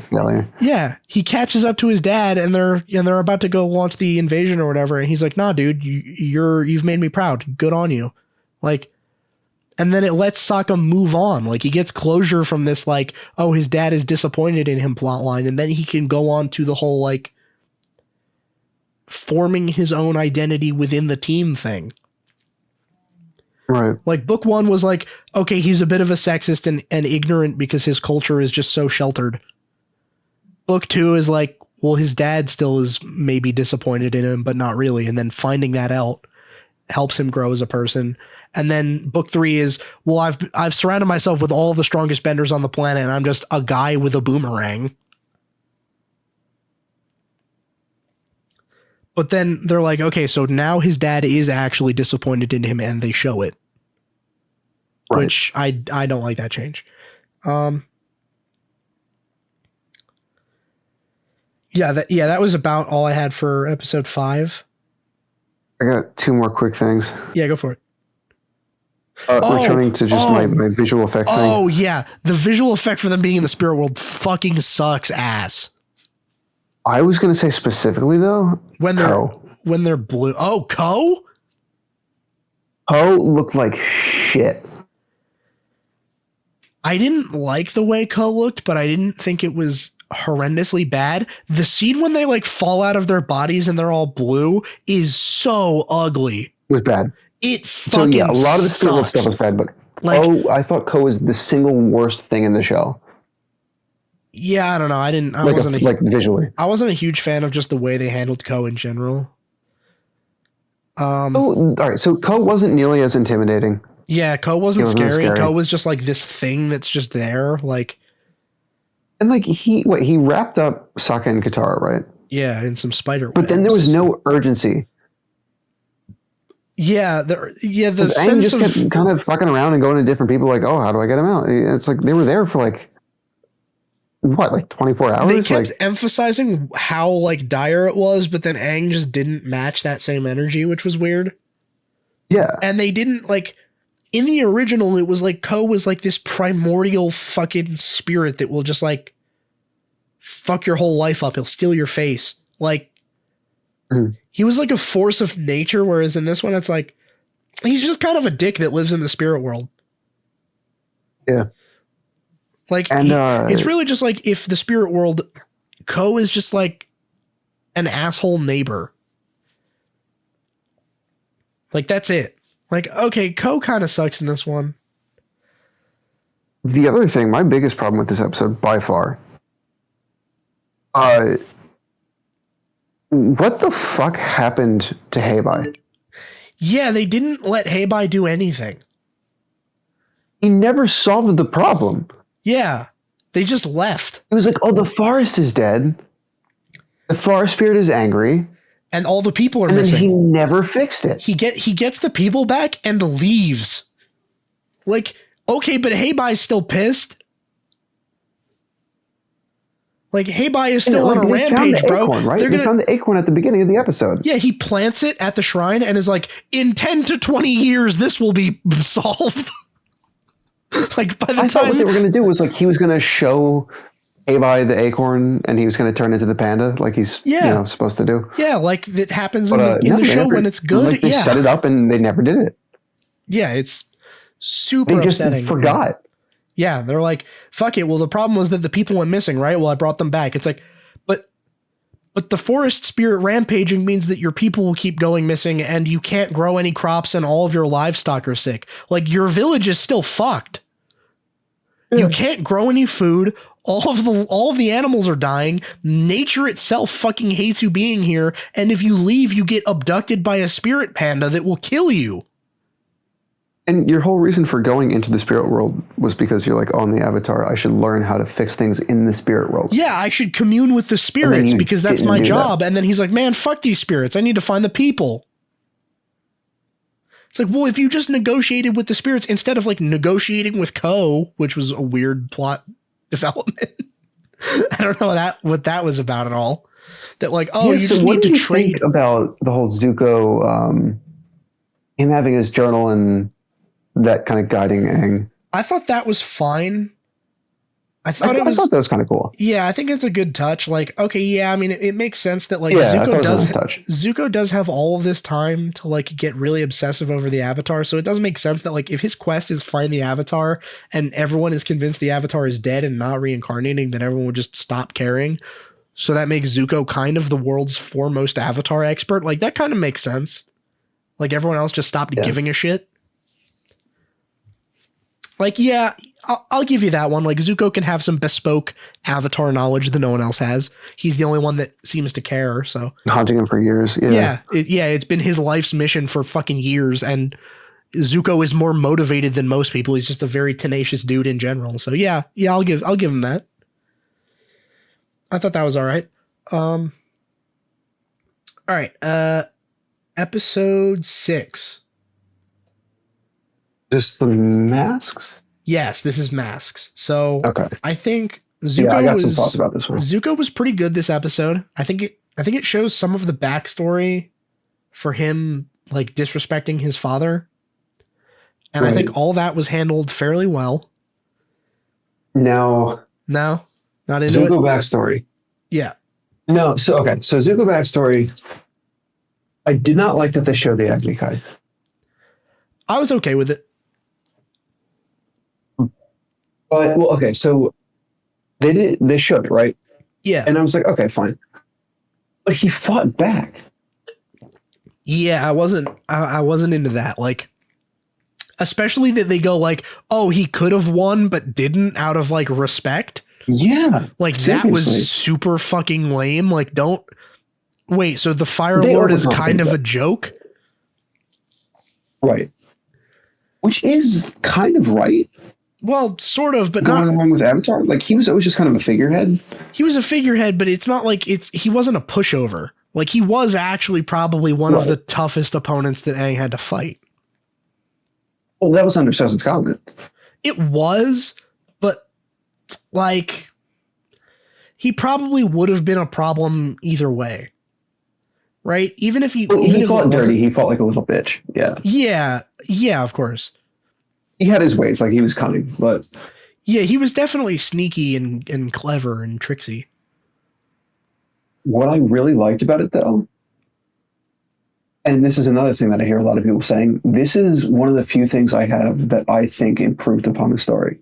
Yeah. He catches up to his dad and they're about to go launch the invasion or whatever. And he's like, nah, dude, you've made me proud. Good on you. Like, and then it lets Sokka move on. Like he gets closure from this, like, oh, his dad is disappointed in him plotline. And then he can go on to the whole, like, forming his own identity within the team thing. Right. Like book 1 was like, okay, he's a bit of a sexist and ignorant because his culture is just so sheltered. Book 2 is like, well, his dad still is maybe disappointed in him, but not really. And then finding that out helps him grow as a person. And then book 3 is, well, I've surrounded myself with all the strongest benders on the planet and I'm just a guy with a boomerang. But then they're like, okay, so now his dad is actually disappointed in him and they show it. Right. Which I don't like that change. That was about all I had for episode 5. I got 2 more quick things. Yeah, go for it. Returning to just my visual effect thing. Oh, yeah. The visual effect for them being in the spirit world fucking sucks ass. I was going to say specifically, though, when they're blue. Oh, Ko? Ko looked like shit. I didn't like the way Ko looked, but I didn't think it was horrendously bad. The scene when they like fall out of their bodies and they're all blue is so ugly. It was bad. It fucking a lot of the spirit stuff was bad, but like, I thought Ko was the single worst thing in the show. Yeah, I don't know. Visually. I wasn't a huge fan of just the way they handled Ko in general. All right. So Ko wasn't nearly as intimidating. Yeah, Ko wasn't scary. Ko was just like this thing that's just there, like. And like he wrapped up Sokka and Katara, right? Yeah, in some spider webs. But then there was no urgency. Yeah, the sense just kept kind of fucking around and going to different people. Like, oh, how do I get him out? It's like they were there for like. What, like 24 hours? They kept emphasizing how like dire it was, but then Aang just didn't match that same energy, which was weird. Yeah. And they didn't like in the original, it was like Ko was like this primordial fucking spirit that will just like fuck your whole life up. He'll steal your face. Like he was like a force of nature, whereas in this one it's like he's just kind of a dick that lives in the spirit world. Yeah. Like, it's really just like if the spirit world, Ko is just like an asshole neighbor. Like, that's it. Like, okay, Ko kind of sucks in this one. The other thing, my biggest problem with this episode, by far, what the fuck happened to Heibai? Yeah, they didn't let Heibai do anything. He never solved the problem. Yeah, they just left. It was like, oh, the forest is dead. The forest spirit is angry. And all the people are and missing. And he never fixed it. He gets the people back and leaves. Like, okay, but Heibai's still pissed. Like, Heibai is still on a rampage, bro. Acorn, right? They found the acorn at the beginning of the episode. Yeah, he plants it at the shrine and is like, in 10 to 20 years, this will be solved. Like, by the time... thought what they were going to do was, like, he was going to show Heibai the acorn and he was going to turn into the panda like he's supposed to do. Yeah, like it happens in the show when it's good. Like, they set it up and they never did it. Yeah, it's super upsetting. They just forgot. Yeah, they're like, fuck it. Well, the problem was that the people went missing, right? Well, I brought them back. It's like, but the forest spirit rampaging means that your people will keep going missing and you can't grow any crops and all of your livestock are sick. Like, your village is still fucked. Yeah. You can't grow any food. All of the animals are dying. Nature itself fucking hates you being here. And if you leave, you get abducted by a spirit panda that will kill you. And your whole reason for going into the spirit world was because you're like, on the Avatar, I should learn how to fix things in the spirit world. Yeah, I should commune with the spirits because that's my job. And then he's like, man, fuck these spirits. I need to find the people. It's like, well, if you just negotiated with the spirits instead of like negotiating with Ko, which was a weird plot development. I don't know what that was about at all. That like, oh, you just need to trade. Think about the whole Zuko, him having his journal and that kind of guiding Aang. I thought that was fine. I thought that was kind of cool. Yeah, I think it's a good touch. Like, okay, yeah, I mean, it makes sense that like Zuko does have all of this time to like get really obsessive over the Avatar. So it does make sense that like if his quest is find the Avatar and everyone is convinced the Avatar is dead and not reincarnating, then everyone would just stop caring. So that makes Zuko kind of the world's foremost Avatar expert. Like that kind of makes sense. Like everyone else just stopped giving a shit. Like, yeah, I'll give you that one. Like, Zuko can have some bespoke Avatar knowledge that no one else has. He's the only one that seems to care, so. Haunting him for years, yeah. It's been his life's mission for fucking years, and Zuko is more motivated than most people. He's just a very tenacious dude in general. So, yeah, I'll give him that. I thought that was all right. All right, episode 6. Just the masks? Yes, this is masks. So okay. I think Zuko I got some thoughts about this one. Zuko was pretty good this episode. I think it shows some of the backstory for him like disrespecting his father. And right. I think all that was handled fairly well. No, not into Zuko backstory. Yeah. No, so Zuko backstory. I did not like that they showed the Agni Kai. I was okay with it. But well, okay, so they showed it, right? Yeah. And I was like, okay, fine. But he fought back. Yeah, I wasn't into that. Like, especially that they go like, oh, he could have won but didn't out of like respect. Yeah. Like seriously. That was super fucking lame. Like, don't wait, so the Fire Lord is kind of a joke? Right. Which is kind of right. Well, sort of, but going not along with Avatar. Like he was always just kind of a figurehead. He was a figurehead, but it's not like he wasn't a pushover. Like he was actually probably one of the toughest opponents that Aang had to fight. Well, that was under Seson's comment. It was, but like he probably would have been a problem either way. Right? Even if he fought dirty, he fought like a little bitch. Yeah. Yeah, of course. He had his ways, like he was cunning, but yeah, he was definitely sneaky and clever and tricksy. What I really liked about it, though, and this is another thing that I hear a lot of people saying, this is one of the few things I have that I think improved upon the story.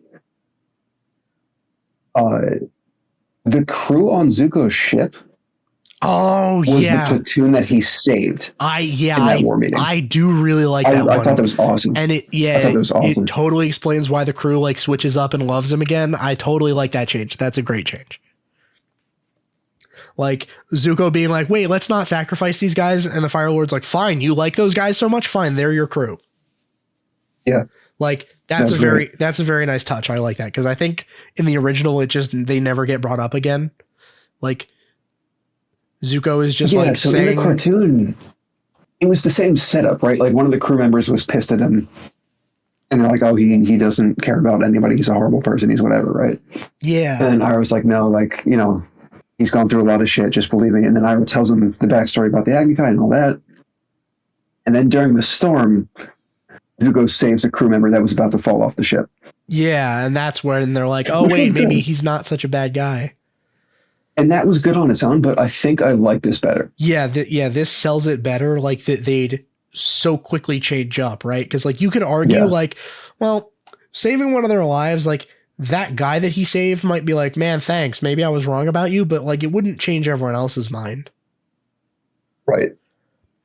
The crew on Zuko's ship. Oh, was the platoon that he saved. I do really like that one. I thought that was awesome. And it totally explains why the crew like switches up and loves him again. I totally like that change. That's a great change. Like Zuko being like, wait, let's not sacrifice these guys. And the Fire Lord's like, fine, you like those guys so much? Fine, they're your crew. Yeah. Like that's a very nice touch. I like that because I think in the original they never get brought up again. Like Zuko is just like so saying in the cartoon, it was the same setup, right? Like one of the crew members was pissed at him, and they're like, "Oh, he doesn't care about anybody. He's a horrible person. He's whatever, right?" Yeah. And Ira was like, "No, like he's gone through a lot of shit. Just believe me." And then Ira tells him the backstory about the Agni and all that. And then during the storm, Zuko saves a crew member that was about to fall off the ship. Yeah, and that's when they're like, "Oh wait, maybe he's not such a bad guy." And that was good on its own, but I think I like this better. Yeah, this sells it better. Like that they'd so quickly change up, right? Because like you could argue like, well, saving one of their lives, like that guy that he saved might be like, man, thanks. Maybe I was wrong about you, but like it wouldn't change everyone else's mind. Right.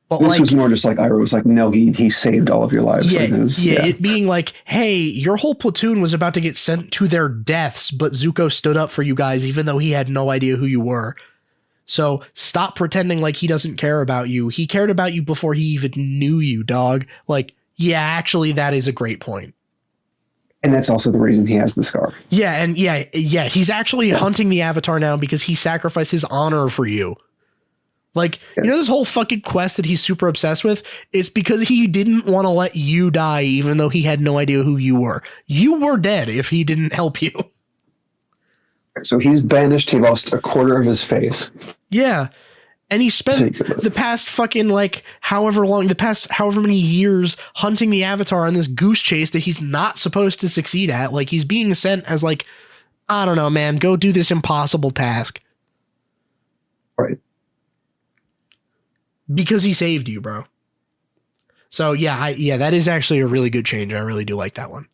But this was more just like Ira was like, no, he saved all of your lives. Yeah, like it being like, hey, your whole platoon was about to get sent to their deaths, but Zuko stood up for you guys, even though he had no idea who you were. So stop pretending like he doesn't care about you. He cared about you before he even knew you, dog. Like, yeah, actually, that is a great point. And that's also the reason he has the scar. Yeah, and yeah, he's actually hunting the Avatar now because he sacrificed his honor for you. Like, you know, this whole fucking quest that he's super obsessed with, it's because he didn't want to let you die, even though he had no idea who you were. You were dead if he didn't help you. So he's banished. He lost a quarter of his face. Yeah. And he spent the past fucking however many years hunting the Avatar on this goose chase that he's not supposed to succeed at. Like, he's being sent as like, I don't know, man, go do this impossible task. Right. Because he saved you, bro. So yeah, that is actually a really good change. I really do like that one.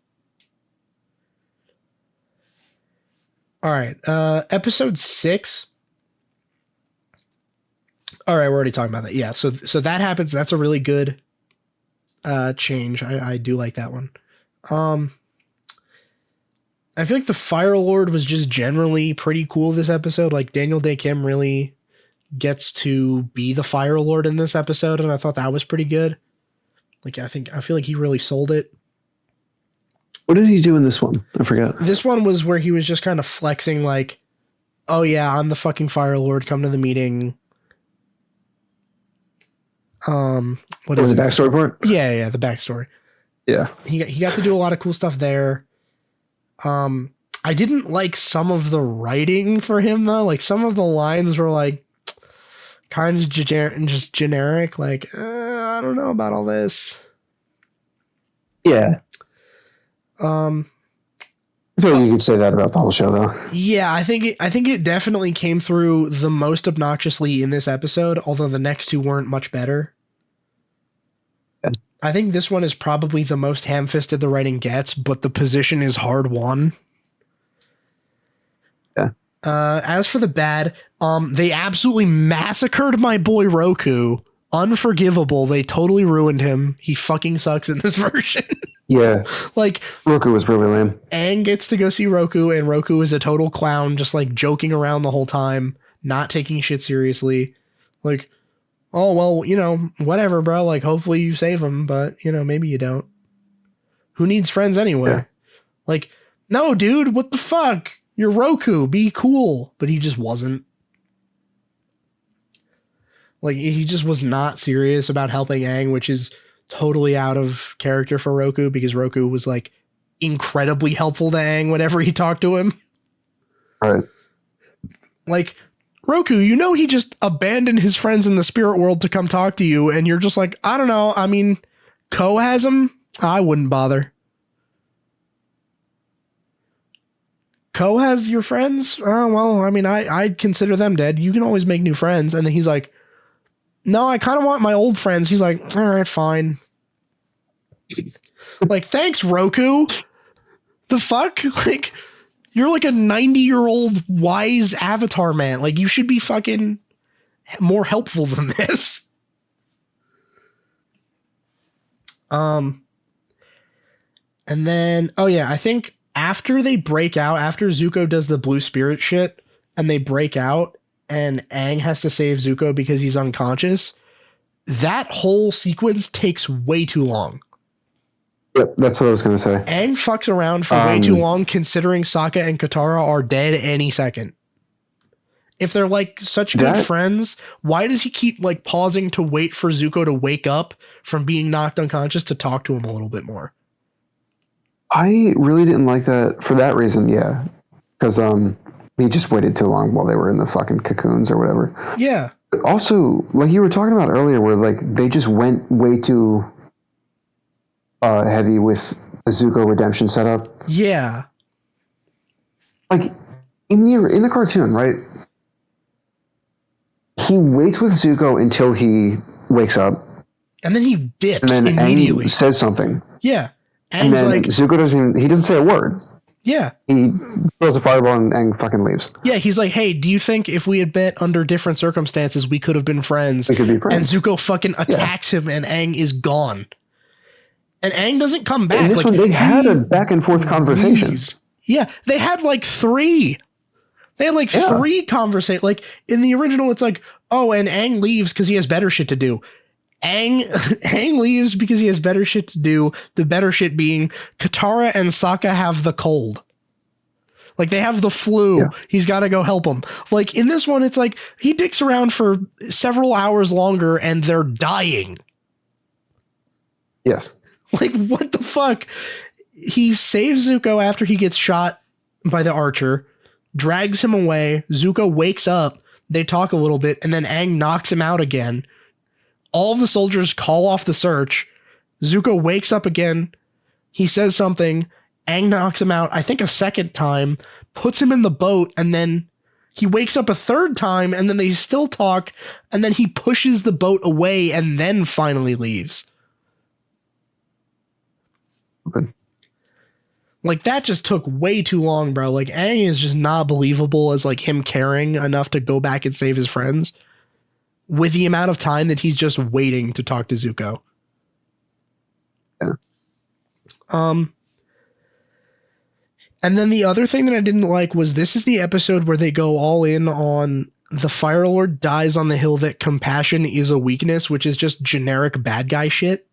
All right. Episode 6. All right, we're already talking about that. Yeah, so that happens. That's a really good change. I do like that one. I feel like the Fire Lord was just generally pretty cool this episode. Like Daniel Day Kim really gets to be the Fire Lord in this episode, and I thought that was pretty good. Like I feel like he really sold it. What did he do in this one? I forgot. This one was where he was just kind of flexing like, oh yeah, I'm the fucking Fire Lord, come to the meeting. What is the backstory part? Yeah, the backstory. Yeah. He got to do a lot of cool stuff there. I didn't like some of the writing for him though. Like some of the lines were like kind of generic. Like, I don't know about all this. Yeah. I feel like you could say that about the whole show though. Yeah, I think it definitely came through the most obnoxiously in this episode, although the next two weren't much better. Yeah. I think this one is probably the most ham-fisted the writing gets, but the position is hard won. Yeah. As for the bad, they absolutely massacred my boy Roku. Unforgivable. They totally ruined him. He fucking sucks in this version. Yeah. Like Roku was really lame. Aang gets to go see Roku, and Roku is a total clown, just like joking around the whole time, not taking shit seriously. Like, oh, well, you know, whatever, bro. Like, hopefully you save him, but, you know, maybe you don't. Who needs friends anyway? Yeah. Like, no, dude, what the fuck? You're Roku. Be cool. But he just wasn't. Like, he just was not serious about helping Aang, which is totally out of character for Roku, because Roku was like incredibly helpful to Aang whenever he talked to him. Right. Like, Roku, you know, he just abandoned his friends in the spirit world to come talk to you, and you're just like, I don't know. I mean, Ko has him. I wouldn't bother. Ko has your friends? Oh, well, I mean, I'd consider them dead. You can always make new friends. And then he's like, no, I kind of want my old friends. He's like, all right, fine. Like, thanks, Roku. The fuck? Like, you're like a 90-year-old wise Avatar man. Like, you should be fucking more helpful than this. And then, oh yeah, I think after they break out, after Zuko does the blue spirit shit and they break out, and Aang has to save Zuko because he's unconscious, that whole sequence takes way too long. Yep, that's what I was going to say. Aang fucks around for way too long, considering Sokka and Katara are dead any second. If they're like such good friends, why does he keep like pausing to wait for Zuko to wake up from being knocked unconscious to talk to him a little bit more? I really didn't like that for that reason, yeah. Because he just waited too long while they were in the fucking cocoons or whatever. Yeah. But also, like you were talking about earlier, where like they just went way too heavy with the Zuko redemption setup. Yeah. Like in the cartoon, right? He waits with Zuko until he wakes up. And then he dips and then immediately. Aang says something. Yeah. And then like, Zuko doesn't say a word. Yeah. He throws a fireball and fucking leaves. Yeah, he's like, hey, do you think if we had met under different circumstances, we could have been friends? We could be friends. And Zuko fucking attacks him and Aang is gone. And Aang doesn't come back. In this one, they had a back and forth conversation. Yeah, they had like three. They had like three conversations. Like in the original, it's like, oh, and Aang leaves because he has better shit to do. Aang leaves because he has better shit to do. The better shit being Katara and Sokka have the cold. Like they have the flu. Yeah. He's got to go help them. Like in this one, it's like he dicks around for several hours longer and they're dying. Yes. Like what the fuck? He saves Zuko after he gets shot by the archer, drags him away. Zuko wakes up. They talk a little bit and then Aang knocks him out again. All of the soldiers call off the search. Zuko wakes up again. He says something. Aang knocks him out, I think a second time, puts him in the boat, and then he wakes up a third time, and then they still talk, and then he pushes the boat away and then finally leaves. Okay. Like, that just took way too long, bro. Like, Aang is just not believable as, like, him caring enough to go back and save his friends with the amount of time that he's just waiting to talk to Zuko. Yeah. And then the other thing that I didn't like was this is the episode where they go all in on the Fire Lord dies on the hill that compassion is a weakness, which is just generic bad guy shit.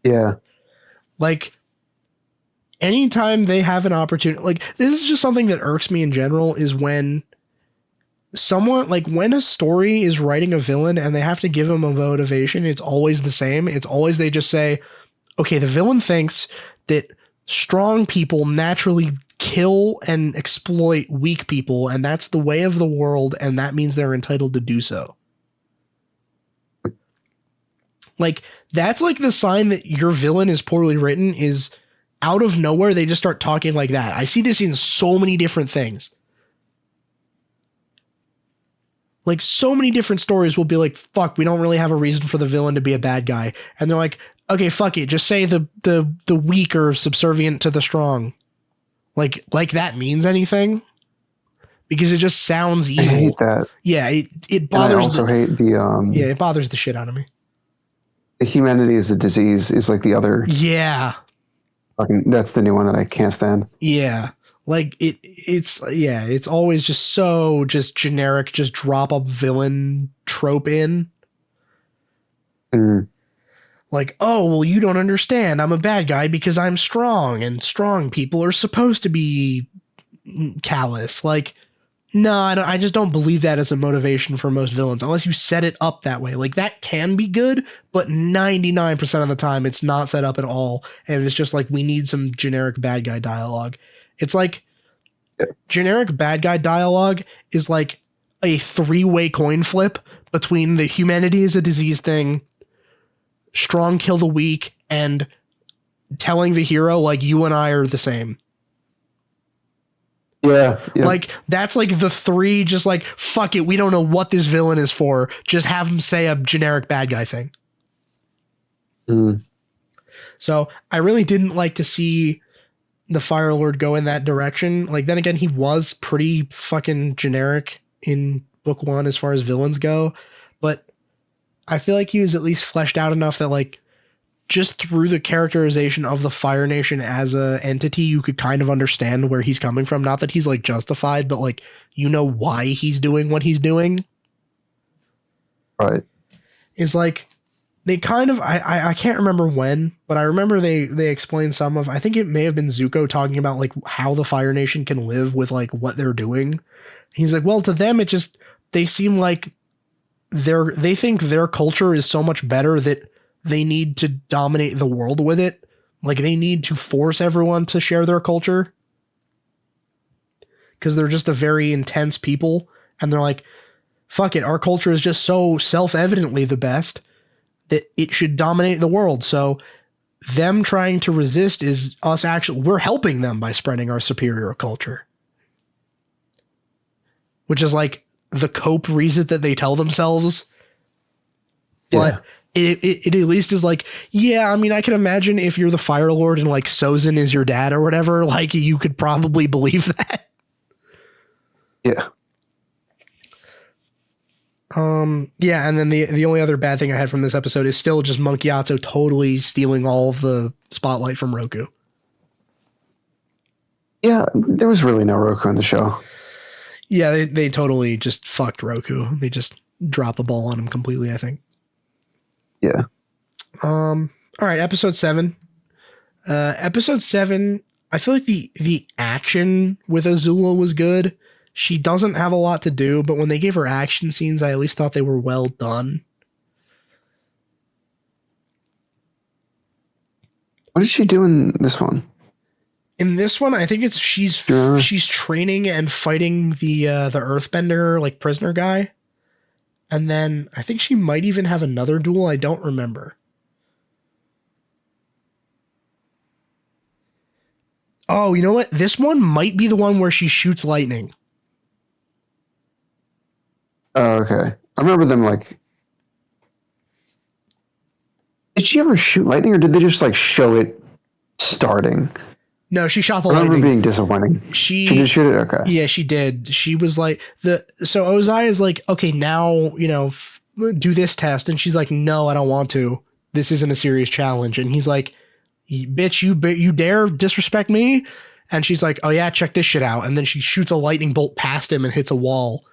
Yeah. Like, anytime they have an opportunity, like, this is just something that irks me in general, is when someone, like, when a story is writing a villain and they have to give him a motivation, it's always the same. It's always they just say, okay, the villain thinks that strong people naturally kill and exploit weak people, and that's the way of the world, and that means they're entitled to do so. Like, that's like the sign that your villain is poorly written, is out of nowhere they just start talking like that. I see this in so many different things. Like, so many different stories will be like, fuck, we don't really have a reason for the villain to be a bad guy. And they're like, okay, fuck it. Just say the weak are subservient to the strong. Like that means anything? Because it just sounds evil. I hate that. Yeah, it bothers. And I also hate the yeah, it bothers the shit out of me. The humanity is a disease is like the other. Yeah. Fucking, that's the new one that I can't stand. Yeah. Like it's always just so just generic, just drop a villain trope in. Mm. Like, oh, well, you don't understand. I'm a bad guy because I'm strong, and strong people are supposed to be callous. Like, no, I just don't believe that as a motivation for most villains, unless you set it up that way. Like, that can be good, but 99% of the time, it's not set up at all. And it's just like, we need some generic bad guy dialogue. It's like, generic bad guy dialogue is like a 3-way coin flip between the humanity is a disease thing, strong kill the weak, and telling the hero, like, you and I are the same. Yeah. Like, that's like the 3, just like, fuck it, we don't know what this villain is for. Just have him say a generic bad guy thing. Mm. So I really didn't like to see the Fire Lord go in that direction. Like, then again, he was pretty fucking generic in book 1 as far as villains go, but I feel like he was at least fleshed out enough that, like, just through the characterization of the Fire Nation as a entity, you could kind of understand where he's coming from. Not that he's like justified, but like, you know why he's doing what he's doing. Right. Is like, they kind of, I can't remember when, but I remember they explained some of, I think it may have been Zuko talking about like how the Fire Nation can live with like what they're doing. He's like, well, to them, it just, they seem like they think their culture is so much better that they need to dominate the world with it. Like they need to force everyone to share their culture because they're just a very intense people. And they're like, fuck it. Our culture is just so self-evidently the best that it should dominate the world. So them trying to resist is us actually, we're helping them by spreading our superior culture, which is like the cope reason that they tell themselves. But Yeah. It at least is like, yeah, I mean, I can imagine if you're the Fire Lord and like Sozin is your dad or whatever, like you could probably believe that. Yeah. Yeah, and then the only other bad thing I had from this episode is still just Monkey Otto totally stealing all of the spotlight from Roku. Yeah, there was really no Roku in the show. Yeah, they totally just fucked Roku. They just dropped the ball on him completely, I think. Yeah. All right, episode 7. Episode 7, I feel like the action with Azula was good. She doesn't have a lot to do, but when they gave her action scenes, I at least thought they were well done. What did she do in this one? In this one, I think it's she's training and fighting the Earthbender like prisoner guy. And then I think she might even have another duel. I don't remember. Oh, you know what? This one might be the one where she shoots lightning. Oh, okay. I remember them like. Did she ever shoot lightning, or did they just like show it starting? No, she shot the I remember lightning. being disappointing. She did shoot it? Okay. Yeah, she did. She was like, so Ozai is like, okay, now, do this test. And she's like, no, I don't want to. This isn't a serious challenge. And he's like, bitch, you dare disrespect me? And she's like, oh yeah, check this shit out. And then she shoots a lightning bolt past him and hits a wall.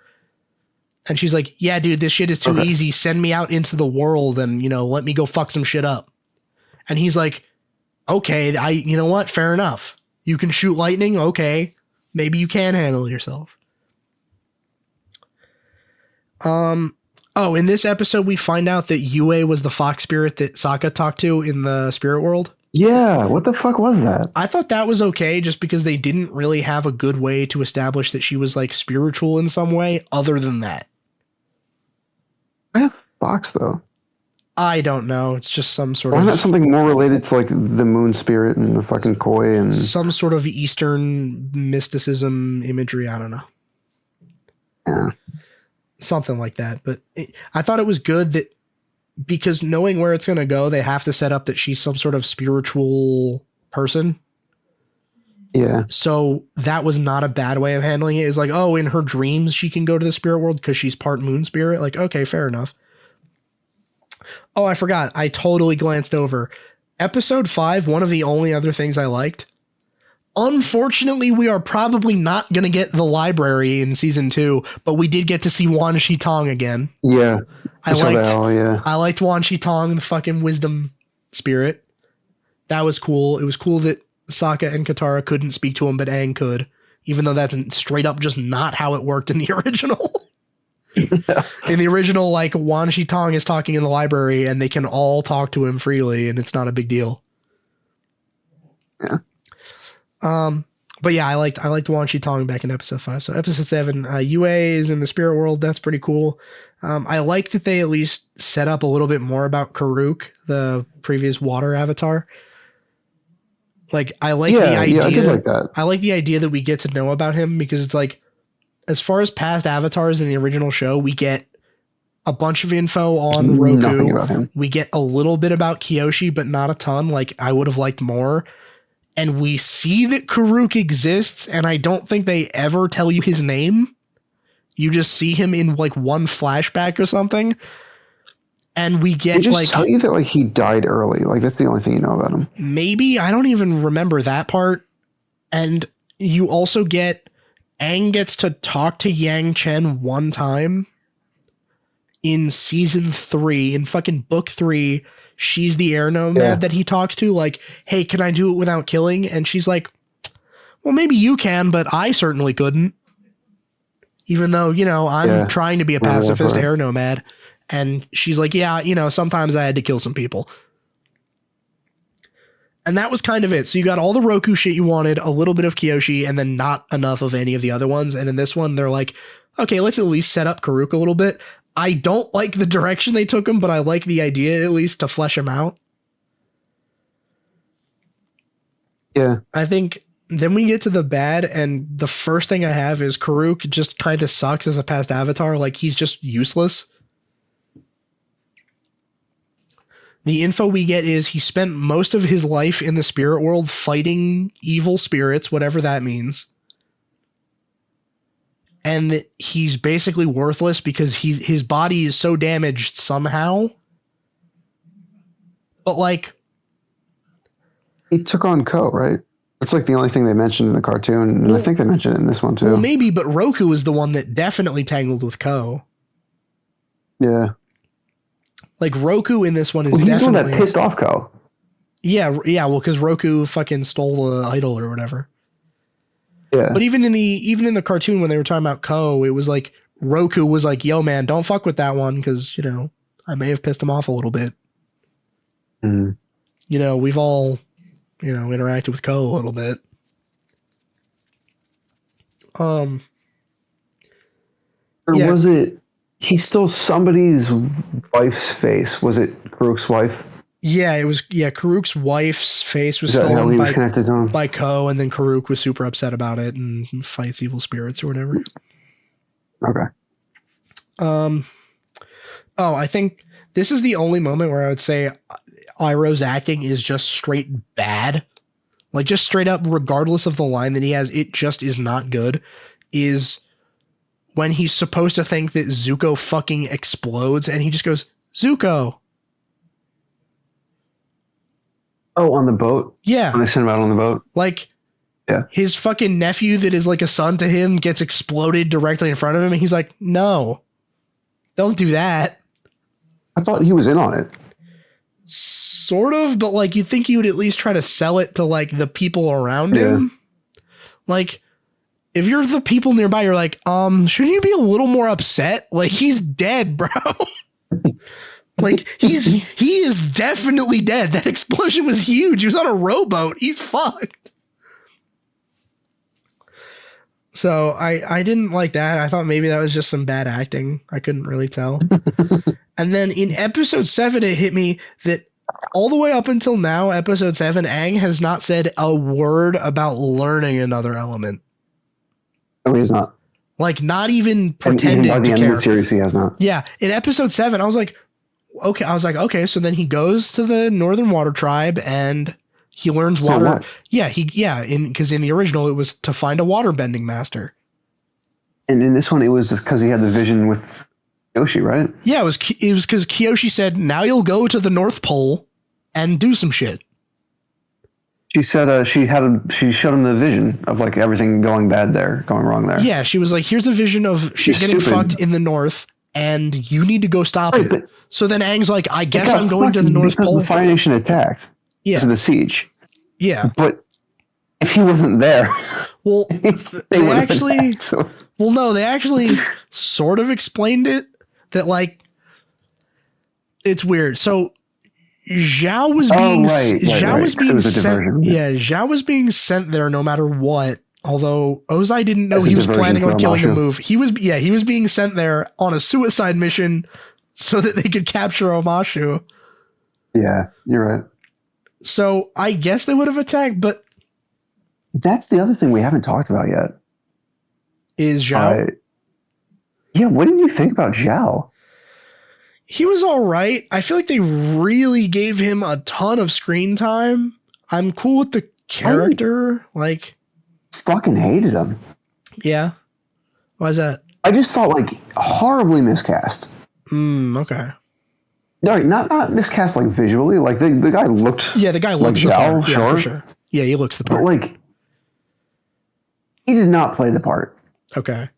And she's like, yeah, dude, this shit is too easy. Send me out into the world and, let me go fuck some shit up. And he's like, okay, you know what? Fair enough. You can shoot lightning. Okay. Maybe you can handle yourself. In this episode, we find out that Yue was the fox spirit that Sokka talked to in the spirit world. Yeah. What the fuck was that? I thought that was okay just because they didn't really have a good way to establish that she was like spiritual in some way other than that. I have fox though. I don't know. It's just some sort of... Why not something more related to, like, the moon spirit and the fucking koi and... some sort of Eastern mysticism imagery. I don't know. Yeah. Something like that. But I thought it was good that because knowing where it's going to go, they have to set up that she's some sort of spiritual person. Yeah. So that was not a bad way of handling it. It's like, oh, in her dreams, she can go to the spirit world because she's part moon spirit. Like, okay, fair enough. Oh, I forgot. I totally glanced over. Episode 5, one of the only other things I liked. Unfortunately, we are probably not going to get the library in season 2, but we did get to see Wan Shi Tong again. Yeah. I liked Wan Shi Tong, the fucking wisdom spirit. That was cool. It was cool that Sokka and Katara couldn't speak to him, but Aang could, even though that's straight up just not how it worked in the original. In the original, like, Wan Shi Tong is talking in the library and they can all talk to him freely and it's not a big deal. Yeah. But yeah, I liked Wan Shi Tong back in episode 5. So episode 7, Yue is in the spirit world. That's pretty cool. I like that they at least set up a little bit more about Karuk, the previous water avatar. Like, I like the idea. I did like that. I like the idea that we get to know about him because it's like, as far as past avatars in the original show, we get a bunch of info on Roku. Nothing about him. We get a little bit about Kyoshi, but not a ton. Like, I would have liked more. And we see that Karuk exists, and I don't think they ever tell you his name. You just see him in like one flashback or something. And we get they just like tell you that like he died early. Like that's the only thing you know about him. Maybe I don't even remember that part. And you also get Aang gets to talk to Yang Chen one time in season 3, in fucking book 3. She's the air nomad that he talks to, like, hey, can I do it without killing? And she's like, well, maybe you can, but I certainly couldn't. Even though, you know, I'm trying to be a pacifist air nomad. And she's like, yeah, you know, sometimes I had to kill some people. And that was kind of it. So you got all the Roku shit you wanted, a little bit of Kyoshi, and then not enough of any of the other ones. And in this one, they're like, okay, let's at least set up Karuk a little bit. I don't like the direction they took him, but I like the idea at least to flesh him out. Yeah. I think then we get to the bad, and the first thing I have is Karuk just kind of sucks as a past avatar. Like, he's just useless. The info we get is he spent most of his life in the spirit world fighting evil spirits, whatever that means. And that he's basically worthless because his body is so damaged somehow. But like, he took on Ko, right? That's like the only thing they mentioned in the cartoon, and I think they mentioned it in this one too. Well, maybe, but Roku is the one that definitely tangled with Ko. Yeah. Like, Roku in this one is he's definitely... the one that pissed off Ko. Yeah, well, because Roku fucking stole the idol or whatever. Yeah. But even in the cartoon when they were talking about Ko, it was like, Roku was like, yo, man, don't fuck with that one, because, you know, I may have pissed him off a little bit. Mm. You know, we've all, you know, interacted with Ko a little bit. Or was it... He stole somebody's wife's face. Was it Karuk's wife? Yeah, it was. Yeah, Karuk's wife's face was stolen by Ko, and then Karuk was super upset about it and fights evil spirits or whatever. Okay. Oh, I think this is the only moment where I would say Iroh's acting is just straight bad. Like, just straight up, regardless of the line that he has, it just is not good. Is when he's supposed to think that Zuko fucking explodes, and he just goes, Zuko. Oh, on the boat? Yeah. When they sent him out on the boat? Like, his fucking nephew that is like a son to him gets exploded directly in front of him, and he's like, no, don't do that. I thought he was in on it. Sort of, but like, you'd think he would at least try to sell it to like the people around him. Like, if you're the people nearby, you're like, shouldn't you be a little more upset? Like, he's dead, bro. Like, he is definitely dead. That explosion was huge. He was on a rowboat. He's fucked. So I didn't like that. I thought maybe that was just some bad acting. I couldn't really tell. And then in episode 7, it hit me that all the way up until now, episode 7, Aang has not said a word about learning another element. No, he's not. Like, not even pretending by the to end care. Of the series, he has not. Yeah, in episode 7, I was like, okay. So then he goes to the Northern Water Tribe and he learns water. What? Yeah, because in the original it was to find a water bending master. And in this one, it was because he had the vision with Yoshi, right? Yeah, it was because Kyoshi said, now you'll go to the North Pole and do some shit. She said she showed him the vision of like everything going wrong there. Yeah, she was like, here's a vision of shit getting fucked in the North, and you need to go stop it. So then Aang's like, I guess I'm going to the North Pole. The Fire Nation attacked. Yeah. To the siege. Yeah. But if he wasn't there, well, they actually attacked, so. Well, no, they actually sort of explained it that like it's weird. So Zhao was being sent. Yeah, Zhao was being sent there no matter what. Although Ozai didn't know he was planning on killing the move. He was being sent there on a suicide mission so that they could capture Omashu. Yeah, you're right. So I guess they would have attacked, but that's the other thing we haven't talked about yet. Is Zhao? Yeah, what did you think about Zhao? He was all right. I feel like they really gave him a ton of screen time. I'm cool with the character. Fucking hated him. Yeah. Why is that? I just thought horribly miscast. Okay. No, not miscast like visually. Like the guy looked. Yeah, the guy looks like the Zhao, part. Yeah, sure. for sure. Yeah, he looks the part. But like, he did not play the part. Okay.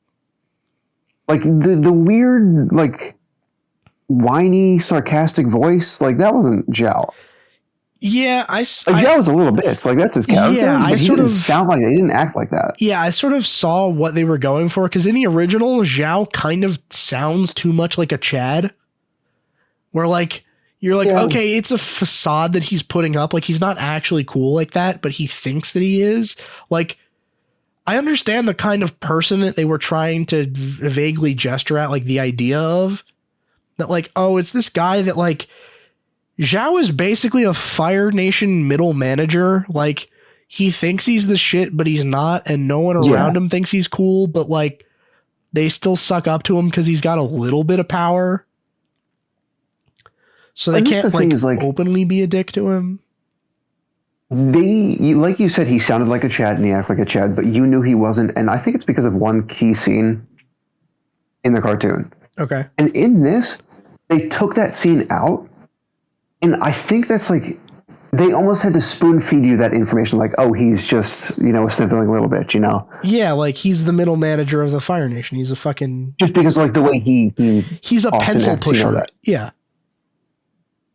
Like the weird, like, whiny, sarcastic voice, like that wasn't Zhao. Yeah, Zhao was a little bit like that's his character. Yeah, but he didn't sound like, he didn't act like that. Yeah, I sort of saw what they were going for because in the original, Zhao kind of sounds too much like a Chad. Where like you're like, okay, it's a facade that he's putting up. Like he's not actually cool like that, but he thinks that he is. Like, I understand the kind of person that they were trying to vaguely gesture at, like the idea of that, like, oh, it's this guy that like Zhao is basically a Fire Nation middle manager. Like he thinks he's the shit, but he's not. And no one around him thinks he's cool, but like they still suck up to him because he's got a little bit of power. So they can't like openly be a dick to him. Like you said, he sounded like a Chad and he acted like a Chad, but you knew he wasn't. And I think it's because of one key scene in the cartoon. Okay. And in this, they took that scene out. And I think that's like, they almost had to spoon feed you that information. Like, oh, he's just, a sniveling little bitch, Yeah, like he's the middle manager of the Fire Nation. He's a fucking... Just because like the way he's a pencil pusher. Yeah.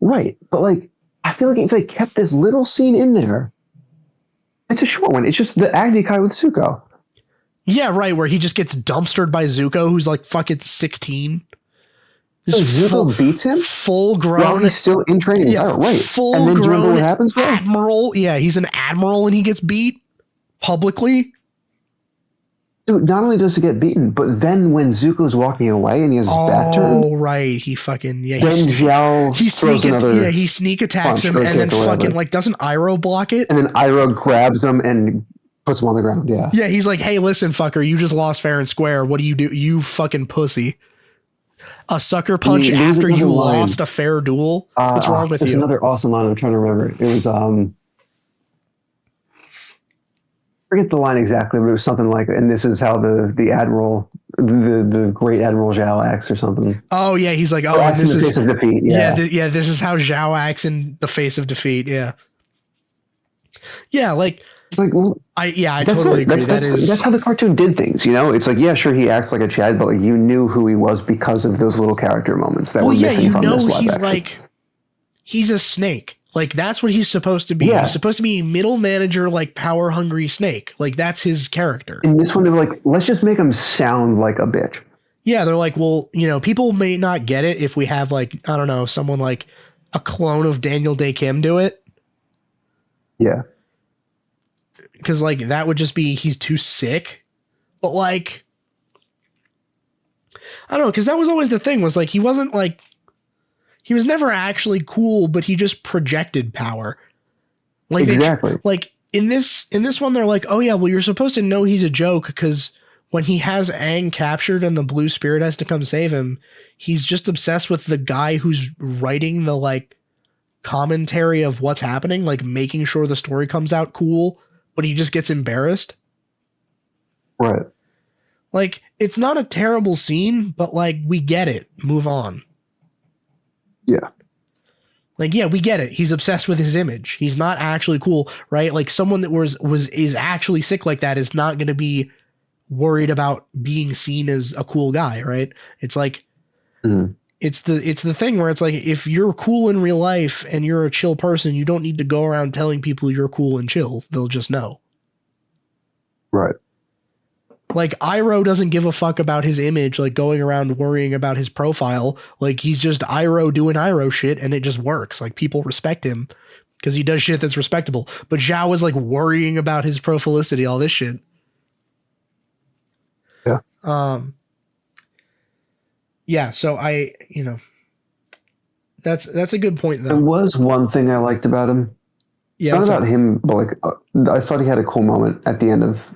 Right. But like, I feel like if they kept this little scene in there, it's a short one. It's just the Agni Kai with Zuko. Yeah, right. Where he just gets dumpstered by Zuko, who's like fucking 16. Zuko beats him? Full grown. While he's still in training. Yeah, right. Full and then grown do you remember what happens there? Admiral. Yeah, he's an admiral and he gets beat publicly. Dude, not only does he get beaten, but then when Zuko's walking away and he has his back turned. Oh, right. He fucking, then Zhao he sneak attacks him and then fucking, like, doesn't Iroh block it? And then Iroh grabs him and puts him on the ground, yeah. Yeah, he's like, hey, listen, fucker, you just lost fair and square. What do? You fucking pussy. A sucker punch after you lost a fair duel? What's wrong with you? There's another awesome line I'm trying to remember. It was, forget the line exactly, but it was something like, and this is how the admiral, the great Admiral Zhao acts or something. Oh yeah, he's like, and this is the face of defeat. Yeah, this is how Zhao acts in the face of defeat. Yeah, yeah, like it's like, well, I totally agree. That's how the cartoon did things. It's like, yeah, sure, he acts like a Chad, but like you knew who he was because of those little character moments that were missing from this live he's action. Like, he's a snake. Like, that's what he's supposed to be. Yeah. He's supposed to be a middle manager, like, power-hungry snake. Like, that's his character. In this one, they were like, let's just make him sound like a bitch. Yeah, they're like, well, people may not get it if we have, like, I don't know, someone like a clone of Daniel Day Kim do it. Yeah. Because, like, that would just be, he's too sick. But, like, I don't know, because that was always the thing, was, like, he wasn't, like, he was never actually cool, but he just projected power. Like exactly. Like in this one, they're like, oh yeah, well you're supposed to know he's a joke because when he has Aang captured and the Blue Spirit has to come save him, he's just obsessed with the guy who's writing the like commentary of what's happening, like making sure the story comes out cool, but he just gets embarrassed. Right. Like it's not a terrible scene, but like we get it. Move on. Yeah. Like, yeah, we get it. He's obsessed with his image. He's not actually cool, right? Like someone that is actually sick like that is not going to be worried about being seen as a cool guy, right? It's like, it's the thing where it's like, if you're cool in real life and you're a chill person, you don't need to go around telling people you're cool and chill. They'll just know. Right. Like Iroh doesn't give a fuck about his image, like going around worrying about his profile. Like he's just Iroh doing Iroh shit and it just works. Like people respect him because he does shit that's respectable. But Zhao is like worrying about his profilicity, all this shit. Yeah. Yeah. So that's a good point though. There was one thing I liked about him. Yeah. Not about him, but like I thought he had a cool moment at the end of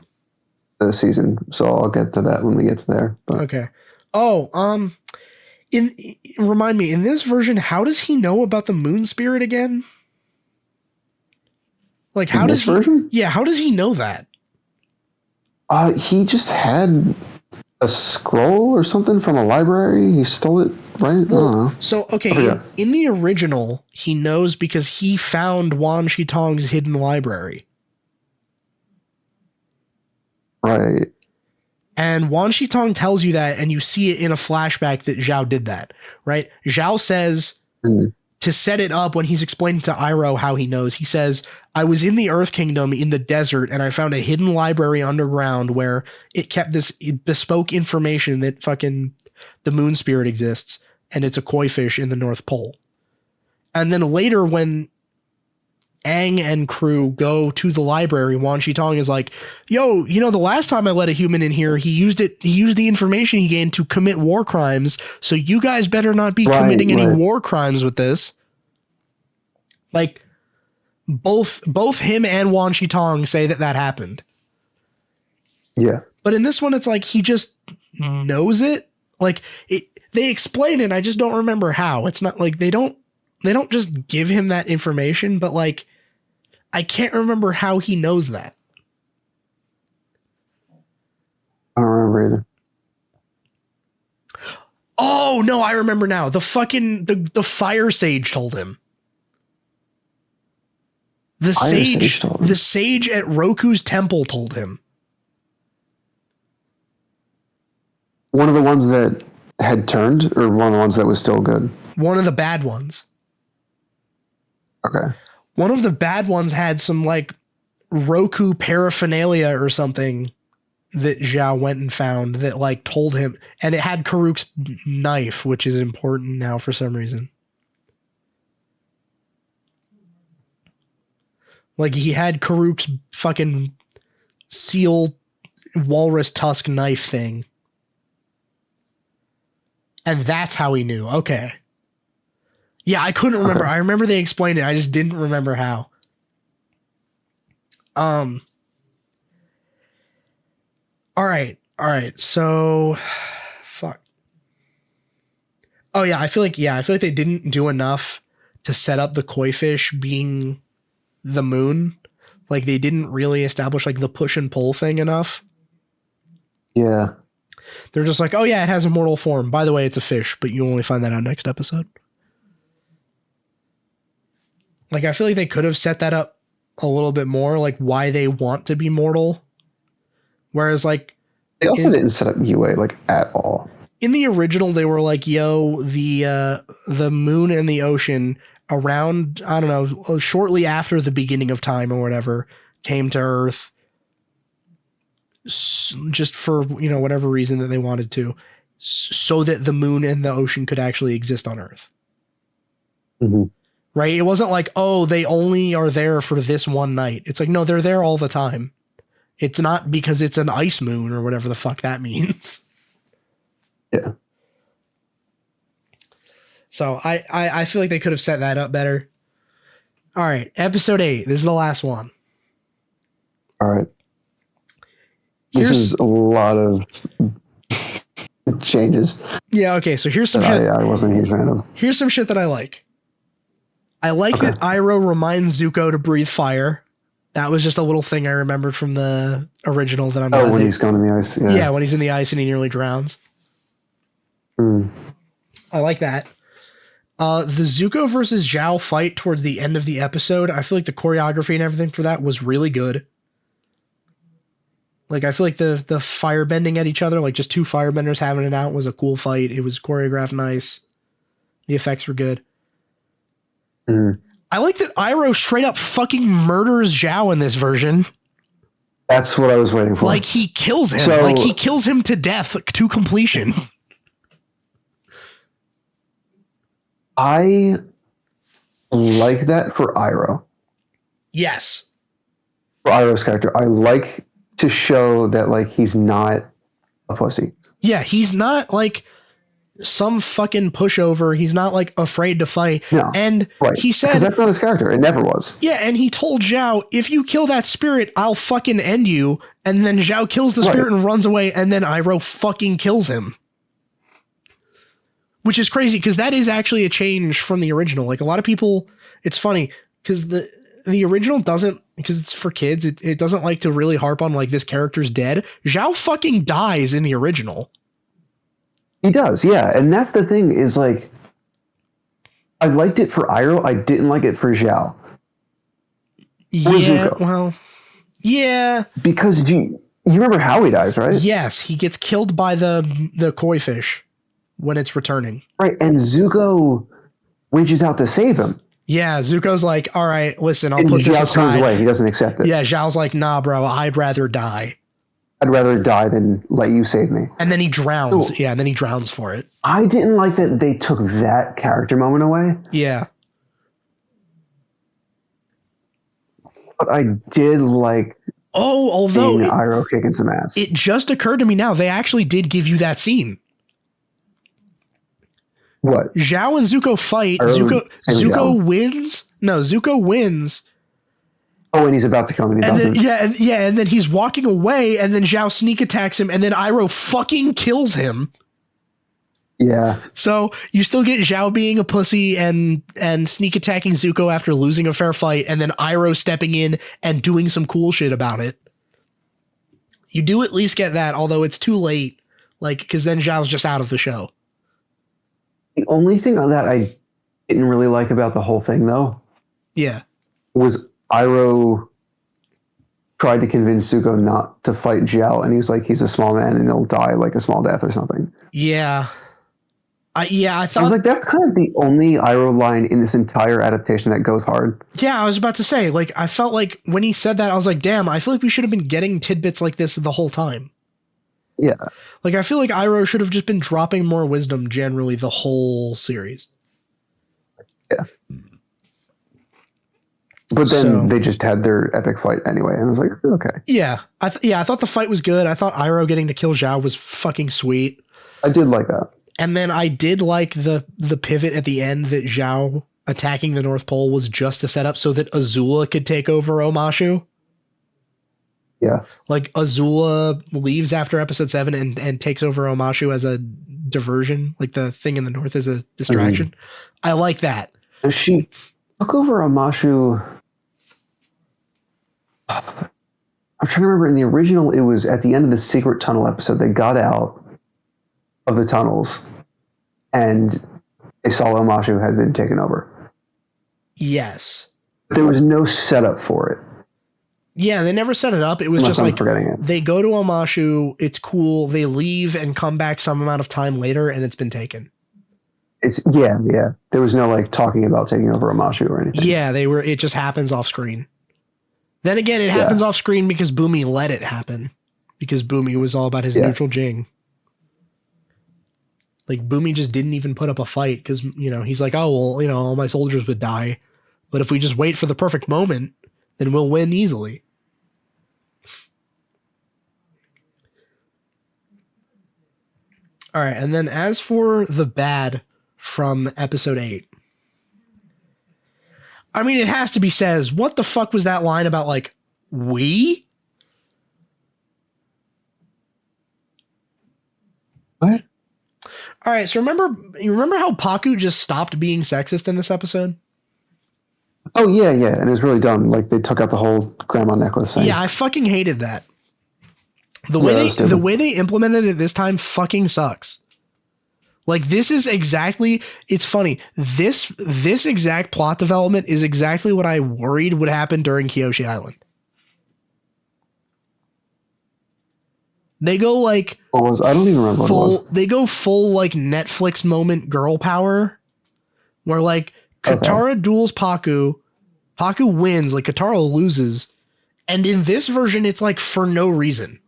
the season, so I'll get to that when we get to there. But. Okay. Oh, remind me, in this version, how does he know about the moon spirit again? Like, how does he? Version? Yeah, how does he know that? He just had a scroll or something from a library. He stole it, right? Well, I don't know. So, okay, in the original, he knows because he found Wan Shitong's hidden library. Right. And Wan Shitong tells you that, and you see it in a flashback that Zhao did that, right? Zhao says to set it up when he's explaining to Iroh how he knows, he says, I was in the Earth Kingdom in the desert, and I found a hidden library underground where it kept this bespoke information that fucking the moon spirit exists, and it's a koi fish in the North Pole. And then later when Aang and crew go to the library, Wan Shitong is like, yo, the last time I let a human in here, he used the information he gained to commit war crimes, so you guys better not be committing any war crimes with this. Like, both him and Wan Shitong say that happened. Yeah. But in this one, it's like he just knows it. Like, they explain it, I just don't remember how. It's not like they don't just give him that information, but like, I can't remember how he knows that. I don't remember either. Oh no, I remember now. The fucking the fire sage told him. The sage at Roku's temple told him. One of the ones that had turned, or one of the ones that was still good? One of the bad ones. Okay. One of the bad ones had some like Roku paraphernalia or something that Zhao went and found that like told him, and it had Karuk's knife, which is important now for some reason. Like he had Karuk's fucking seal walrus tusk knife thing. And that's how he knew. Okay. Yeah, I couldn't remember. Okay. I remember they explained it. I just didn't remember how. All right. So fuck. Oh yeah, I feel like they didn't do enough to set up the koi fish being the moon. Like they didn't really establish like the push and pull thing enough. Yeah. They're just like, oh yeah, it has a mortal form. By the way, it's a fish, but you only find that out next episode. Like, I feel like they could have set that up a little bit more, like why they want to be mortal. Whereas, like, they also didn't set up Yue like at all. In the original, they were like, yo, the moon and the ocean around, I don't know, shortly after the beginning of time or whatever, came to Earth just for, whatever reason that they wanted to, so that the moon and the ocean could actually exist on Earth. Mm-hmm. Right? It wasn't like, oh, they only are there for this one night. It's like, no, they're there all the time. It's not because it's an ice moon or whatever the fuck that means. Yeah. So I feel like they could have set that up better. All right. Episode 8. This is the last one. All right. This is a lot of changes. Yeah. Okay. So here's some shit. I wasn't a huge fan of. Here's some shit that I like. I like that Iroh reminds Zuko to breathe fire. That was just a little thing I remembered from the original that I'm. Oh, when he's going in the ice. Yeah, when he's in the ice and he nearly drowns. I like that. The Zuko versus Zhao fight towards the end of the episode, I feel like the choreography and everything for that was really good. Like, I feel like the firebending at each other, like just two firebenders having it out, was a cool fight. It was choreographed nice. The effects were good. I like that Iroh straight up fucking murders Zhao in this version. That's what I was waiting for. Like, he kills him. He kills him to death, to completion. I like that for Iroh. Yes. For Iroh's character. I like to show that, like, he's not a pussy. Yeah, he's not, like, some fucking pushover. He's not, like, afraid to fight. No, and he said... Because that's not his character. It never was. Yeah, and he told Zhao, if you kill that spirit, I'll fucking end you. And then Zhao kills the spirit and runs away, and then Iroh fucking kills him. Which is crazy, because that is actually a change from the original. Like, a lot of people... It's funny, because the original doesn't, because it's for kids, it doesn't like to really harp on like this character's dead. Zhao fucking dies in the original. He does, yeah. And that's the thing is like, I liked it for Iroh. I didn't like it for Zhao. Yeah, well, yeah. Because you remember how he dies, right? Yes, he gets killed by the koi fish when it's returning. Right, and Zuko reaches out to save him. Yeah, Zuko's like, all right, listen, I'll put this aside. Zhao turns away. He doesn't accept it. Yeah, Zhao's like, nah, bro, I'd rather die. I'd rather die than let you save me. And then he drowns. Yeah, and then he drowns for it. I didn't like that they took that character moment away. Yeah. But I did like although Iroh kicking some ass. It just occurred to me now, they actually did give you that scene. What? Zhao and Zuko fight. Zuko wins. No, Zuko wins. Oh, and he's about to come and he doesn't. And then he's walking away, and then Zhao sneak attacks him, and then Iroh fucking kills him. Yeah. So you still get Zhao being a pussy and sneak attacking Zuko after losing a fair fight, and then Iroh stepping in and doing some cool shit about it. You do at least get that, although it's too late, like, because then Zhao's just out of the show. The only thing on that I didn't really like about the whole thing, though, was Iroh tried to convince Zuko not to fight Zhao, and he's like, he's a small man and he'll die like a small death or something. Yeah. I thought, I was like, that's kind of the only Iroh line in this entire adaptation that goes hard. Yeah, I was about to say, like, I felt like when he said that, I was like, damn, I feel like we should have been getting tidbits like this the whole time. Yeah. Like, I feel like Iroh should have just been dropping more wisdom generally the whole series. Yeah. But then they just had their epic fight anyway, and I was like, okay. Yeah. I thought the fight was good. I thought Iroh getting to kill Zhao was fucking sweet. I did like that. And then I did like the pivot at the end that Zhao attacking the North Pole was just to set up so that Azula could take over Omashu. Yeah. Like, Azula leaves after episode 7 and takes over Omashu as a diversion. Like, the thing in the north is a distraction. I like that. She took over Omashu. I'm trying to remember. In the original, it was at the end of the secret tunnel episode. They got out of the tunnels and they saw Omashu had been taken over. Yes. There was no setup for it. Yeah, they never set it up. It was Unless just I'm like forgetting it. They go to Omashu, it's cool, they leave and come back some amount of time later and it's been taken. Yeah. There was no like talking about taking over Omashu or anything. Yeah, it just happens off screen. Then again, it happens off screen because Boomy let it happen. Because Boomy was all about his neutral Jing. Like, Boomy just didn't even put up a fight because, he's like, oh, well, all my soldiers would die. But if we just wait for the perfect moment, then we'll win easily. All right, and then as for the bad from episode 8, I mean, it has to be says, what the fuck was that line about, like, we? What? All right, so you remember how Paku just stopped being sexist in this episode? Oh, yeah, and it was really dumb. Like, they took out the whole grandma necklace thing. Yeah, I fucking hated that. The way they implemented it this time fucking sucks. Like, this is exactly, it's funny. This exact plot development is exactly what I worried would happen during Kyoshi Island. They go like, I don't even remember what it was. They go full like Netflix moment girl power, where like Katara duels Paku wins, like Katara loses, and in this version it's like for no reason.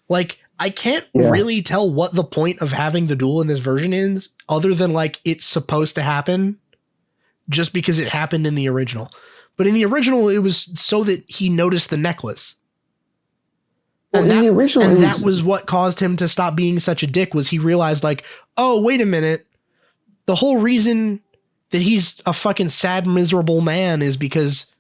Like, I can't really tell what the point of having the duel in this version is, other than like it's supposed to happen just because it happened in the original. But in the original, it was so that he noticed the necklace. And that was what caused him to stop being such a dick, was he realized like, oh, wait a minute. The whole reason that he's a fucking sad, miserable man is because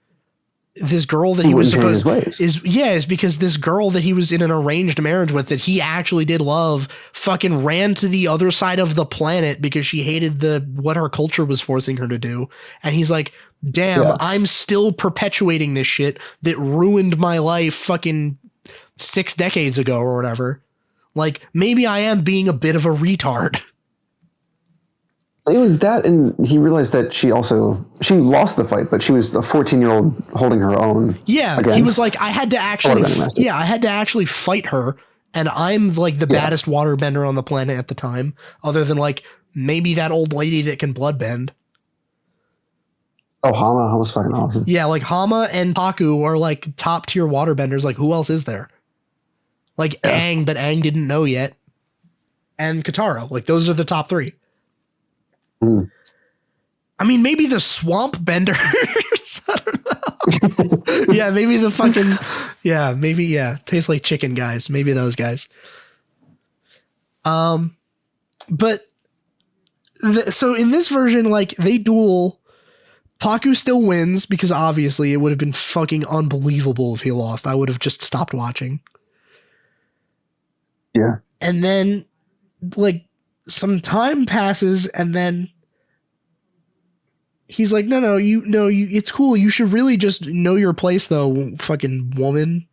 this girl that he was supposed is because this girl that he was in an arranged marriage with that he actually did love fucking ran to the other side of the planet because she hated what her culture was forcing her to do. And he's like, damn, I'm still perpetuating this shit that ruined my life fucking 6 decades ago or whatever. Like, maybe I am being a bit of a retard. It was that, and he realized that she lost the fight, but she was a 14-year-old holding her own. Yeah, he was like, I had to actually fight her, and I'm like the baddest waterbender on the planet at the time, other than like maybe that old lady that can bloodbend. Oh, Hama's fucking awesome. Yeah, like Hama and Paku are like top tier waterbenders. Like, who else is there? Like Aang, but Aang didn't know yet, and Katara. Like, those are the top 3. Mm. I mean, maybe the swamp benders. I don't know. Yeah, maybe the fucking. Yeah, maybe tastes like chicken guys. Maybe those guys. But so in this version, like they duel. Paku still wins because obviously it would have been fucking unbelievable if he lost. I would have just stopped watching. Yeah, and then like. Some time passes and then he's like, no, it's cool. You should really just know your place though, fucking woman.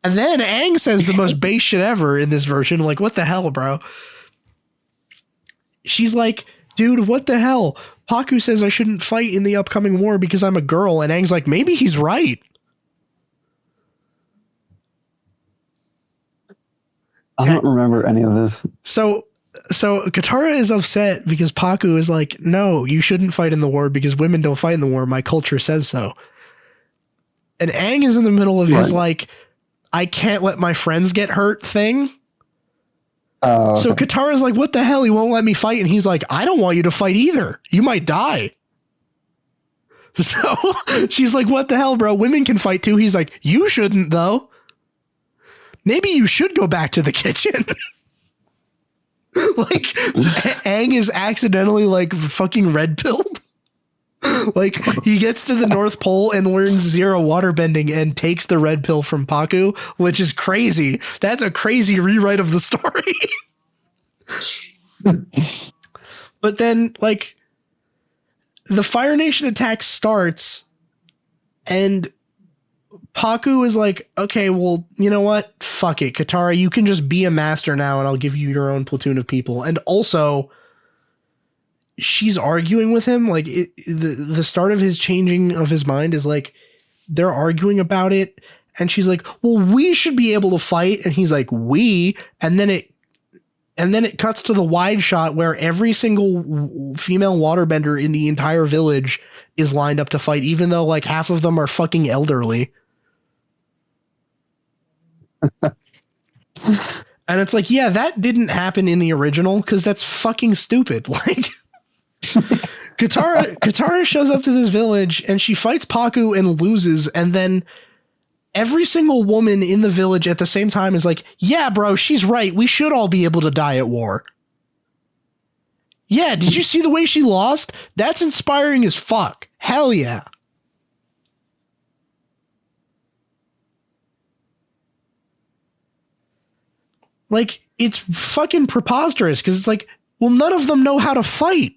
And then Aang says the most base shit ever in this version. Like, what the hell, bro? She's like, dude, what the hell? Paku says I shouldn't fight in the upcoming war because I'm a girl. And Aang's like, maybe he's right. I don't remember any of this. So Katara is upset because Paku is like, no, you shouldn't fight in the war because women don't fight in the war. My culture says so. And Aang is in the middle of his like, I can't let my friends get hurt thing. So Katara's like, what the hell? He won't let me fight. And he's like, I don't want you to fight either. You might die. So she's like, what the hell, bro? Women can fight too. He's like, you shouldn't though. Maybe you should go back to the kitchen. Like Aang is accidentally like fucking red pilled. Like he gets to the North Pole and learns 0 waterbending and takes the red pill from Paku, which is crazy. That's a crazy rewrite of the story. But then like the Fire Nation attack starts and Paku is like, okay, well, you know what? Fuck it. Katara, you can just be a master now and I'll give you your own platoon of people. And also, she's arguing with him. Like, the start of his changing of his mind is like, they're arguing about it. And she's like, well, we should be able to fight. And he's like, we. And then it cuts to the wide shot where every single female waterbender in the entire village is lined up to fight, even though like half of them are fucking elderly. And it's like, yeah, that didn't happen in the original because that's fucking stupid. Like, Katara shows up to this village and she fights Paku and loses, and then every single woman in the village at the same time is like, yeah, bro, she's right. We should all be able to die at war. Yeah, did you see the way she lost? That's inspiring as fuck. Hell yeah. Like, it's fucking preposterous because it's like, well, none of them know how to fight.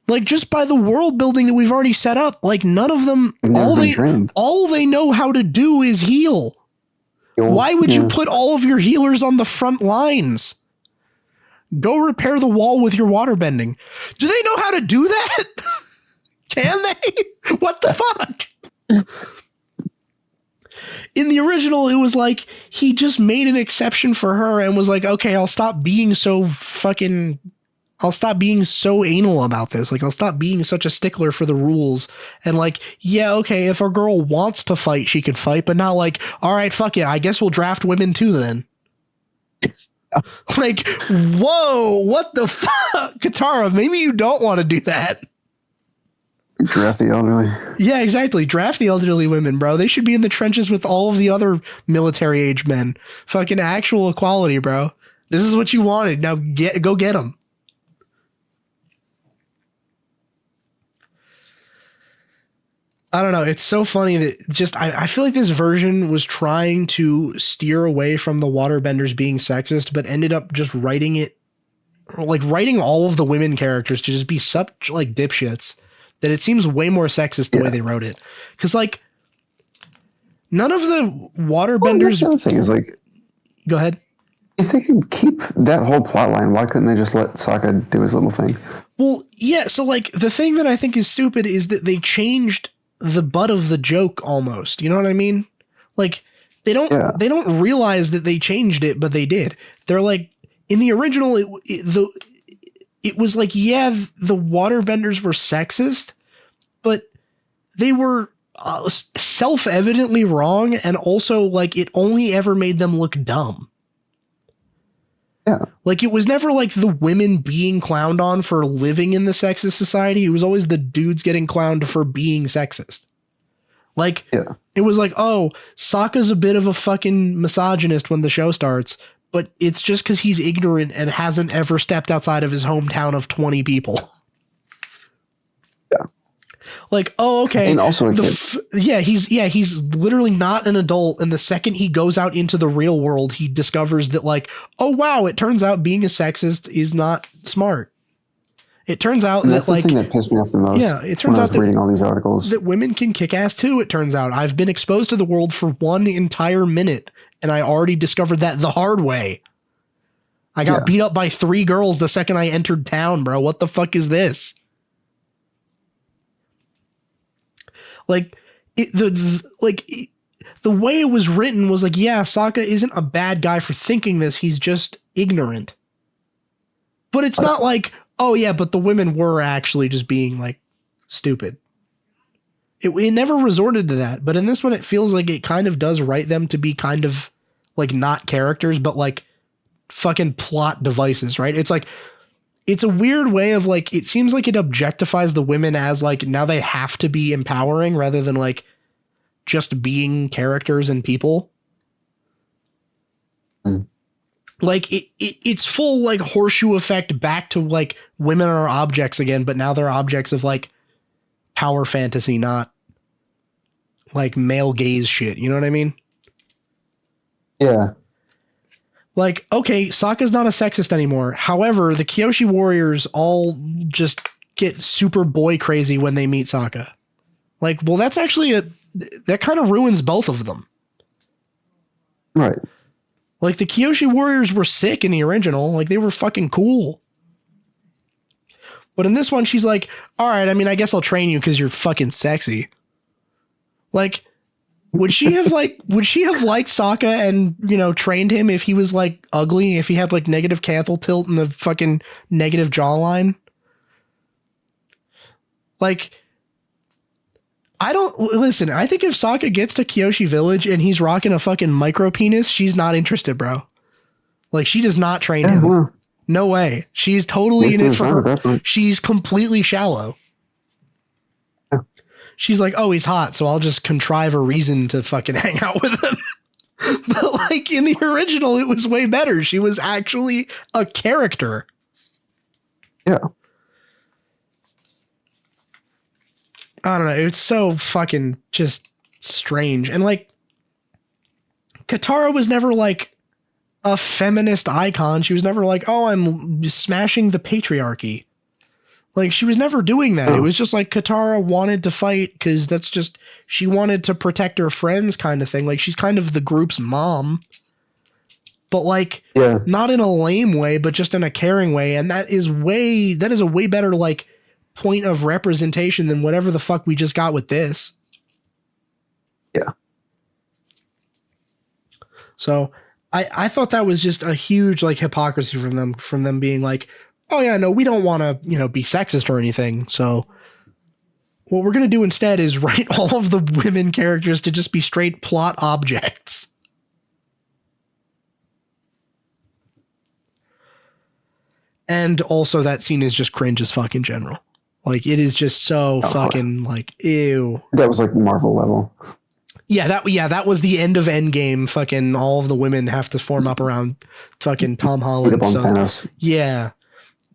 Like, just by the world building that we've already set up, like, none of them, all they know how to do is heal. Why would you put all of your healers on the front lines? Go repair the wall with your waterbending. Do they know how to do that? Can they? What the fuck? In the original, it was like he just made an exception for her and was like, okay, I'll stop being so anal about this. Like, I'll stop being such a stickler for the rules. And like, yeah, okay, if a girl wants to fight, she can fight, but not like, all right, fuck it, I guess we'll draft women too then. Like, whoa, what the fuck? Katara, maybe you don't want to do that. Draft the elderly. Yeah, exactly. Draft the elderly women, bro. They should be in the trenches with all of the other military age men. Fucking actual equality, bro. This is what you wanted. Now go get them. I don't know. It's so funny that just I feel like this version was trying to steer away from the waterbenders being sexist, but ended up just writing all of the women characters to just be such like dipshits that it seems way more sexist the way they wrote it. Because like none of the waterbenders. The other thing is like, go ahead. If they could keep that whole plot line, why couldn't they just let Sokka do his little thing? Well, yeah. So like the thing that I think is stupid is that they changed the butt of the joke almost. You know what I mean? Like they don't realize that they changed it, but they did. They're like in the original, it was like, yeah, the waterbenders were sexist, but they were self-evidently wrong. And also like it only ever made them look dumb. Yeah. Like it was never like the women being clowned on for living in the sexist society. It was always the dudes getting clowned for being sexist. Like it was like, oh, Sokka's a bit of a fucking misogynist when the show starts, but it's just because he's ignorant and hasn't ever stepped outside of his hometown of 20 people. Yeah. Like, oh, okay. And also he's literally not an adult. And the second he goes out into the real world, he discovers that like, oh wow, it turns out being a sexist is not smart. It turns out that's that like the thing that pissed me off the most. Yeah, it turns out that reading all these articles that women can kick ass too. It turns out I've been exposed to the world for one entire minute, and I already discovered that the hard way. I got beat up by 3 girls the second I entered town, bro. What the fuck is this? Like the way it was written was like, yeah, Sokka isn't a bad guy for thinking this. He's just ignorant. But it's not like, oh yeah, but the women were actually just being like stupid. It never resorted to that. But in this one, it feels like it kind of does write them to be kind of like not characters, but like fucking plot devices, right? It's like, it's a weird way of like, it seems like it objectifies the women as like, now they have to be empowering rather than like just being characters and people. Like it's full like horseshoe effect back to like women are objects again, but now they're objects of like power fantasy, not like male gaze shit. You know what I mean? Yeah. Like, okay, Sokka's not a sexist anymore. However, the Kyoshi warriors all just get super boy crazy when they meet Sokka. Like, well, that's actually that kind of ruins both of them. Right. Like the Kyoshi warriors were sick in the original. Like they were fucking cool. But in this one, she's like, all right, I mean, I guess I'll train you because you're fucking sexy. Like, would she have liked Sokka and, you know, trained him if he was like ugly, if he had like negative canthal tilt and the fucking negative jawline? Like, I think if Sokka gets to Kyoshi Village and he's rocking a fucking micro penis, she's not interested, bro. Like, she does not train him. Well, no way. She's totally in it for her. She's completely shallow. She's like, oh, he's hot, so I'll just contrive a reason to fucking hang out with him. But like in the original, it was way better. She was actually a character. Yeah. I don't know. It's so fucking just strange. And like, Katara was never like a feminist icon. She was never like, oh, I'm smashing the patriarchy. Like, she was never doing that. It was just like Katara wanted to fight because that's just, she wanted to protect her friends kind of thing. Like, she's kind of the group's mom. But like, not in a lame way, but just in a caring way. And that is a way better, like, point of representation than whatever the fuck we just got with this. Yeah. So I thought that was just a huge like hypocrisy from them being like, oh yeah, no, we don't want to, you know, be sexist or anything. So what we're going to do instead is write all of the women characters to just be straight plot objects. And also that scene is just cringe as fuck in general. Like, it is just so fucking like, ew. That was like Marvel level. Yeah, that was the end of Endgame. Fucking all of the women have to form up around fucking Tom Holland. So, Thanos. Yeah.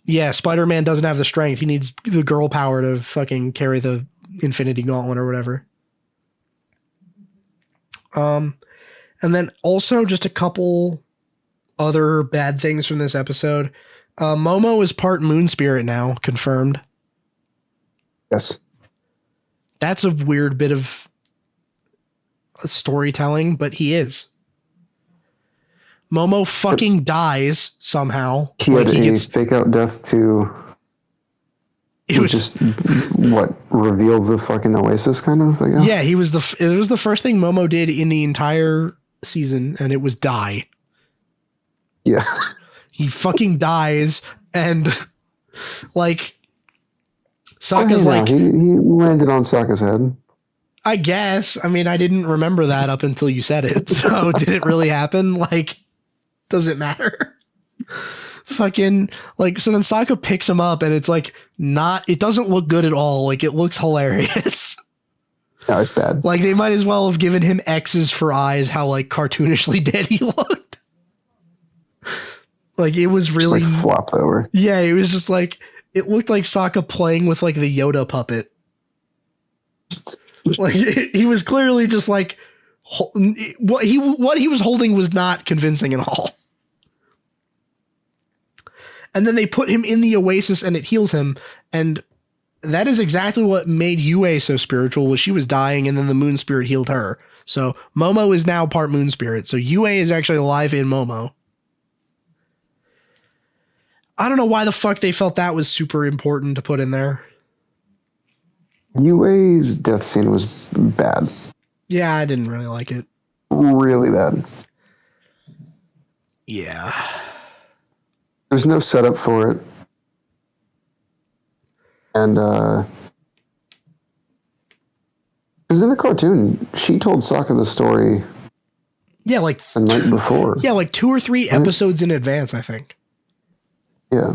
Yeah, Spider-Man doesn't have the strength. He needs the girl power to fucking carry the Infinity Gauntlet or whatever. And then also just a couple other bad things from this episode. Momo is part moon spirit now, confirmed. Yes. That's a weird bit of storytelling, but he is. Momo fucking dies somehow. He had a fake out death to... It was just what revealed the fucking Oasis, kind of. I guess. Yeah, it was the first thing Momo did in the entire season, and it was die. Yeah, he fucking dies, and like Sokka's he landed on Sokka's head. I guess. I mean, I didn't remember that up until you said it. So did it really happen? Like, does it matter? Fucking like, so then Sokka picks him up and it's like it doesn't look good at all. Like it looks hilarious. No, it's bad. Like they might as well have given him X's for eyes, how like cartoonishly dead he looked. Like it was really just, like, flopped over. Yeah, it was just like, it looked like Sokka playing with like the Yoda puppet. Like he was clearly just like, what he was holding was not convincing at all. And then they put him in the Oasis and it heals him. And that is exactly what made Yue so spiritual, was she was dying and then the moon spirit healed her. So Momo is now part moon spirit. So Yue is actually alive in Momo. I don't know why the fuck they felt that was super important to put in there. Yue's death scene was bad. Yeah, I didn't really like it. Really bad. Yeah. There's no setup for it. And, because in the cartoon, she told Sokka the story. Yeah, like the night before. Yeah, like 2 or 3 episodes in advance, I think. Yeah.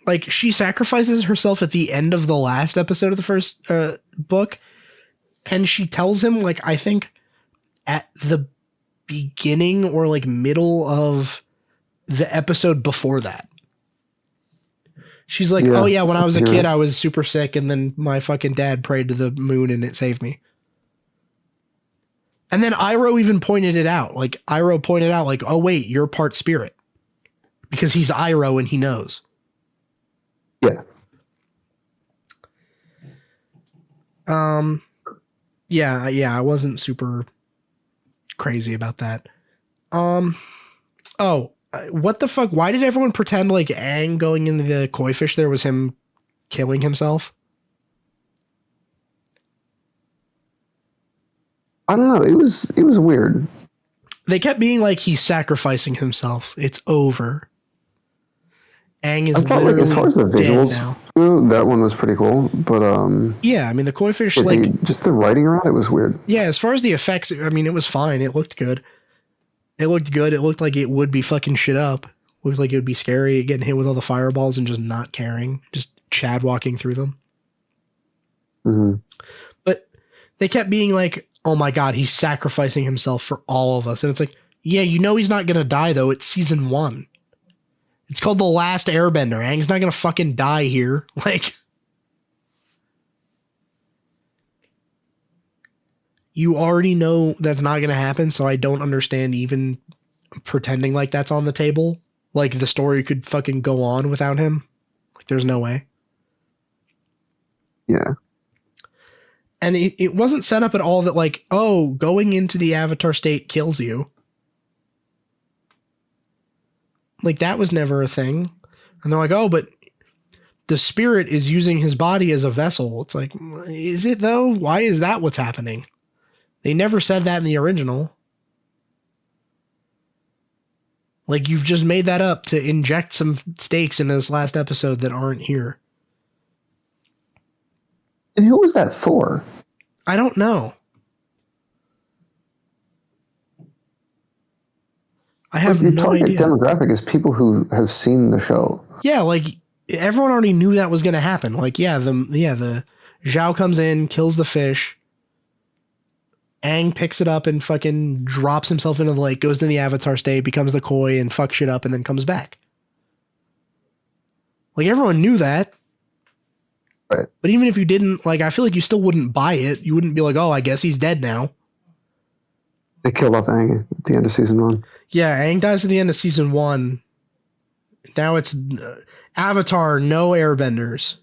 Like, she sacrifices herself at the end of the last episode of the first book. And she tells him, like, I think at the beginning or like middle of the episode before that. She's like, oh yeah, when I was a kid, I was super sick. And then my fucking dad prayed to the moon and it saved me. And then Iroh even pointed it out. Like Iroh pointed out like, oh wait, you're part spirit. Because he's Iroh and he knows. Yeah. Yeah, I wasn't super crazy about that. What the fuck? Why did everyone pretend like Aang going into the koi fish there was him killing himself? I don't know. It was weird. They kept being like, he's sacrificing himself. It's over. Aang is literally like, as far as the visuals go, that one was pretty cool. But yeah, I mean the koi fish, just the writing around it was weird. Yeah, as far as the effects, I mean it was fine. It looked good. It looked good. It looked like it would be fucking shit up. It looked like it would be scary, getting hit with all the fireballs and just not caring, just Chad walking through them. Mm-hmm. But they kept being like, oh my God, he's sacrificing himself for all of us. And it's like, yeah, you know he's not going to die though. It's season 1. It's called The Last Airbender. Aang's not going to fucking die here. Like, you already know that's not going to happen, so I don't understand even pretending like that's on the table. Like, the story could fucking go on without him. Like, there's no way. Yeah. And it wasn't set up at all that, like, oh, going into the Avatar state kills you. Like, that was never a thing. And they're like, oh, but the spirit is using his body as a vessel. It's like, is it though? Why is that what's happening? They never said that in the original. Like, you've just made that up to inject some stakes in this last episode that aren't here. And who was that for? I don't know. I have no idea. Your target demographic is people who have seen the show. Yeah, like, everyone already knew that was going to happen. Like, the Zhao comes in, kills the fish. Aang picks it up and fucking drops himself into the lake, goes to the Avatar state, becomes the koi, and fucks shit up, and then comes back. Like, everyone knew that. Right. But even if you didn't, like, I feel like you still wouldn't buy it. You wouldn't be like, oh, I guess he's dead now. They killed off Aang at the end of season 1. Yeah, Aang dies at the end of season 1. Now it's Avatar, no airbenders.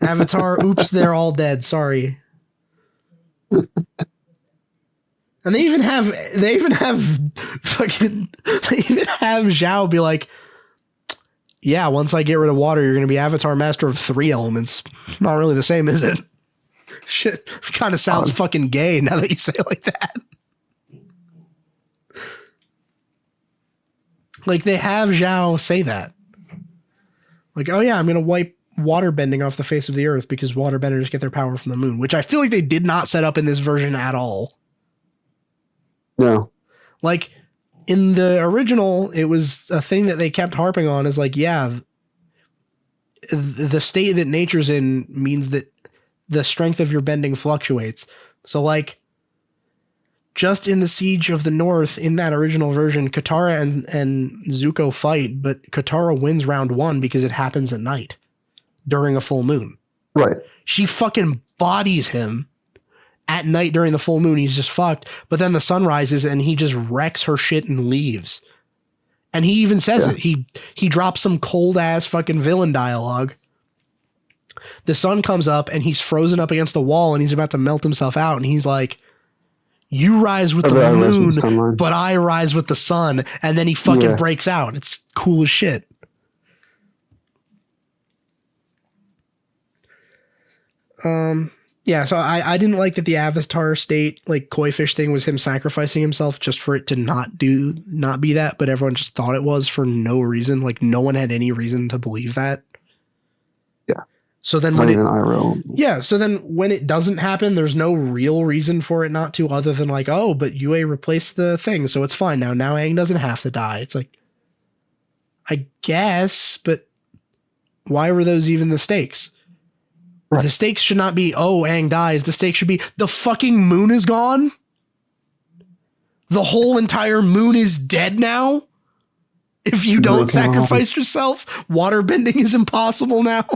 Avatar, oops, they're all dead. Sorry. And they even have Zhao be like, yeah, once I get rid of water, you're going to be Avatar Master of 3 elements. Not really the same, is it? Shit, kind of sounds fucking gay now that you say it like that. Like, they have Zhao say that. Like, oh yeah, I'm going to wipe water bending off the face of the earth because waterbenders get their power from the moon, which I feel like they did not set up in this version at all. No. Like, in the original, it was a thing that they kept harping on is like, yeah, the state that nature's in means that the strength of your bending fluctuates. So, like, just in the Siege of the North, in that original version, Katara and Zuko fight, but Katara wins round 1 because it happens at night during a full moon. Right. She fucking bodies him at night during the full moon. He's just fucked. But then the sun rises and he just wrecks her shit and leaves. And he even says it. He drops some cold ass fucking villain dialogue. The sun comes up and he's frozen up against the wall and he's about to melt himself out. And he's like, you rise with the moon, but I rise with the sun. And then he fucking breaks out. It's cool as shit. Yeah, so I didn't like that the Avatar state, like, koi fish thing was him sacrificing himself just for it to not be that, but everyone just thought it was for no reason. Like, no one had any reason to believe that. Yeah. So then so then when it doesn't happen, there's no real reason for it not to, other than like, oh, but Yue replaced the thing, so it's fine now. Now Aang doesn't have to die. It's like, I guess, but why were those even the stakes? Right. The stakes should not be, oh, Aang dies. The stakes should be, the fucking moon is gone. The whole entire moon is dead now. If you don't sacrifice yourself, waterbending is impossible now.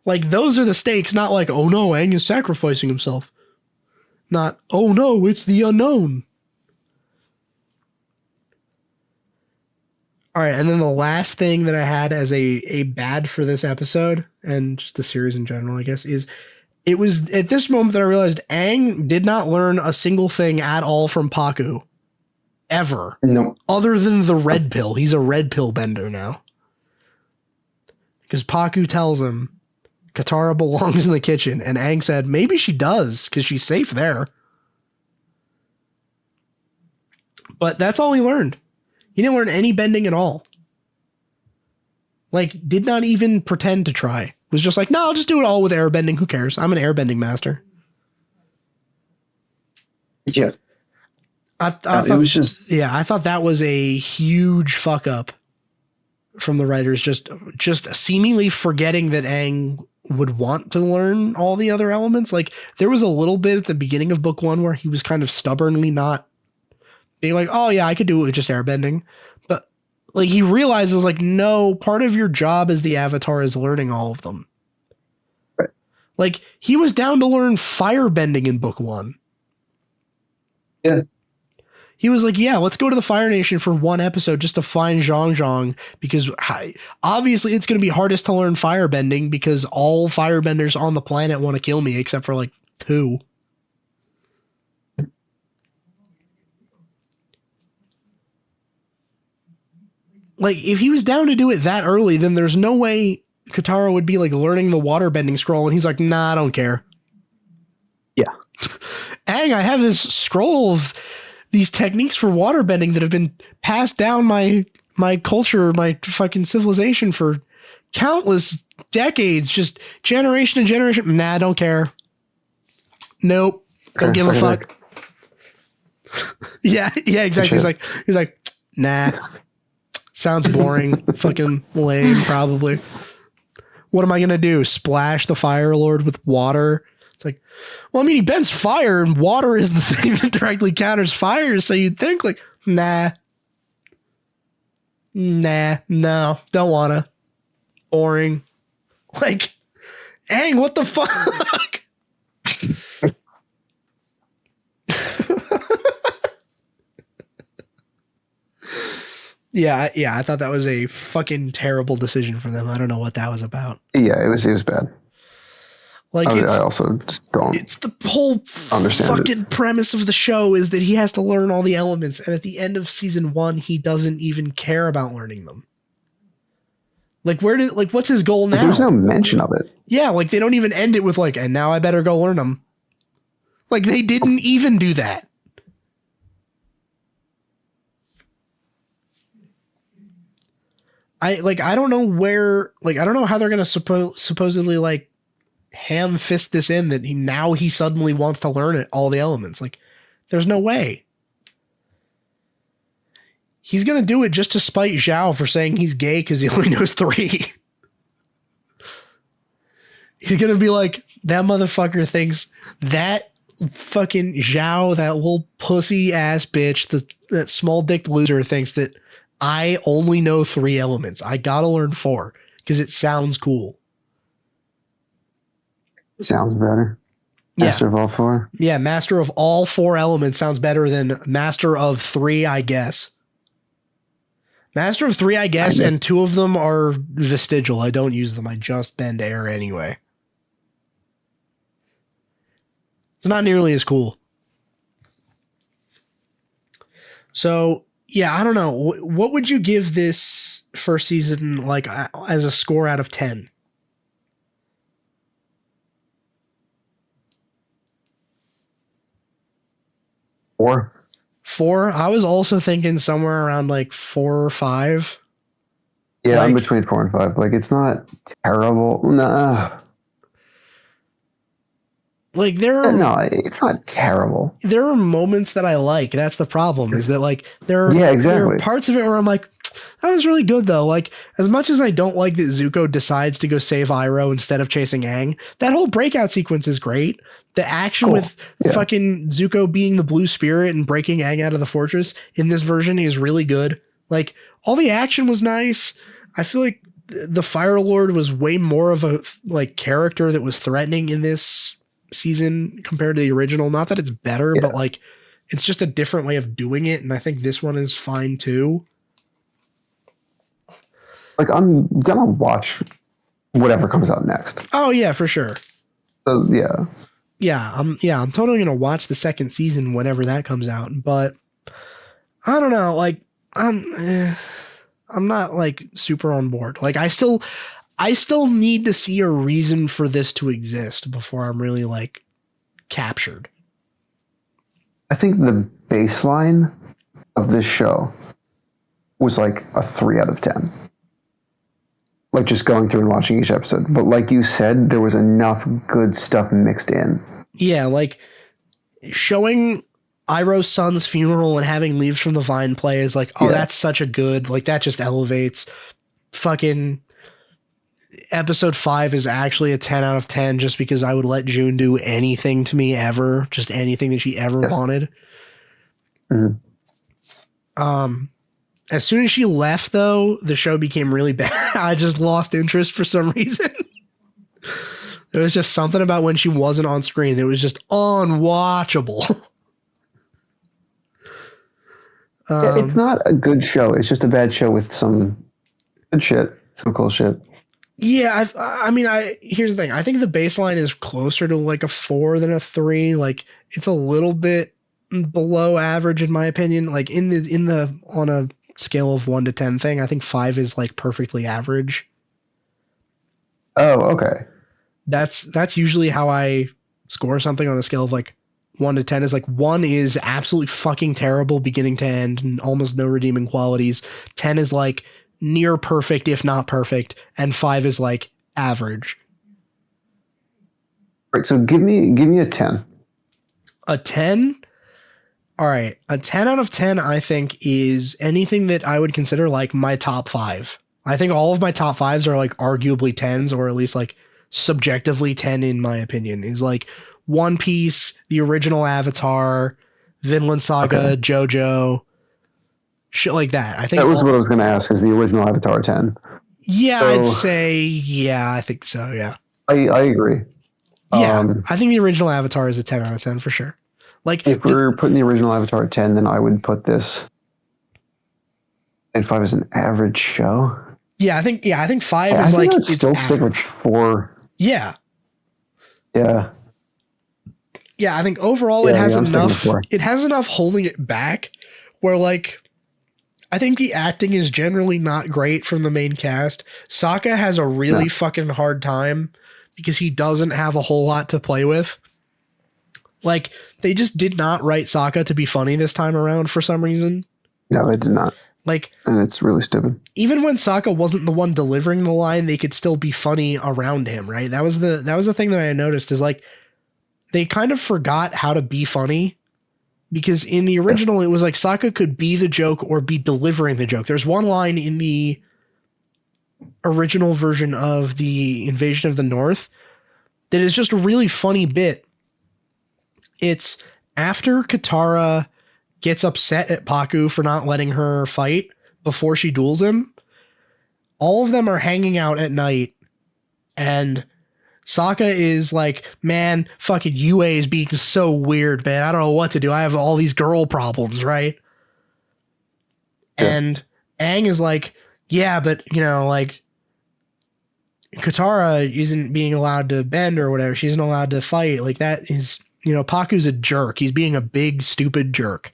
Like, those are the stakes, not like, oh no, Aang is sacrificing himself. Not, oh no, it's the unknown. All right, and then the last thing that I had as a bad for this episode, and just the series in general, I guess, is it was at this moment that I realized Aang did not learn a single thing at all from Pakku. Ever. No. Other than the red pill. He's a red pill bender now. Because Pakku tells him Katara belongs in the kitchen, and Aang said, maybe she does, because she's safe there. But that's all he learned. He didn't learn any bending at all. Like, did not even pretend to try. Was just like, no, I'll just do it all with airbending. Who cares? I'm an airbending master. Yeah. I thought it was just... Yeah, I thought that was a huge fuck up from the writers. Just seemingly forgetting that Aang would want to learn all the other elements. Like, there was a little bit at the beginning of book 1 where he was kind of stubbornly not being like, oh yeah, I could do it with just airbending. But like, he realizes like, no, part of your job as the Avatar is learning all of them. Right. Like, he was down to learn firebending in book 1. Yeah. He was like, yeah, let's go to the Fire Nation for 1 episode just to find Zhang Zhang, because obviously it's going to be hardest to learn firebending because all firebenders on the planet want to kill me except for like 2. Like, if he was down to do it that early, then there's no way Katara would be like learning the waterbending scroll, and he's like, nah, I don't care. Yeah. Aang, I have this scroll of these techniques for waterbending that have been passed down my culture, my fucking civilization for countless decades, just generation to generation. Nah, I don't care. Nope. Don't give a fuck. yeah, exactly. He's like, nah. Sounds boring. Fucking lame, probably. What am I going to do? Splash the Fire Lord with water? It's like, well, I mean, he bends fire, and water is the thing that directly counters fire, so you'd think, like, nah. Nah, no, don't wanna. Boring. Like, Aang, what the fuck? Yeah, I thought that was a fucking terrible decision for them. I don't know what that was about. Yeah, it was bad. Like, I also just don't. It's the whole fucking premise of the show is that he has to learn all the elements, and at the end of season 1, he doesn't even care about learning them. Like, what's his goal now? There's no mention of it. Yeah, like they don't even end it with like, and now I better go learn them. Like they didn't even do that. I don't know where, like, I don't know how they're going to supposedly like ham fist this in that he suddenly wants to learn it, all the elements. Like, there's no way. He's going to do it just to spite Zhao for saying he's gay because he only knows 3. He's going to be like, that motherfucker thinks that fucking Zhao, that little pussy ass bitch, that small dick loser thinks that I only know 3 elements. I got to learn 4 because it sounds cool. Sounds better. Master of all 4. Yeah, master of all 4 elements sounds better than master of 3, I guess. Master of 3, I guess, and 2 of them are vestigial. I don't use them. I just bend air anyway. It's not nearly as cool. So, yeah, I don't know. What would you give this first season, like, as a score out of 10? Four? I was also thinking somewhere around like 4 or 5. Yeah, like, I'm between 4 and 5. Like, it's not terrible. Nah. Like no, it's not terrible. There are moments that I like. That's the problem. Is that like there are parts of it where I'm like, that was really good though. Like, as much as I don't like that Zuko decides to go save Iroh instead of chasing Aang, that whole breakout sequence is great. The action with fucking Zuko being the blue spirit and breaking Aang out of the fortress in this version is really good. Like, all the action was nice. I feel like the Fire Lord was way more of a like character that was threatening in this season compared to the original. Not that it's better, but like it's just a different way of doing it, and I think this one is fine too. Like, I'm gonna watch whatever comes out next. Oh yeah, for sure. So I'm totally gonna watch the second season whenever that comes out. But I don't know, like I'm not like super on board. Like I still need to see a reason for this to exist before I'm really like captured. I think the baseline of this show was like a 3 out of 10. Like, just going through and watching each episode. But like you said, there was enough good stuff mixed in. Yeah, like showing Iroh's son's funeral and having Leaves from the Vine play is like, oh, that's such a good, like, that just elevates. Fucking episode 5 is actually a 10 out of 10 just because I would let June do anything to me ever, just anything that she ever wanted. Mm-hmm. As soon as she left, though, the show became really bad. I just lost interest for some reason. There was just something about when she wasn't on screen that was just unwatchable. It's not a good show. It's just a bad show with some good shit, some cool shit. Yeah, here's the thing. I think the baseline is closer to like a 4 than a 3. Like, it's a little bit below average in my opinion. Like on a scale of 1 to 10 thing, I think 5 is like perfectly average. Oh, okay. That's usually how I score something on a scale of like 1 to 10. Is like 1 is absolutely fucking terrible beginning to end and almost no redeeming qualities. 10 is like near perfect, if not perfect. And 5 is like average. Right. So give me a 10. A 10? All right. A 10 out of 10, I think, is anything that I would consider like my top 5. I think all of my top 5s are like arguably 10s, or at least like subjectively 10 in my opinion. Is like One Piece, the original Avatar, Vinland Saga, JoJo, shit like that. I think that was what I was going to ask. Is the original Avatar 10? Yeah, so, I'd say I think so. Yeah, I agree. Yeah, I think the original Avatar is a 10 out of 10 for sure. Like, if we're putting the original Avatar at 10, then I would put this at 5 as an average show. Yeah, I think 5 is like it's still stick with 4. Yeah. Yeah. Yeah, I think overall it has enough. It has enough holding it back where like I think the acting is generally not great from the main cast. Sokka has a really fucking hard time because he doesn't have a whole lot to play with. Like, they just did not write Sokka to be funny this time around for some reason. No, they did not. Like, and it's really stupid. Even when Sokka wasn't the one delivering the line, they could still be funny around him, right? That was the thing that I noticed is like they kind of forgot how to be funny. Because in the original, it was like Sokka could be the joke or be delivering the joke. There's one line in the original version of the Invasion of the North that is just a really funny bit. It's after Katara gets upset at Pakku for not letting her fight before she duels him. All of them are hanging out at night, and Sokka is like, man, fucking UA is being so weird, man. I don't know what to do. I have all these girl problems, right? Yeah. And Aang is like, yeah, but, you know, like, Katara isn't being allowed to bend or whatever. She isn't allowed to fight. Like, that is, you know, Pakku's a jerk. He's being a big, stupid jerk.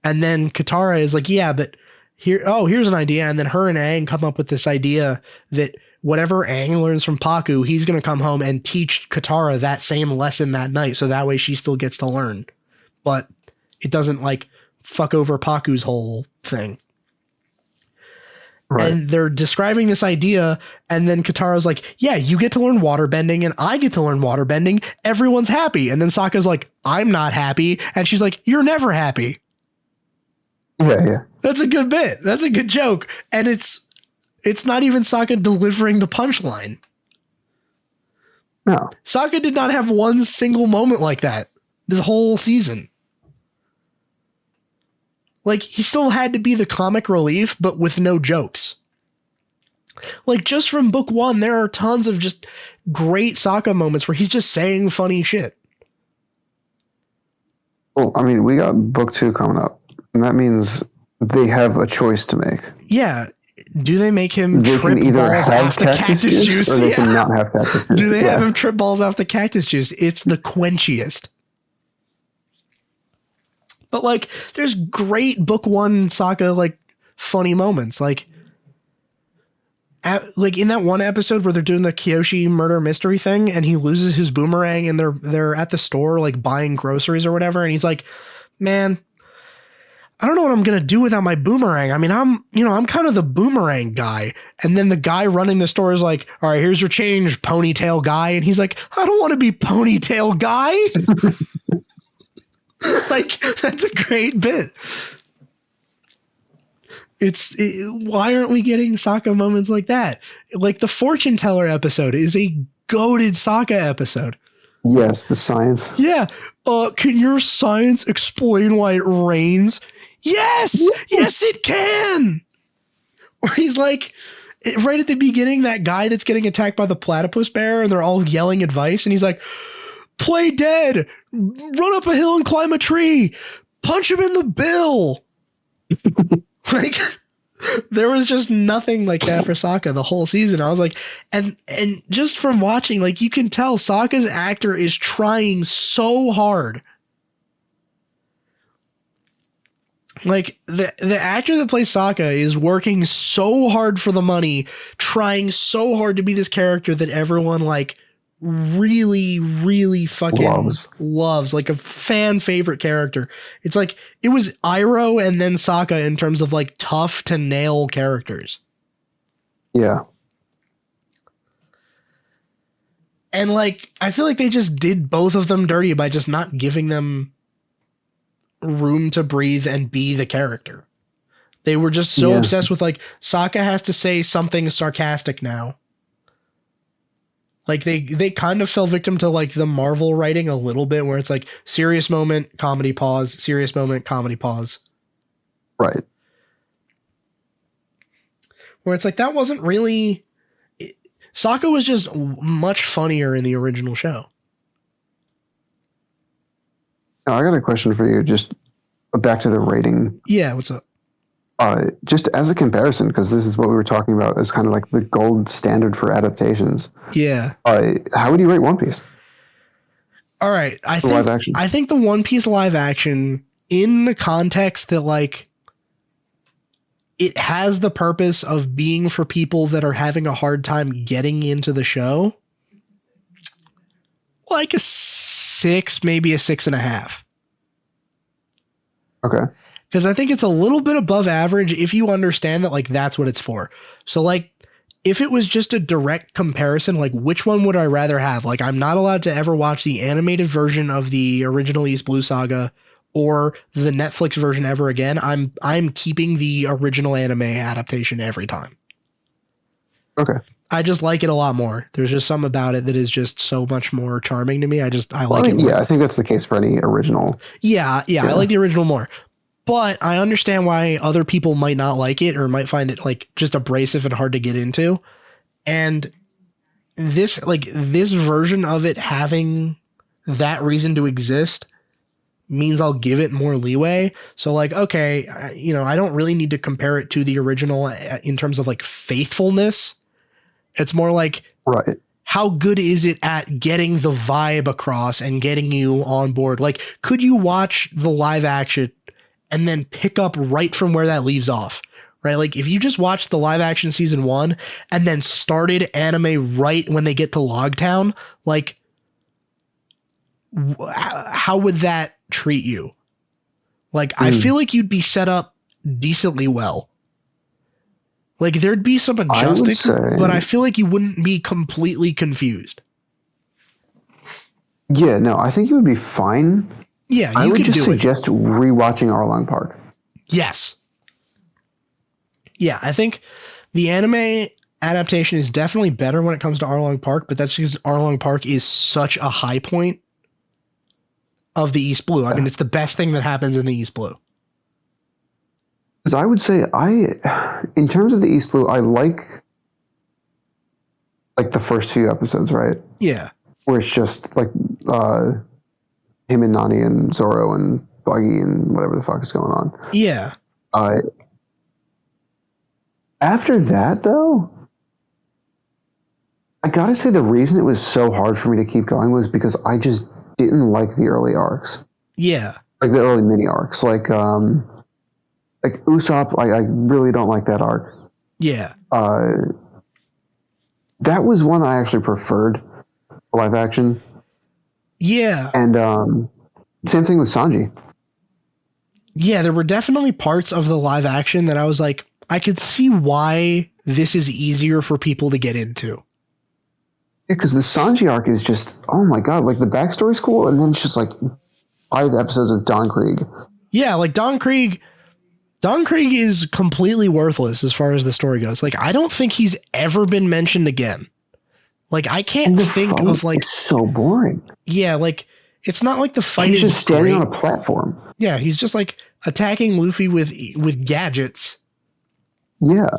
And then Katara is like, yeah, but here's an idea. And then her and Aang come up with this idea that whatever Aang learns from Pakku, he's going to come home and teach Katara that same lesson that night. So that way she still gets to learn. But it doesn't like fuck over Pakku's whole thing. Right. And they're describing this idea. And then Katara's like, yeah, you get to learn waterbending and I get to learn waterbending. Everyone's happy. And then Sokka's like, I'm not happy. And she's like, you're never happy. Yeah. That's a good bit. That's a good joke. And it's not even Sokka delivering the punchline. No. Sokka did not have one single moment like that this whole season. Like, he still had to be the comic relief, but with no jokes. Like, just from book 1, there are tons of just great Sokka moments where he's just saying funny shit. Well, I mean, we got book 2 coming up, and that means they have a choice to make. Yeah. Do they make him trip balls off the cactus juice? Or they can not have cactus juice. Do they have him trip balls off the cactus juice? It's the quenchiest. But like, there's great book 1 Sokka like funny moments. Like in that one episode where they're doing the Kyoshi murder mystery thing, and he loses his boomerang, and they're at the store like buying groceries or whatever, and he's like, "Man, I don't know what I'm going to do without my boomerang. I mean, I'm kind of the boomerang guy." And then the guy running the store is like, "All right, here's your change, ponytail guy." And he's like, "I don't want to be ponytail guy." Like, that's a great bit. Why aren't we getting Sokka moments like that? Like, the fortune teller episode is a goated Sokka episode. Yes, the science. Yeah. Can your science explain why it rains? Yes, it can. Or he's like, right at the beginning, that guy that's getting attacked by the platypus bear, and they're all yelling advice, and he's like, play dead, run up a hill and climb a tree, punch him in the bill. Like, there was just nothing like that for Sokka the whole season. I was like, and just from watching, like, you can tell Sokka's actor is trying so hard. Like, the actor that plays Sokka is working so hard for the money, trying so hard to be this character that everyone like really, really fucking loves, like a fan favorite character. It's like, it was Iroh and then Sokka in terms of like tough to nail characters. Yeah. And like, I feel like they just did both of them dirty by just not giving them room to breathe and be the character. They were just so obsessed with like, Sokka has to say something sarcastic now. Like, they kind of fell victim to like the Marvel writing a little bit, where it's like serious moment, comedy pause, serious moment, comedy pause. Right. where it's like that wasn't really. Sokka was just much funnier in the original show. Now, I got a question for you. Just back to the rating. Yeah, what's up? Just as a comparison, because this is what we were talking about as kind of like the gold standard for adaptations. Yeah. How would you rate One Piece? All right, I think the One Piece live action, in the context that like it has the purpose of being for people that are having a hard time getting into the show, like a 6, maybe a 6.5. Okay. Because I think it's a little bit above average if you understand that like that's what it's for. So like if it was just a direct comparison, like which one would I rather have? Like I'm not allowed to ever watch the animated version of the original East Blue Saga or the Netflix version ever again. I'm keeping the original anime adaptation every time. Okay. I just like it a lot more. There's just something about it that is just so much more charming to me. I like it more. Yeah, I think that's the case for any original. Yeah, I like the original more. But I understand why other people might not like it or might find it like just abrasive and hard to get into. And this version of it having that reason to exist means I'll give it more leeway. So like, okay, I don't really need to compare it to the original in terms of like faithfulness. It's more like, right, how good is it at getting the vibe across and getting you on board? Like, could you watch the live action and then pick up right from where that leaves off, right? Like if you just watched the live action season 1 and then started anime right when they get to Logtown, like how would that treat you? Like, I feel like you'd be set up decently well. Like there'd be some adjusting, but I feel like you wouldn't be completely confused. Yeah, no, I think you would be fine. Yeah, I would just suggest rewatching Arlong Park. Yes. Yeah, I think the anime adaptation is definitely better when it comes to Arlong Park, but that's because Arlong Park is such a high point of the East Blue. I mean, it's the best thing that happens in the East Blue. Because I would say in terms of the East Blue, I like the first few episodes, right? Yeah. Where it's just like him and Nani and Zoro and Buggy and whatever the fuck is going on. Yeah. After that, though, I gotta say the reason it was so hard for me to keep going was because I just didn't like the early arcs. Yeah. Like the early mini arcs. Like Usopp, I really don't like that arc. Yeah. That was one I actually preferred live action. Yeah. And same thing with Sanji. Yeah, there were definitely parts of the live action that I was like, I could see why this is easier for people to get into. Yeah, because the Sanji arc is just, oh my god, like the backstory's cool, and then it's just like 5 episodes of Don Krieg. Yeah, like Don Krieg is completely worthless as far as the story goes. Like, I don't think he's ever been mentioned again. Like, I can't think of like... It's so boring. Yeah, like, it's not like the fight he's is just standing great. On a platform. Yeah, he's just like attacking Luffy with gadgets. Yeah.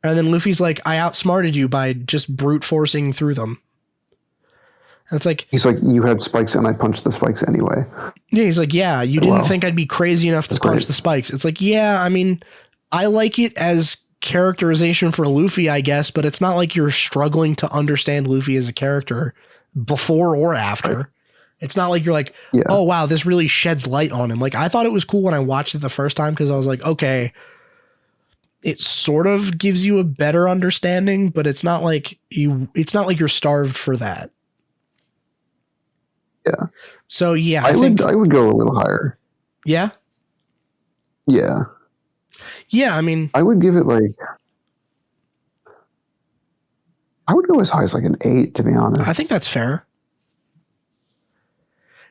And then Luffy's like, I outsmarted you by just brute forcing through them. And it's like... He's like, you had spikes and I punched the spikes anyway. Yeah, he's like, yeah, you didn't think I'd be crazy enough to punch the spikes. It's like, yeah, I mean, I like it as characterization for Luffy, I guess, but it's not like you're struggling to understand Luffy as a character before or after. Right. It's not like you're like, oh, wow, this really sheds light on him. Like, I thought it was cool when I watched it the first time because I was like, okay, it sort of gives you a better understanding, but it's not like you're starved for that. Yeah. So yeah, I would go a little higher. Yeah. Yeah. Yeah. I mean, I would give it like, I would go as high as like an 8, to be honest. I think that's fair.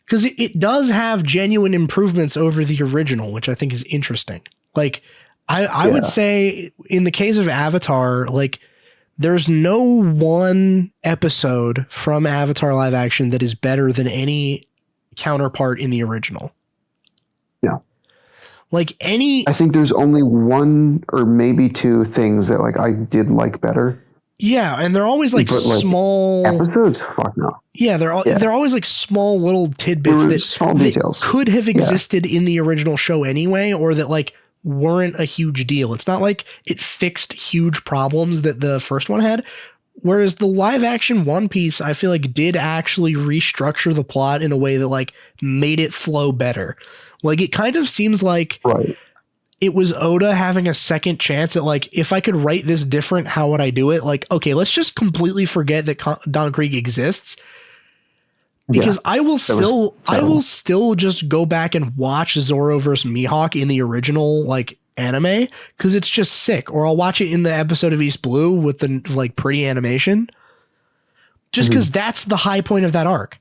Because it does have genuine improvements over the original, which I think is interesting. Like, I would say in the case of Avatar, like, there's no one episode from Avatar live action that is better than any counterpart in the original. Yeah. Like any, I think there's only one or maybe two things that like I did like better. yeah, and they're always like But, like, small episodes. Fuck no. Yeah, they're always like small little tidbits that Small details could have existed in the original show anyway, or that like weren't a huge deal. It's not like it fixed huge problems that the first one had. Whereas the live action One Piece, I feel like did actually restructure the plot in a way that like made it flow better. Like it kind of seems like it was Oda having a second chance at like, if I could write this different, how would I do it? Like, okay, let's just completely forget that Don Krieg exists. Because I will still just go back and watch Zoro versus Mihawk in the original like anime because it's just sick. Or I'll watch it in the episode of East Blue with the like pretty animation. Just because that's the high point of that arc.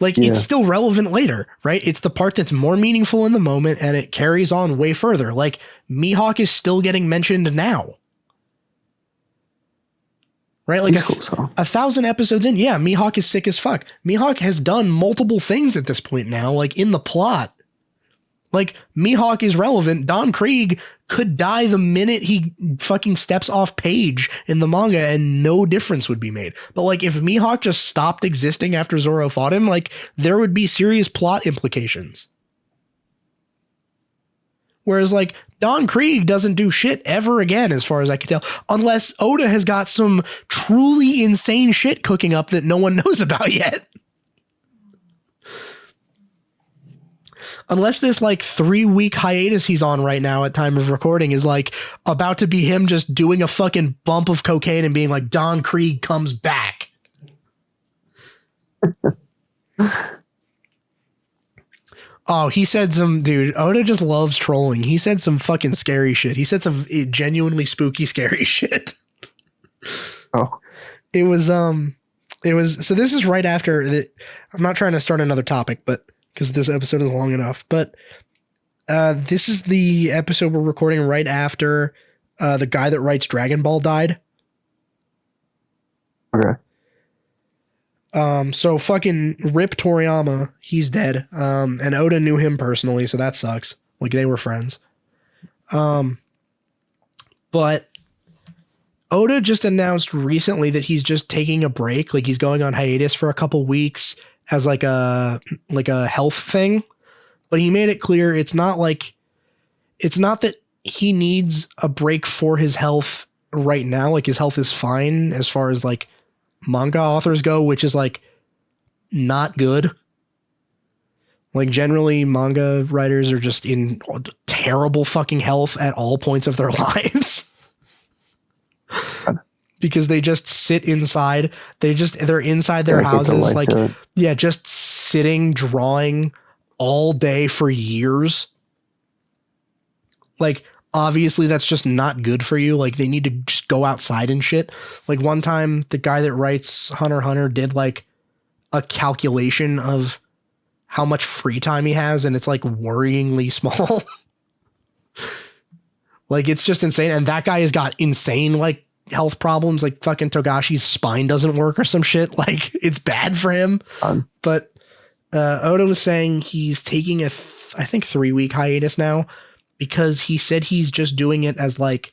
Like it's still relevant later, right? It's the part that's more meaningful in the moment and it carries on way further. Like Mihawk is still getting mentioned now. Right? Like 1,000 episodes in. Yeah, Mihawk is sick as fuck. Mihawk has done multiple things at this point now, like in the plot. Like Mihawk is relevant. Don Krieg could die the minute he fucking steps off page in the manga and no difference would be made. But like if Mihawk just stopped existing after Zoro fought him, like there would be serious plot implications. Whereas like Don Krieg doesn't do shit ever again, as far as I can tell, unless Oda has got some truly insane shit cooking up that no one knows about yet. Unless this like 3-week hiatus he's on right now at time of recording is like about to be him just doing a fucking bump of cocaine and being like, Don Krieg comes back. Oh, he said some, dude, Oda just loves trolling. He said some fucking scary shit. He said some genuinely spooky, scary shit. Oh. It was, so this is right after that. I'm not trying to start another topic, but because this episode is long enough, but this is the episode we're recording right after the guy that writes Dragon Ball died. Okay. So fucking Rip Toriyama, he's dead. And Oda knew him personally, so that sucks. Like they were friends. But Oda just announced recently that he's just taking a break. Like he's going on hiatus for a couple weeks as like a health thing. But he made it clear it's not that he needs a break for his health right now. Like his health is fine as far as like manga authors go, which is like not good. Like generally manga writers are just in terrible fucking health at all points of their lives. Because they just sit inside. They're inside their houses. Like, yeah, just sitting, drawing all day for years. Like, obviously that's just not good for you. Like they need to just go outside and shit. Like one time the guy that writes Hunter x Hunter did like a calculation of how much free time he has. And it's like worryingly small. Like it's just insane. And that guy has got insane like health problems. Like fucking Togashi's spine doesn't work or some shit. Like it's bad for him. But Oda was saying he's taking I think 3-week hiatus now, because he said he's just doing it as like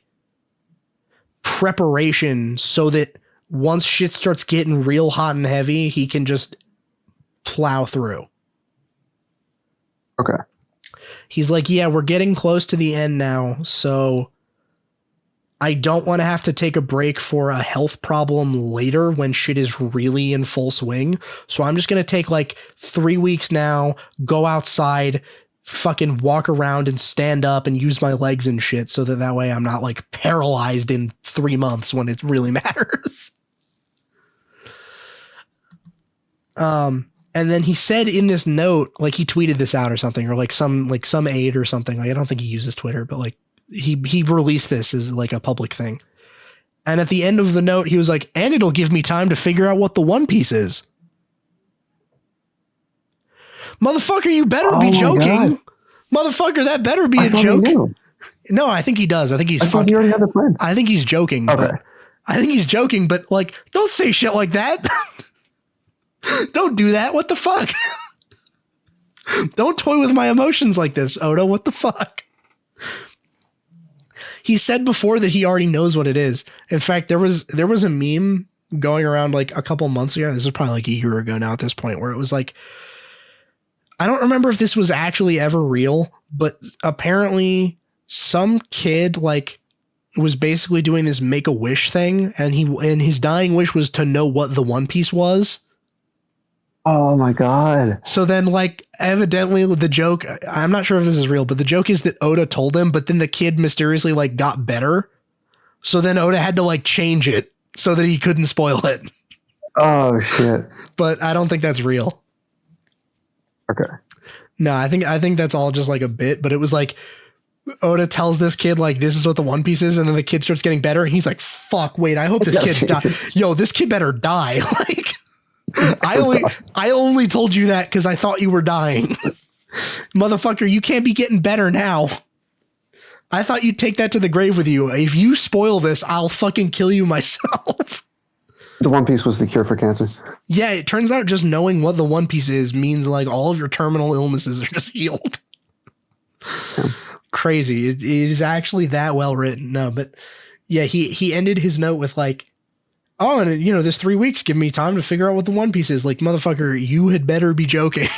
preparation so that once shit starts getting real hot and heavy, he can just plow through. Okay. He's like, yeah, we're getting close to the end now. So I don't want to have to take a break for a health problem later when shit is really in full swing. So I'm just going to take like 3 weeks now, go outside, fucking walk around and stand up and use my legs and shit so that way I'm not like paralyzed in 3 months when it really matters. And then he said in this note, like he tweeted this out or something, or like some aide or something. Like I don't think he uses Twitter, but like he released this as like a public thing. And at the end of the note, he was like, and it'll give me time to figure out what the One Piece is. Motherfucker, you better be joking. Motherfucker, that better be a joke. No, I think he does. I think he's fucking. You already had the plan. I think he's joking. Okay. But like, don't say shit like that. Don't do that. What the fuck? Don't toy with my emotions like this, Oda. What the fuck? He said before that he already knows what it is. In fact, there was a meme going around like a couple months ago. This is probably like a year ago now at this point, where it was like, I don't remember if this was actually ever real, but apparently some kid like was basically doing this Make-A-Wish thing, and his dying wish was to know what the One Piece was. Oh my God. So then, like, evidently the joke, I'm not sure if this is real, but the joke is that Oda told him, but then the kid mysteriously like got better. So then Oda had to like change it so that he couldn't spoil it. Oh shit. But I don't think that's real. Okay. No, I think that's all just like a bit, but it was like Oda tells this kid like, this is what the One Piece is. And then the kid starts getting better. And he's like, fuck, wait, I hope this kid dies. Yo, this kid better die. Like, I only told you that because I thought you were dying. Motherfucker, you can't be getting better now. I thought you'd take that to the grave with you. If you spoil this, I'll fucking kill you myself. The One Piece was the cure for cancer. Yeah, it turns out just knowing what the One Piece is means like all of your terminal illnesses are just healed. Yeah. Crazy. It is actually that well written. No, but yeah, he ended his note with like, oh, and you know, this 3 weeks give me time to figure out what the One Piece is. Like, motherfucker, you had better be joking.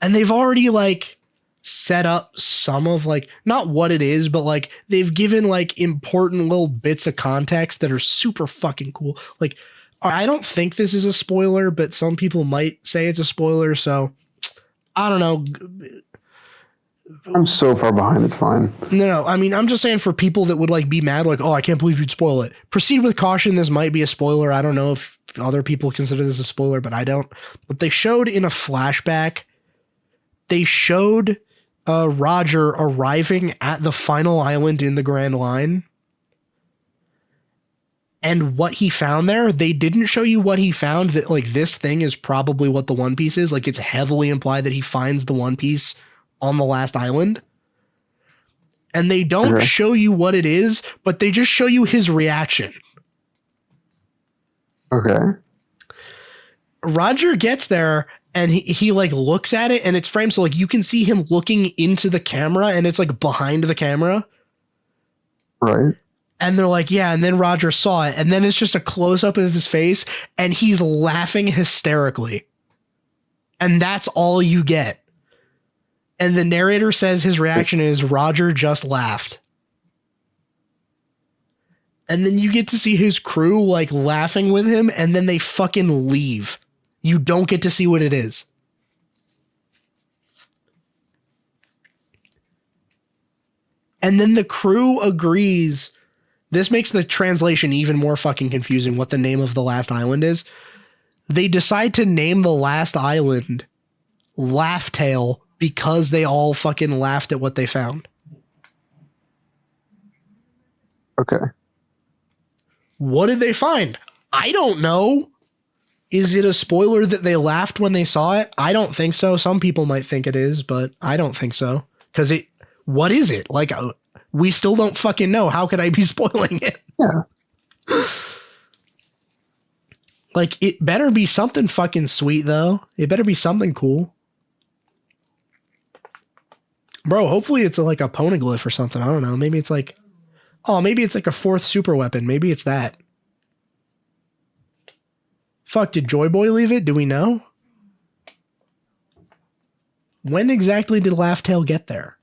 And they've already like set up some of like, not what it is, but like they've given like important little bits of context that are super fucking cool. Like, I don't think this is a spoiler, but some people might say it's a spoiler. So I don't know. I'm so far behind. It's fine. No. I mean, I'm just saying for people that would like be mad, like, oh, I can't believe you'd spoil it. Proceed with caution. This might be a spoiler. I don't know if other people consider this a spoiler, but I don't. But they showed in a flashback, they showed Roger arriving at the final island in the Grand Line. And what he found there, they didn't show you what he found, that like this thing is probably what the One Piece is. Like it's heavily implied that he finds the One Piece on the last island. And they don't show you what it is, but they just show you his reaction. Okay. Roger gets there and he like looks at it and it's framed. So like you can see him looking into the camera and it's like behind the camera. Right. And they're like, yeah. And then Roger saw it. And then it's just a close up of his face and he's laughing hysterically. And that's all you get. And the narrator says his reaction is Roger just laughed. And then you get to see his crew like laughing with him and then they fucking leave. You don't get to see what it is. And then the crew agrees. This makes the translation even more fucking confusing what the name of the last island is. They decide to name the last island Laugh Tale because they all fucking laughed at what they found. Okay. What did they find? I don't know. Is it a spoiler that they laughed when they saw it? I don't think so. Some people might think it is, but I don't think so. Because what is it? Like, we still don't fucking know. How could I be spoiling it? Yeah. Like, it better be something fucking sweet, though. It better be something cool. Bro, hopefully it's like a poneglyph or something. I don't know. Maybe it's like, maybe it's like a fourth super weapon. Maybe it's that. Fuck, did Joy Boy leave it? Do we know? When exactly did Laugh Tale get there?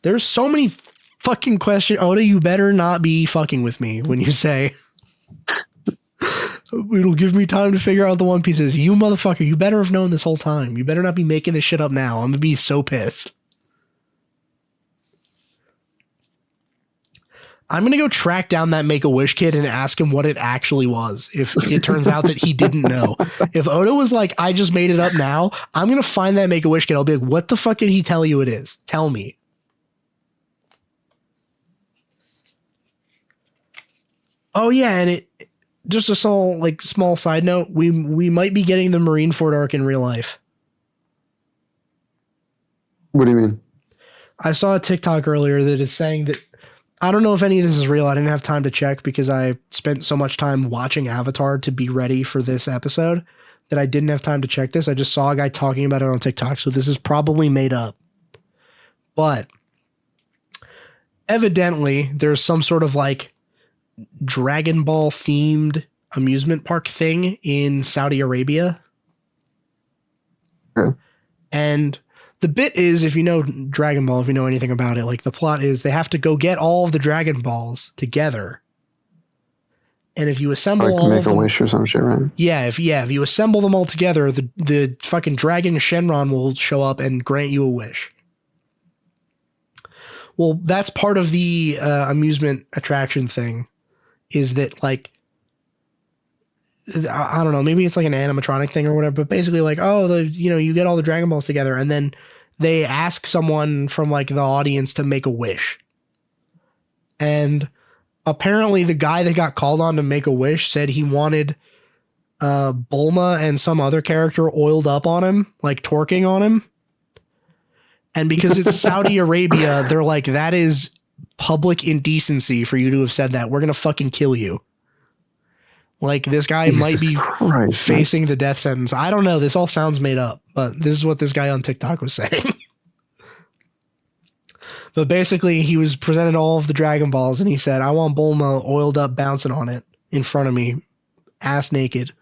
There's so many fucking questions. Oda, you better not be fucking with me when you say it'll give me time to figure out the One Pieces. You motherfucker, you better have known this whole time. You better not be making this shit up now. I'm gonna be so pissed. I'm going to go track down that Make-A-Wish kid and ask him what it actually was. If it turns out that he didn't know. If Oda was like, I just made it up now, I'm going to find that Make-A-Wish kid. I'll be like, what the fuck did he tell you it is? Tell me. Oh yeah. And it just a small side note. We might be getting the Marineford arc in real life. What do you mean? I saw a TikTok earlier that is saying that I don't know if any of this is real. I didn't have time to check because I spent so much time watching Avatar to be ready for this episode that I didn't have time to check this. I just saw a guy talking about it on TikTok, so this is probably made up. But evidently, there's some sort of like Dragon Ball themed amusement park thing in Saudi Arabia. Okay. And the bit is, if you know Dragon Ball, if you know anything about it, like the plot is they have to go get all of the Dragon Balls together. And if you assemble like all make of them, a wish or some shit, right? if you assemble them all together, the fucking dragon Shenron will show up and grant you a wish. Well, that's part of the amusement attraction thing, is that like, I don't know, maybe it's like an animatronic thing or whatever, but basically like, you get all the Dragon Balls together and then they ask someone from like the audience to make a wish. And apparently the guy that got called on to make a wish said he wanted Bulma and some other character oiled up on him, like twerking on him. And because it's Saudi Arabia, they're like, that is public indecency for you to have said that. We're going to fucking kill you. Like, this guy might be facing the death sentence. I don't know. This all sounds made up, but this is what this guy on TikTok was saying. But basically, he was presented all of the Dragon Balls, and he said, I want Bulma oiled up bouncing on it in front of me, ass naked.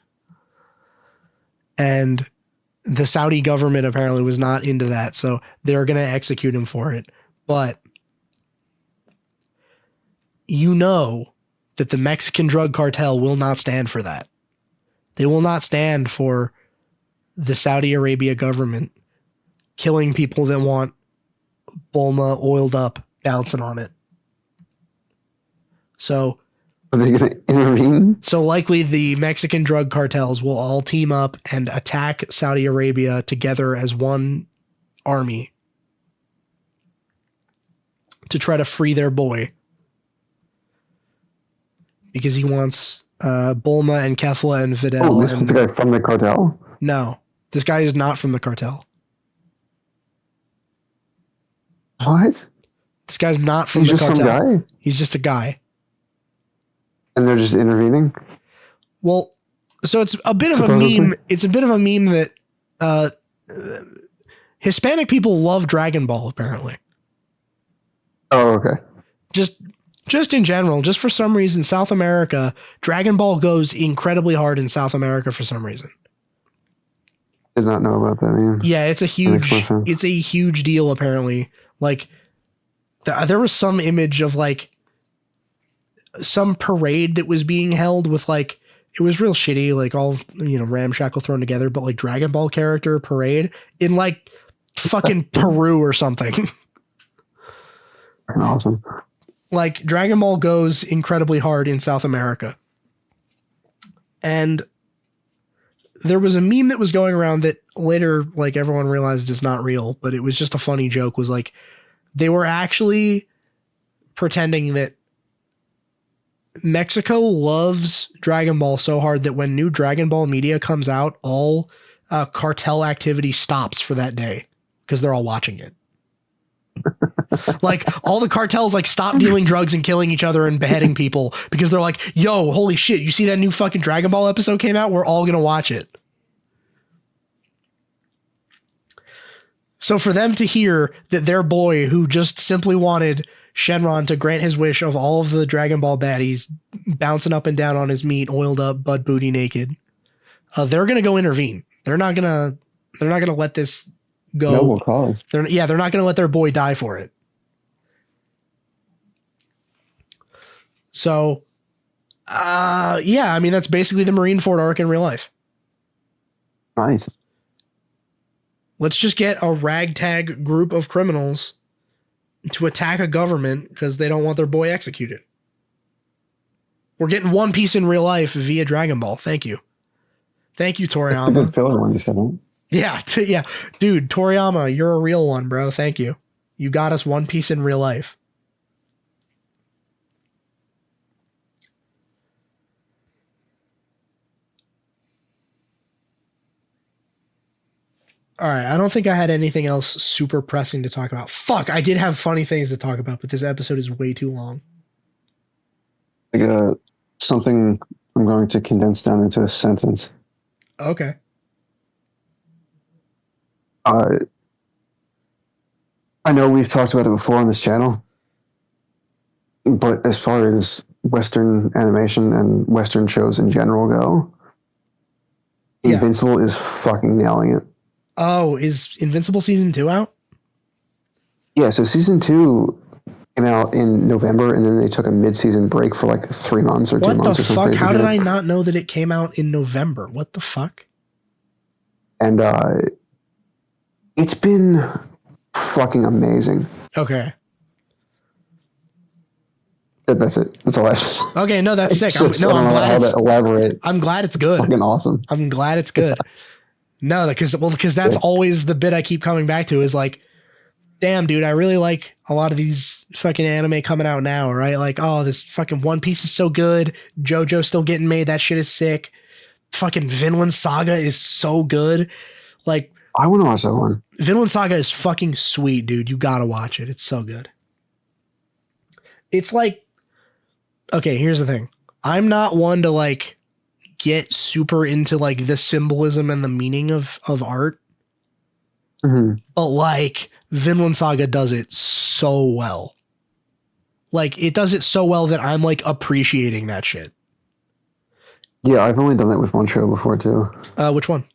And the Saudi government apparently was not into that, so they're going to execute him for it. But you know that the Mexican drug cartel will not stand for that. They will not stand for the Saudi Arabia government killing people that want Bulma oiled up bouncing on it. So are they going to intervene? So likely the Mexican drug cartels will all team up and attack Saudi Arabia together as one army to try to free their boy. Because he wants Bulma and Kefla and Videl. Oh, this is the guy from the cartel? No, this guy is not from the cartel. What? This guy's not from the cartel. He's just some guy? He's just a guy. And they're just intervening? Well, so it's a bit of a meme. It's a bit of a meme that Hispanic people love Dragon Ball, apparently. Oh, okay. Just in general, just for some reason, South America, Dragon Ball goes incredibly hard in South America for some reason. Did not know about that meme. Yeah, it's a huge deal, apparently. Like, there was some image of like some parade that was being held with like, it was real shitty, like all, ramshackle thrown together, but like Dragon Ball character parade in like fucking Peru or something. Awesome. Like, Dragon Ball goes incredibly hard in South America. And there was a meme that was going around that later, like, everyone realized is not real, but it was just a funny joke, was like, they were actually pretending that Mexico loves Dragon Ball so hard that when new Dragon Ball media comes out, all cartel activity stops for that day because they're all watching it. Like, all the cartels like stop dealing drugs and killing each other and beheading people because they're like, yo, holy shit, you see that new fucking Dragon Ball episode came out? We're all gonna watch it. So for them to hear that their boy, who just simply wanted Shenron to grant his wish of all of the Dragon Ball baddies bouncing up and down on his meat, oiled up, butt booty naked, they're gonna go intervene. They're not gonna let this go. Noble cause. They're not going to let their boy die for it. So, I mean, that's basically the Marineford arc in real life. Nice. Let's just get a ragtag group of criminals to attack a government because they don't want their boy executed. We're getting One Piece in real life via Dragon Ball. Thank you. Thank you, Toriyama. That's a good filler one you said, huh? Yeah, yeah. Dude, Toriyama, you're a real one, bro. Thank you. You got us One Piece in real life. All right, I don't think I had anything else super pressing to talk about. Fuck, I did have funny things to talk about, but this episode is way too long. Like something I'm going to condense down into a sentence. Okay. I know we've talked about it before on this channel, but as far as Western animation and Western shows in general go, Invincible is fucking nailing it. Oh, is Invincible season 2 out? Yeah, so season 2 came out in November, and then they took a mid-season break for like 3 months or 2 months or something. What the fuck? How did I not know that it came out in November? What the fuck? And it's been fucking amazing. Okay. That's it. That's all I have. Okay, no, that's sick. I'm glad it's elaborate. I'm glad it's good. Fucking awesome. I'm glad it's good. No, because that's always the bit I keep coming back to is like, damn, dude, I really like a lot of these fucking anime coming out now, right? Like, oh, this fucking One Piece is so good. JoJo's still getting made. That shit is sick. Fucking Vinland Saga is so good. Like, I want to watch that one. Vinland Saga is fucking sweet, dude. You gotta watch it. It's so good. It's like, okay, here's the thing. I'm not one to like get super into like the symbolism and the meaning of art. Mm-hmm. But like Vinland Saga does it so well. Like it does it so well that I'm like appreciating that shit. Yeah, I've only done that with one show before too. Which one?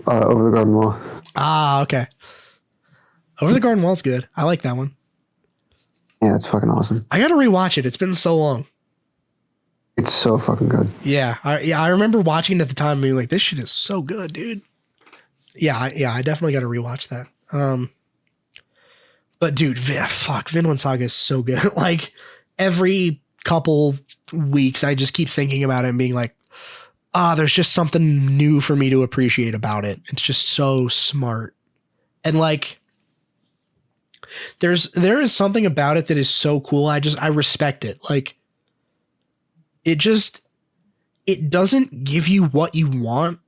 Over the Garden Wall. Ah, okay. Over the Garden Wall's good. I like that one. Yeah, it's fucking awesome. I gotta rewatch it. It's been so long. It's so fucking good. Yeah, I remember watching it at the time and being like, this shit is so good, dude. Yeah, I definitely gotta rewatch that. But dude, fuck, Vinland Saga is so good. Like every couple weeks, I just keep thinking about it and being like, there's just something new for me to appreciate about it. It's just so smart. And like, there is something about it that is so cool. I respect it. Like it doesn't give you what you want.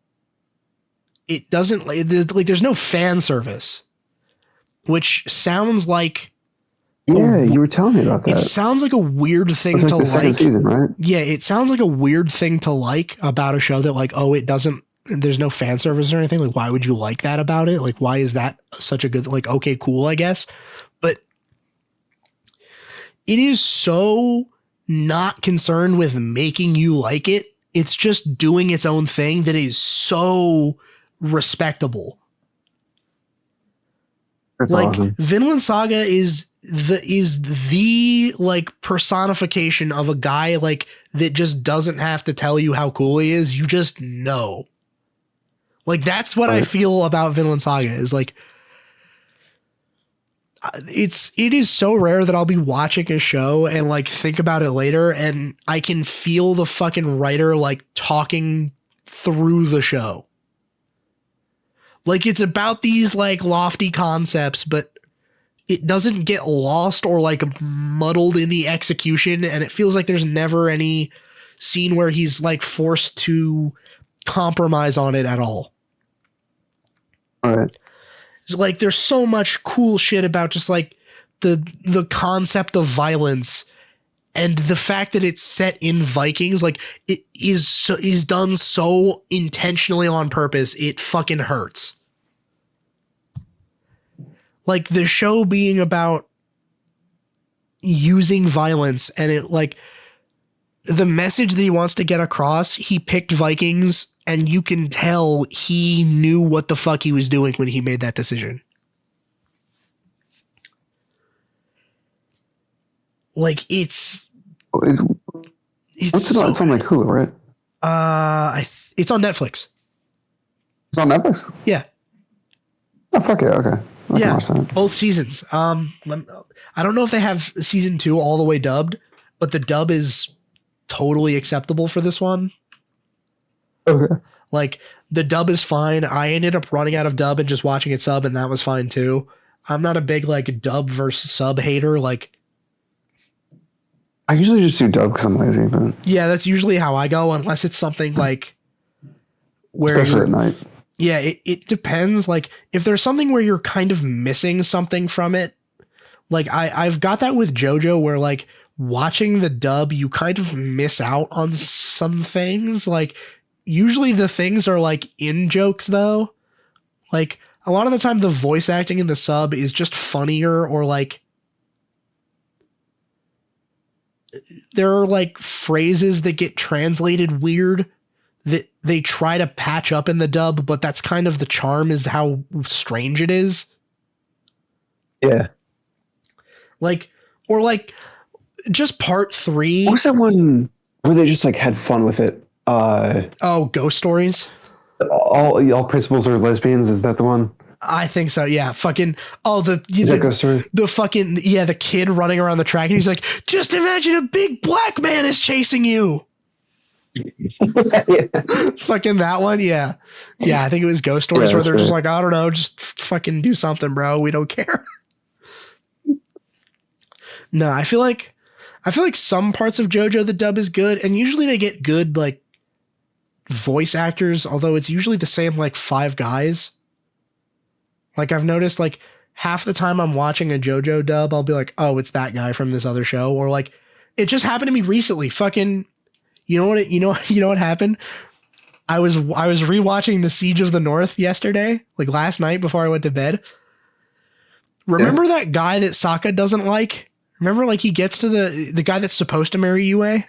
It doesn't like there's no fan service, which sounds like, you were telling me about that. It sounds like a weird thing to the second season, right? Yeah, it sounds like a weird thing to like about a show that like, oh, there's no fan service or anything. Like, why would you like that about it? Like, why is that such a good, like, okay, cool, I guess. But it is so not concerned with making you like it. It's just doing its own thing that is so respectable. That's like awesome. Vinland Saga is the like personification of a guy like that just doesn't have to tell you how cool he is. You just know. Like that's what I feel about Vinland Saga is like it is so rare that I'll be watching a show and like think about it later and I can feel the fucking writer like talking through the show. Like it's about these like lofty concepts, but it doesn't get lost or like muddled in the execution. And it feels like there's never any scene where he's like forced to compromise on it at all. All right. Like there's so much cool shit about just like the concept of violence and the fact that it's set in Vikings. Like it is done so intentionally on purpose. It fucking hurts. Like the show being about using violence and it like the message that he wants to get across, he picked Vikings and you can tell he knew what the fuck he was doing when he made that decision. Like it's what's it on? It's on like Hulu, right? It's on Netflix. It's on Netflix? Yeah. Oh, fuck yeah. Okay. I can watch that. Both seasons. I don't know if they have season 2 all the way dubbed, but the dub is totally acceptable for this one. Okay. Like the dub is fine. I ended up running out of dub and just watching it sub, and that was fine too. I'm not a big like dub versus sub hater. Like I usually just do dub because I'm lazy, but yeah, that's usually how I go, unless it's something like where especially at night. Yeah, it depends. Like if there's something where you're kind of missing something from it, like I've got that with JoJo where like watching the dub, you kind of miss out on some things. Like, usually the things are like in jokes though. Like, a lot of the time the voice acting in the sub is just funnier, or like there are like phrases that get translated weird that they try to patch up in the dub, but that's kind of the charm, is how strange it is. Yeah. Like, or like just part 3. What was that one where they just like had fun with it? Ghost Stories. All principals are lesbians. Is that the one? I think so. Yeah. Fucking. Oh, the fucking, yeah, the kid running around the track and he's like, just imagine a big black man is chasing you. Fucking that one. Yeah. Yeah. I think it was Ghost Stories, where they're just like, I don't know, just fucking do something, bro. We don't care. No, I feel like some parts of JoJo the dub is good, and usually they get good like voice actors, although it's usually the same like 5 guys. Like, I've noticed, like, half the time I'm watching a JoJo dub, I'll be like, oh, it's that guy from this other show. Or like, it just happened to me recently. Fucking, you know what happened? I was rewatching The Siege of the North yesterday, like last night before I went to bed. Remember that guy that Sokka doesn't like? Remember, like, he gets to the guy that's supposed to marry Yue? Yeah,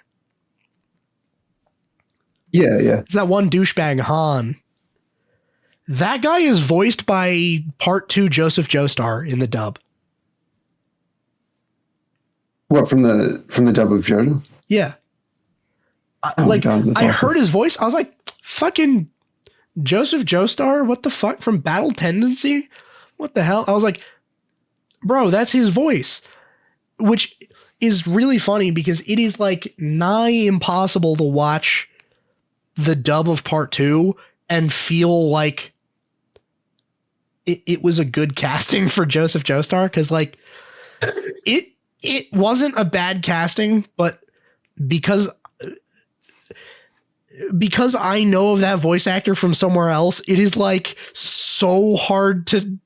yeah. It's that one douchebag, Han. That guy is voiced by Part 2 Joseph Joestar in the dub. What, from the dub of JoJo? Yeah. God, I awesome. heard his voice. I was like, fucking Joseph Joestar? What the fuck? From Battle Tendency? What the hell? I was like, bro, that's his voice. Which is really funny because it is like nigh impossible to watch the dub of Part 2 and feel like it was a good casting for Joseph Joestar, because like it wasn't a bad casting, but because I know of that voice actor from somewhere else, it is like so hard to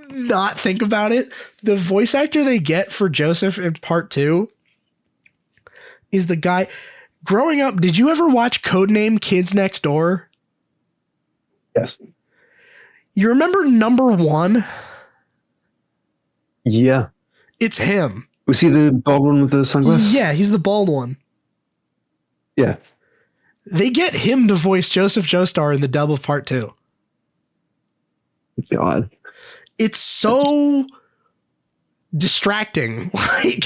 not think about it. The voice actor they get for Joseph in Part 2 is the guy. Growing up, did you ever watch Codename Kids Next Door? Yes. You remember number 1? Yeah. It's him. Was he the bald one with the sunglasses? Yeah, he's the bald one. Yeah. They get him to voice Joseph Joestar in the dub of Part 2. God. It's so distracting. Like,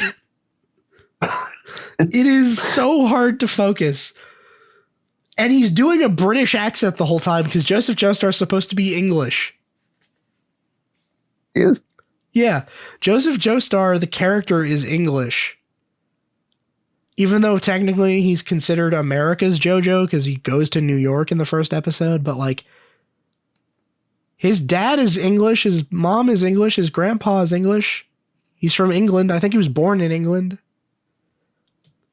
it is so hard to focus. And he's doing a British accent the whole time because Joseph Joestar is supposed to be English. He is? Yeah. Joseph Joestar, the character, is English. Even though technically he's considered America's JoJo because he goes to New York in the first episode. But like, his dad is English. His mom is English. His grandpa is English. He's from England. I think he was born in England.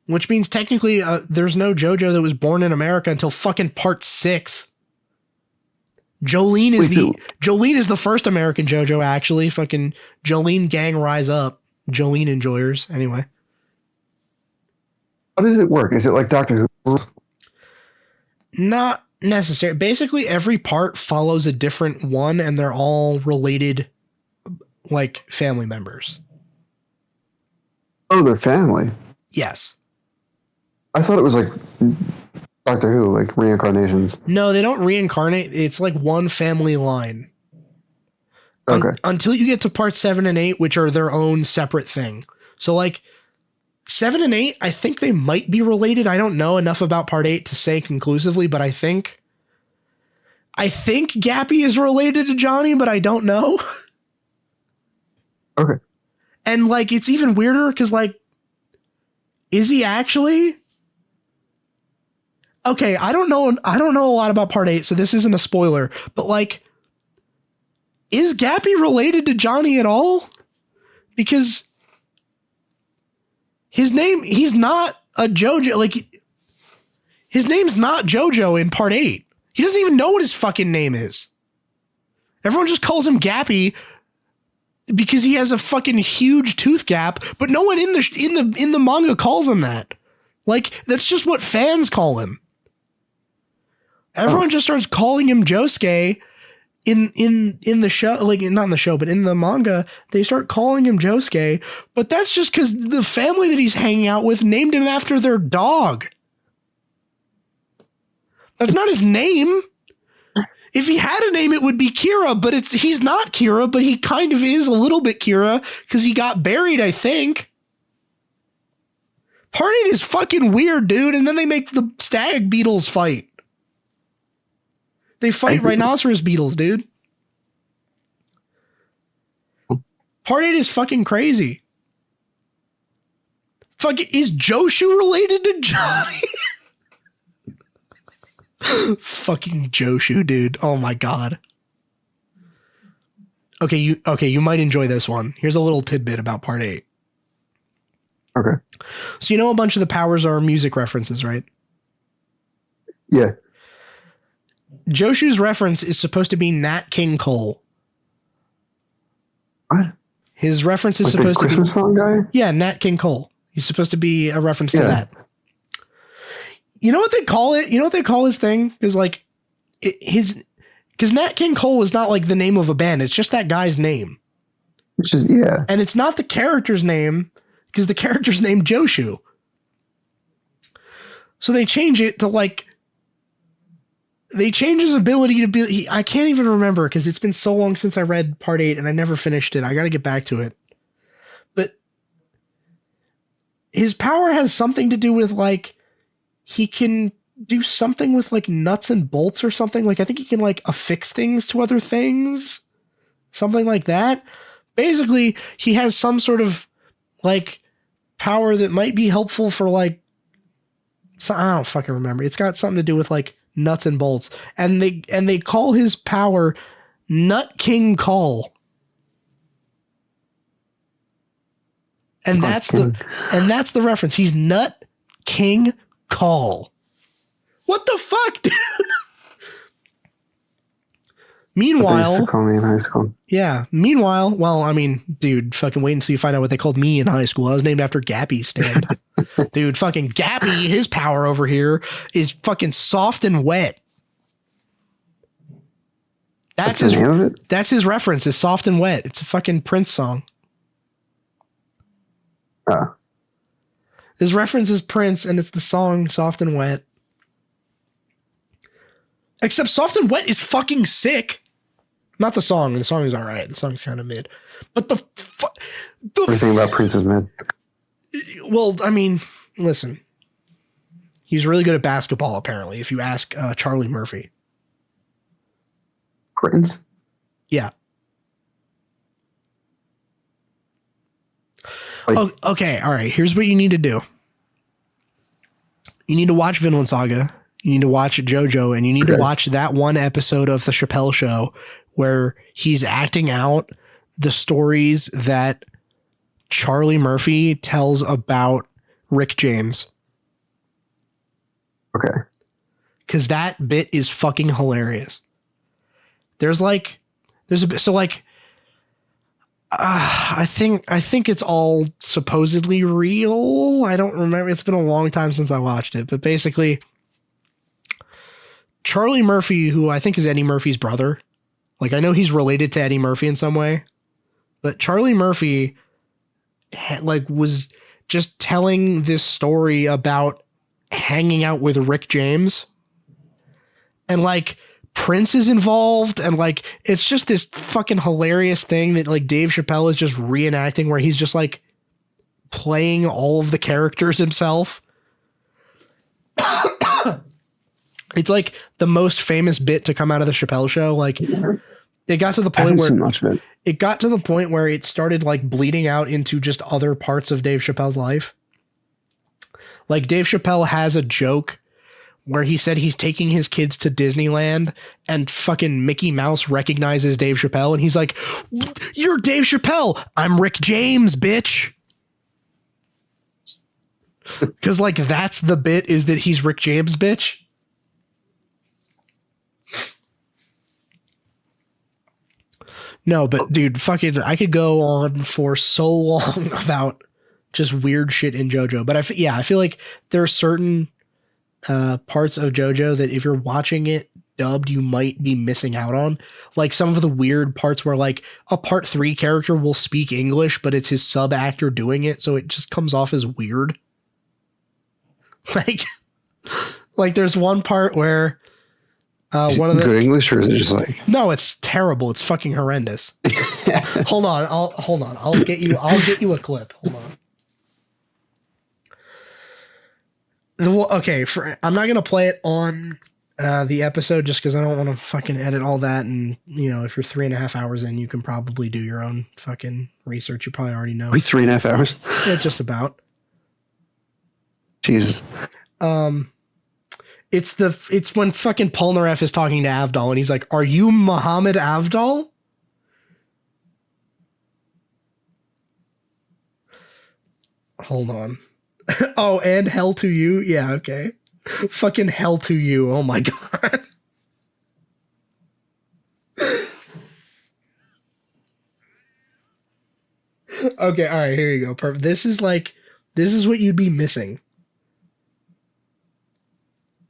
Which means technically there's no JoJo that was born in America until fucking Part 6. Jolene is the first American JoJo, actually. Fucking Jolene gang rise up. Jolene enjoyers. Anyway. How does it work? Is it like Doctor Who? Not necessary. Basically, every part follows a different one, and they're all related, like, family members. Oh, they're family. Yes. I thought it was like Doctor Who, like reincarnations. No, they don't reincarnate. It's like one family line. Okay. Until you get to Part 7 and 8, which are their own separate thing. So, like, 7 and 8, I think they might be related. I don't know enough about Part 8 to say conclusively, but I think Gappy is related to Johnny, but I don't know. Okay. And, like, it's even weirder because, like, is he actually? Okay, I don't know a lot about Part 8, so this isn't a spoiler, but, like, is Gappy related to Johnny at all? Because his name, he's not a JoJo, like, his name's not JoJo in Part 8. He doesn't even know what his fucking name is. Everyone just calls him Gappy, because he has a fucking huge tooth gap, but no one in the manga calls him that. Like, that's just what fans call him. Everyone just starts calling him Josuke in the show, like not in the show, but in the manga, they start calling him Josuke, but that's just because the family that he's hanging out with named him after their dog. That's not his name. If he had a name, it would be Kira, but he's not Kira, but he kind of is a little bit Kira because he got buried, I think. Part 8 is fucking weird, dude. And then they make the stag beetles fight. They fight rhinoceros beetles, dude. Part 8 is fucking crazy. Is Joshu related to Johnny? Fucking Joshu, dude. Oh my god. Okay, you might enjoy this one. Here's a little tidbit about part 8. Okay. So you know a bunch of the powers are music references, right? Yeah. Joshu's reference is supposed to be Nat King Cole. What? His reference is like supposed the to be Christmas song guy? Yeah, Nat King Cole. He's supposed to be a reference to that. You know what they call it? You know what they call his thing? Is like because Nat King Cole is not like the name of a band. It's just that guy's name. Which is, yeah. And it's not the character's name because the character's named Joshu. So they change it to like, they change his ability to be, I can't even remember because it's been so long since I read part 8 and I never finished it. I got to get back to it. But his power has something to do with like, he can do something with like nuts and bolts or something. Like, I think he can like affix things to other things, something like that. Basically, he has some sort of like power that might be helpful for like, so I don't fucking remember. It's got something to do with like nuts and bolts, and they call his power Nut King Call. And that's the reference. He's Nut King Call. What the fuck, dude? Meanwhile, they used to call me in high school. Yeah. Meanwhile, well, I mean, dude, fucking wait until you find out what they called me in high school. I was named after Gappy's stand. Dude, fucking Gappy, his power over here is fucking soft and wet. That's his name of it? That's his reference, is soft and wet. It's a fucking Prince song. His reference is Prince, and it's the song Soft and Wet. Except Soft and Wet is fucking sick. Not the song. The song is all right. The song's kind of mid. But everything about Prince is mid. Well, I mean, listen. He's really good at basketball, apparently, if you ask Charlie Murphy. Prince? Yeah. Like, okay, all right. Here's what you need to do. You need to watch Vinland Saga. You need to watch JoJo, and you need to watch that one episode of the Chappelle Show where he's acting out the stories that Charlie Murphy tells about Rick James. Okay. Because that bit is fucking hilarious. There's a bit, so like, I think it's all supposedly real. I don't remember. It's been a long time since I watched it, but basically Charlie Murphy, who I think is Eddie Murphy's brother. Like, I know he's related to Eddie Murphy in some way, but Charlie Murphy like was just telling this story about hanging out with Rick James, and like Prince is involved, and like it's just this fucking hilarious thing that like Dave Chappelle is just reenacting, where he's just like playing all of the characters himself. It's like the most famous bit to come out of the Chappelle Show. Like, it got to the point where it started like bleeding out into just other parts of Dave Chappelle's life. Like, Dave Chappelle has a joke where he said he's taking his kids to Disneyland, and fucking Mickey Mouse recognizes Dave Chappelle, and he's like, "You're Dave Chappelle. I'm Rick James, bitch." Because like that's the bit, is that he's Rick James, bitch. No, but dude, fucking, I could go on for so long about just weird shit in JoJo. But I feel like there are certain parts of JoJo that if you're watching it dubbed, you might be missing out on. Like some of the weird parts where like a part 3 character will speak English, but it's his sub actor doing it, so it just comes off as weird. Like there's one part where one of the good English, or is it just like no, it's terrible. It's fucking horrendous. Hold on. I'll get you a clip. Hold on. Okay, I'm not gonna play it on the episode just because I don't want to fucking edit all that. And if you're 3.5 hours in, you can probably do your own fucking research. You probably already know. 3.5 hours? Yeah, just about. Jesus. It's when fucking Polnareff is talking to Avdol and he's like, "Are you Muhammad Avdol?" Hold on. Oh, and hell to you? Yeah, okay. Fucking hell to you. Oh my god. Okay, all right, here you go. Perfect. This is what you'd be missing.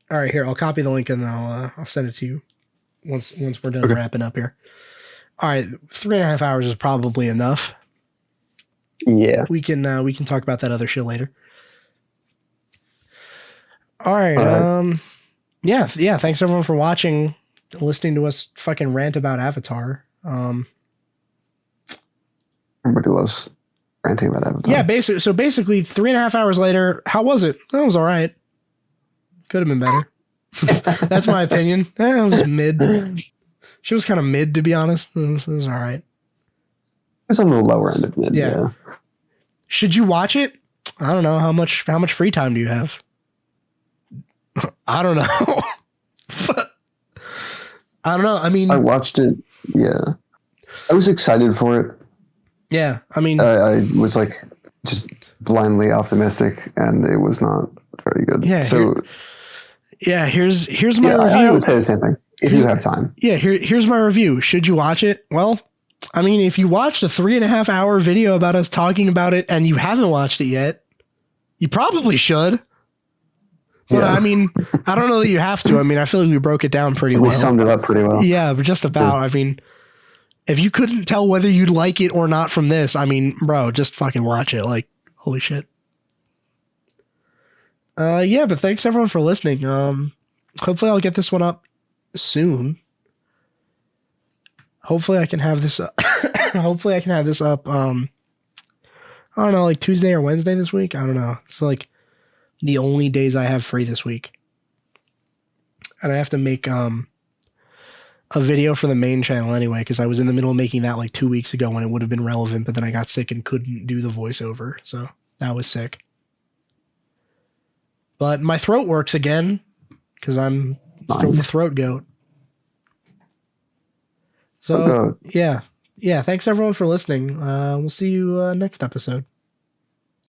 All right, here, I'll copy the link and then I'll send it to you once we're done wrapping up here. All right, 3.5 hours is probably enough. Yeah. We can talk about that other shit later. All right. Yeah. Thanks everyone for watching, listening to us fucking rant about Avatar. Everybody loves ranting about Avatar. Yeah, basically 3.5 hours later, how was it? That was all right. Could have been better. That's my opinion. It was mid. She was kind of mid, to be honest. It was all right. It was on the lower end of mid. Yeah. Should you watch it? I don't know. How much free time do you have? I don't know. I don't know. I mean, I watched it. Yeah. I was excited for it. Yeah. I mean, I was like just blindly optimistic, and it was not very good. Yeah. So, here's my review. I would say the same thing. If you have time. Yeah. Here's my review. Should you watch it? Well, I mean, if you watched a 3.5 hour video about us talking about it and you haven't watched it yet, you probably should. But I mean, I don't know that you have to. I mean, I feel like we broke it down pretty well. We summed it up pretty well. Yeah, but just about. I mean, if you couldn't tell whether you'd like it or not from this, I mean, bro, just fucking watch it. Like, holy shit. Yeah, but thanks everyone for listening. Hopefully I'll get this one up soon. Hopefully I can have this up. Hopefully I can have this up. I don't know, like Tuesday or Wednesday this week. I don't know. It's like the only days I have free this week. And I have to make a video for the main channel anyway, because I was in the middle of making that like 2 weeks ago when it would have been relevant, but then I got sick and couldn't do the voiceover. So that was sick. But my throat works again because I'm still the throat goat. So yeah. Thanks everyone for listening. We'll see you next episode.